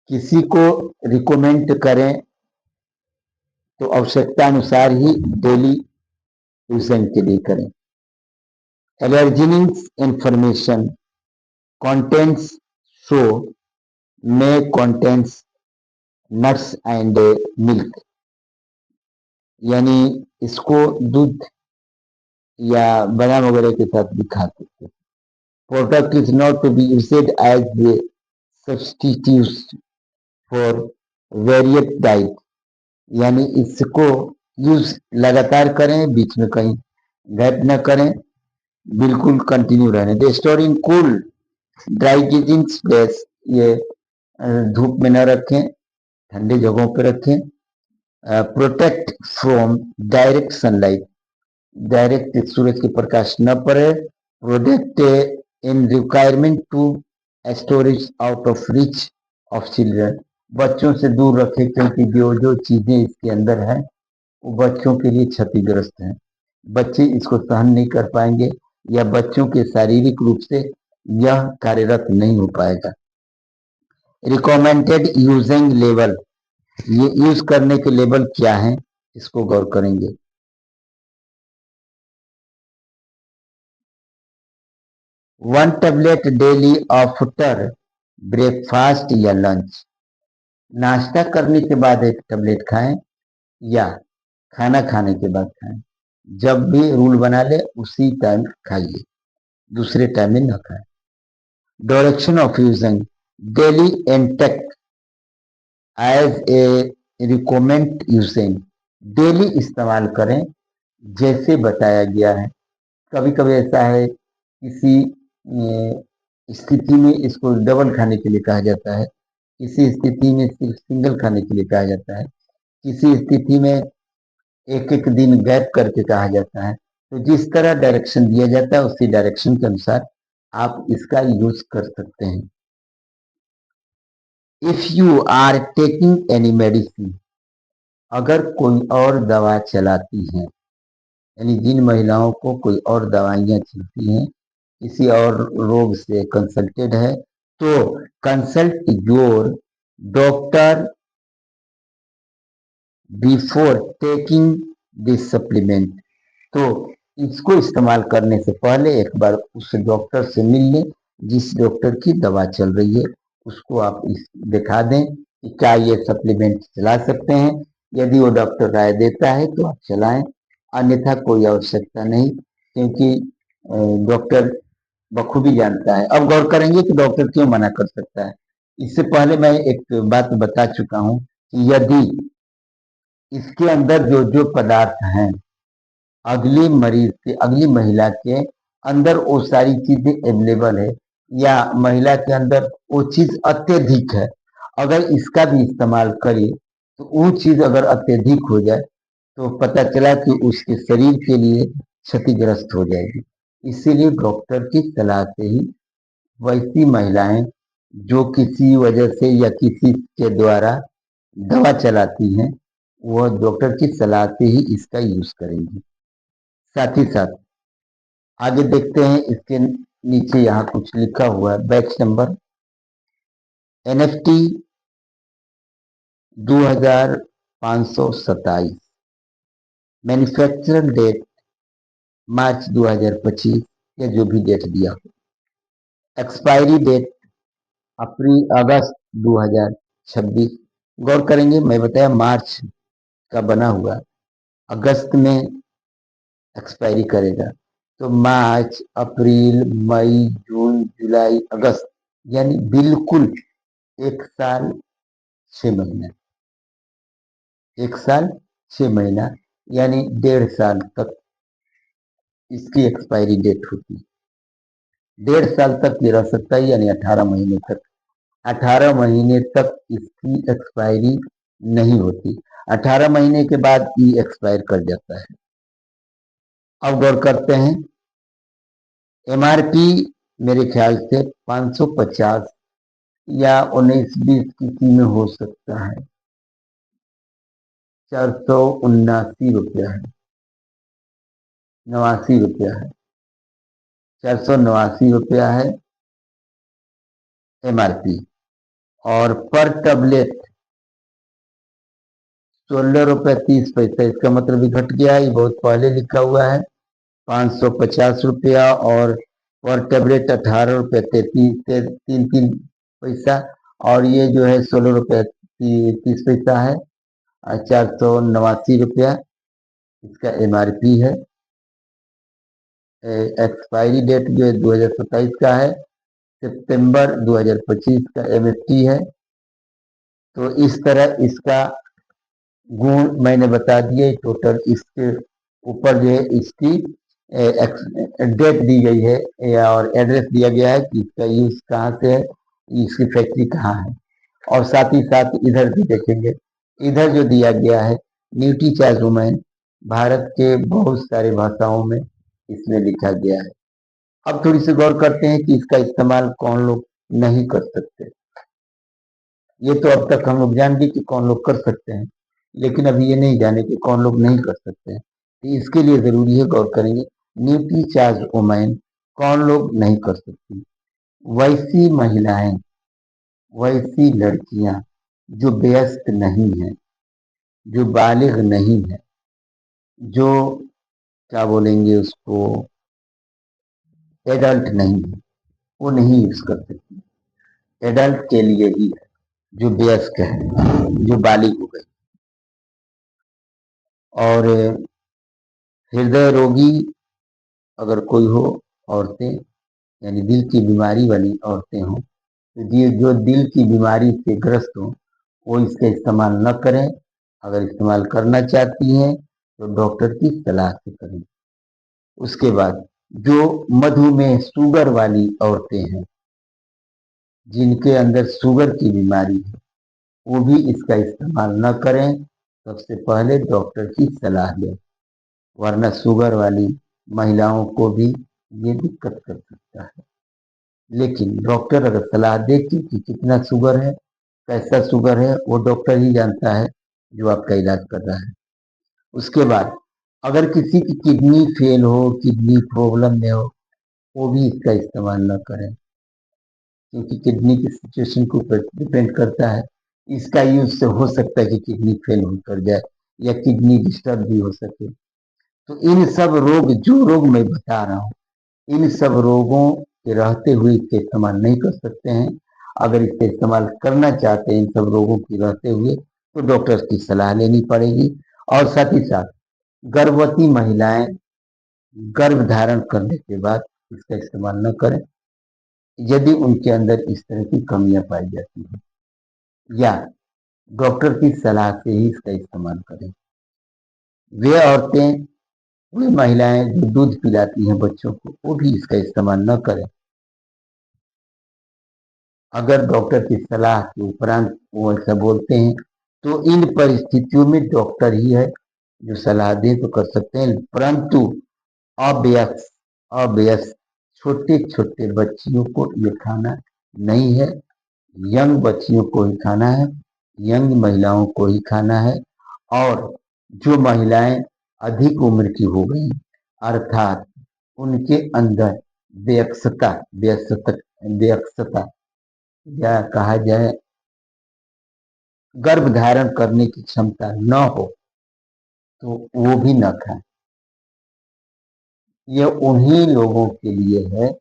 किसी को रिकमेंड करें तो आवश्यकता अनुसार ही डेली यूजिंग के लिए करें। Allergenics information contents show may contains nuts and milk। यानी इसको दूध या बादाम वगैरह के साथ भी खा सकते हैं। Product is not to be used as substitute for various diet. यानी इसको यूज लगातार करें, बीच में कहीं गैप न करें, बिल्कुल कंटिन्यू रहने दे। Store in cool dry keeping place. ये धूप में न रखें, ठंडी जगहों पर रखें। Protect from direct sunlight, direct सूरज के प्रकाश न पड़े। Protect in requirement to storage out of reach of children. बच्चों से दूर रखें, क्योंकि जो चीजें इसके अंदर हैं वो बच्चों के लिए क्षतिग्रस्त हैं। बच्चे इसको सहन नहीं कर पाएंगे या बच्चों के शारीरिक रूप से यह कार्यरत नहीं हो पाएगा। रिकमेंडेड यूजिंग लेवल, ये यूज करने के लेवल क्या है इसको गौर करेंगे। 1 टेबलेट डेली आफ्टर ब्रेकफास्ट या लंच। नाश्ता करने के बाद 1 टेबलेट खाएं या खाना खाने के बाद खाएं। जब भी रूल बना ले उसी टाइम खाइए, दूसरे टाइम में न खाएं। Direction of using daily intake as a recommend using. Daily इस्तेमाल करें जैसे बताया गया है। कभी कभी ऐसा है किसी स्थिति में इसको डबल खाने के लिए कहा जाता है, किसी स्थिति में सिर्फ सिंगल खाने के लिए कहा जाता है, किसी स्थिति में एक एक दिन गैप करके कहा जाता है। तो जिस तरह डायरेक्शन दिया जाता है उसी डायरेक्शन के अनुसार आप इसका यूज कर सकते हैं। If you are taking any medicine, अगर कोई और दवा चलाती है, यानी जिन महिलाओं को कोई और दवाइयाँ चलती हैं, किसी और रोग से कंसल्टेड है, तो consult your doctor before taking this supplement. तो इसको इस्तेमाल करने से पहले एक बार उस डॉक्टर से मिल लें जिस डॉक्टर की दवा चल रही है, उसको आप दिखा दें कि क्या ये सप्लीमेंट चला सकते हैं। यदि वो डॉक्टर राय देता है तो आप चलाएं, अन्यथा कोई आवश्यकता नहीं, क्योंकि डॉक्टर बखूबी जानता है। अब गौर करेंगे कि डॉक्टर क्यों मना कर सकता है। इससे पहले मैं एक बात बता चुका हूं कि यदि इसके अंदर जो जो पदार्थ हैं अगली मरीज के, अगली महिला के अंदर वो सारी चीजें अवेलेबल है या महिला के अंदर वो चीज अत्यधिक है, अगर इसका भी इस्तेमाल करिए तो वो चीज अगर अत्यधिक हो जाए तो पता चला कि उसके शरीर के लिए क्षतिग्रस्त हो जाएगी। इसीलिए डॉक्टर की सलाह से ही वैसी महिलाएं जो किसी वजह से या किसी के द्वारा दवा चलाती हैं, वह डॉक्टर की सलाह से ही इसका यूज करेंगी। साथ ही साथ आगे देखते हैं, इसके नीचे यहाँ कुछ लिखा हुआ है, batch number NFT 2527, manufacture date March 2025 या जो भी डेट दिया हो, एक्सपायरी डेट अगस्त 2026। गौर करेंगे, मैं बताया मार्च का बना हुआ, अगस्त में एक्सपायरी करेगा। तो मार्च, अप्रैल, मई, जून, जुलाई, अगस्त, यानी बिल्कुल 1 साल 6 महीना, 1 साल 6 महीना, यानी 1.5 साल तक इसकी एक्सपायरी डेट होती है। 1.5 साल तक ये रह सकता है, यानी 18 महीने तक। 18 महीने तक इसकी एक्सपायरी नहीं होती। 18 महीने के बाद ई एक्सपायर कर जाता है। अब गौर करते हैं, एमआरपी मेरे ख्याल से 550 या 19-20 किसी में हो सकता है, 479 रुपया है, 89 रुपया है, 489 रुपया है एमआरपी। और पर टैबलेट 16 रुपया 30 पैसा, इसका मतलब भी घट गया है, ये बहुत पहले लिखा हुआ है। 550 रुपया और पर टैबलेट 18 रुपया 33 पैसा, और ये जो है 16 रुपया 30 पैसा है, 489 रुपया इसका एमआरपी है। एक्सपायरी डेट जो है 2027 का है, सितंबर 2025 का एमएफटी है। तो इस तरह इसका गुण मैंने बता दिए। टोटल इसके ऊपर जो है इसकी डेट दी गई है और एड्रेस दिया गया है कि इसका यूज कहाँ से है, इसकी फैक्ट्री कहाँ है। और साथ ही साथ इधर भी देखेंगे, इधर जो दिया गया है न्यूट्रीचार्ज, भारत के बहुत सारे भाषाओं में इसमें लिखा गया है। अब थोड़ी सी गौर करते हैं कि इसका इस्तेमाल कौन लोग नहीं कर सकते। ये तो अब तक हम लोग जान गए कि कौन लोग कर सकते हैं, लेकिन अभी ये नहीं जाने कि कौन लोग नहीं कर सकते हैं। तो इसके लिए जरूरी है गौर करेंगे, न्यूट्री चार्ज वुमेन कौन लोग नहीं कर सकती। वैसी महिलाएं, वैसी लड़कियां जो वयस्क नहीं है, जो बालिग नहीं है, जो क्या बोलेंगे उसको, एडल्ट नहीं है, वो नहीं यूज कर सकती। एडल्ट के लिए ही है, जो वयस्क है, जो बालिग हो गई। और हृदय रोगी अगर कोई हो, औरतें यानी दिल की बीमारी वाली औरतें हों, तो ये जो दिल की बीमारी से ग्रस्त हो वो इसका इस्तेमाल न करें। अगर इस्तेमाल करना चाहती हैं तो डॉक्टर की सलाह से करें। उसके बाद जो मधुमेह शुगर वाली औरतें हैं, जिनके अंदर शुगर की बीमारी है, वो भी इसका इस्तेमाल न करें। सबसे पहले डॉक्टर की सलाह लें, वरना शुगर वाली महिलाओं को भी ये दिक्कत कर सकता है। लेकिन डॉक्टर अगर सलाह दे कि कितना शुगर है, कैसा शुगर है, वो डॉक्टर ही जानता है जो आपका इलाज कर रहा है। उसके बाद अगर किसी की किडनी फेल हो, किडनी प्रॉब्लम में हो, वो भी इसका इस्तेमाल न करें, क्योंकि किडनी की सिचुएशन के ऊपर डिपेंड करता है। इसका यूज से हो सकता है कि किडनी फेल हो कर जाए या किडनी डिस्टर्ब भी हो सके। तो इन सब रोग, जो रोग मैं बता रहा हूँ, इन सब रोगों के रहते हुए इसका इस्तेमाल नहीं कर सकते हैं। अगर इसका इस्तेमाल करना चाहते हैं इन सब रोगों के रहते हुए, तो डॉक्टर की सलाह लेनी पड़ेगी। और साथ ही साथ गर्भवती महिलाएं गर्भ धारण करने के बाद इसका इस्तेमाल न करें, यदि उनके अंदर इस तरह की कमियां पाई जाती हैं, या डॉक्टर की सलाह से ही इसका इस्तेमाल करें। वे औरतें, वे महिलाएं जो दूध पिलाती हैं बच्चों को, वो भी इसका इस्तेमाल न करें। अगर डॉक्टर की सलाह के उपरांत वो ऐसा बोलते हैं, तो इन परिस्थितियों में डॉक्टर ही है जो सलाह दे तो कर सकते हैं। परंतु अवयस्क अवयस्क छोटे छोटे बच्चियों को ये खाना नहीं है। यंग बच्चियों को ही खाना है, यंग महिलाओं को ही खाना है। और जो महिलाएं अधिक उम्र की हो गई, अर्थात उनके अंदर व्यक्षता व्यस्तक व्यक्षता या कहा जाए गर्भ धारण करने की क्षमता न हो, तो वो भी न खाएं। ये उन्हीं लोगों के लिए है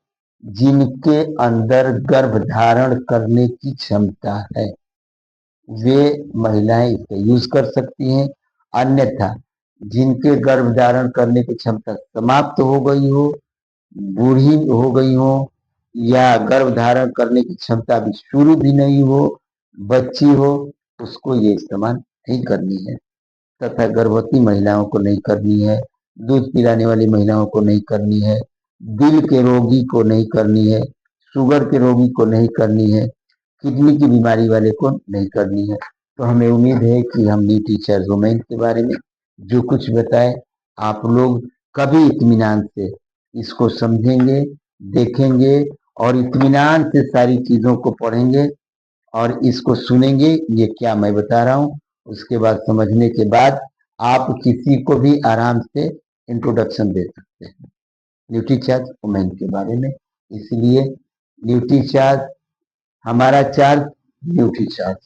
जिनके अंदर गर्भ धारण करने की क्षमता है, वे महिलाएं इसका यूज कर सकती हैं। अन्यथा जिनके गर्भ धारण करने की क्षमता समाप्त हो गई हो, बूढ़ी हो गई हो, या गर्भ धारण करने की क्षमता अभी शुरू भी नहीं हो, बच्ची हो, उसको ये इस्तेमाल नहीं करनी है। तथा गर्भवती महिलाओं को नहीं करनी है, दूध पिलाने वाली महिलाओं को नहीं करनी है, दिल के रोगी को नहीं करनी है, शुगर के रोगी को नहीं करनी है, किडनी की बीमारी वाले को नहीं करनी है। तो हमें उम्मीद है कि हम न्यू टीचर वुमेन के बारे में जो कुछ बताए आप लोग कभी इत्मीनान से इसको समझेंगे, देखेंगे और इत्मीनान से सारी चीजों को पढ़ेंगे और इसको सुनेंगे। ये क्या मैं बता रहा हूँ, उसके बाद समझने के बाद आप किसी को भी आराम से इंट्रोडक्शन दे सकते हैं न्यूट्री चार्ज वुमेन के बारे में। इसलिए न्यूट्री चार्ज हमारा चार्ज न्यूट्री चार्ज।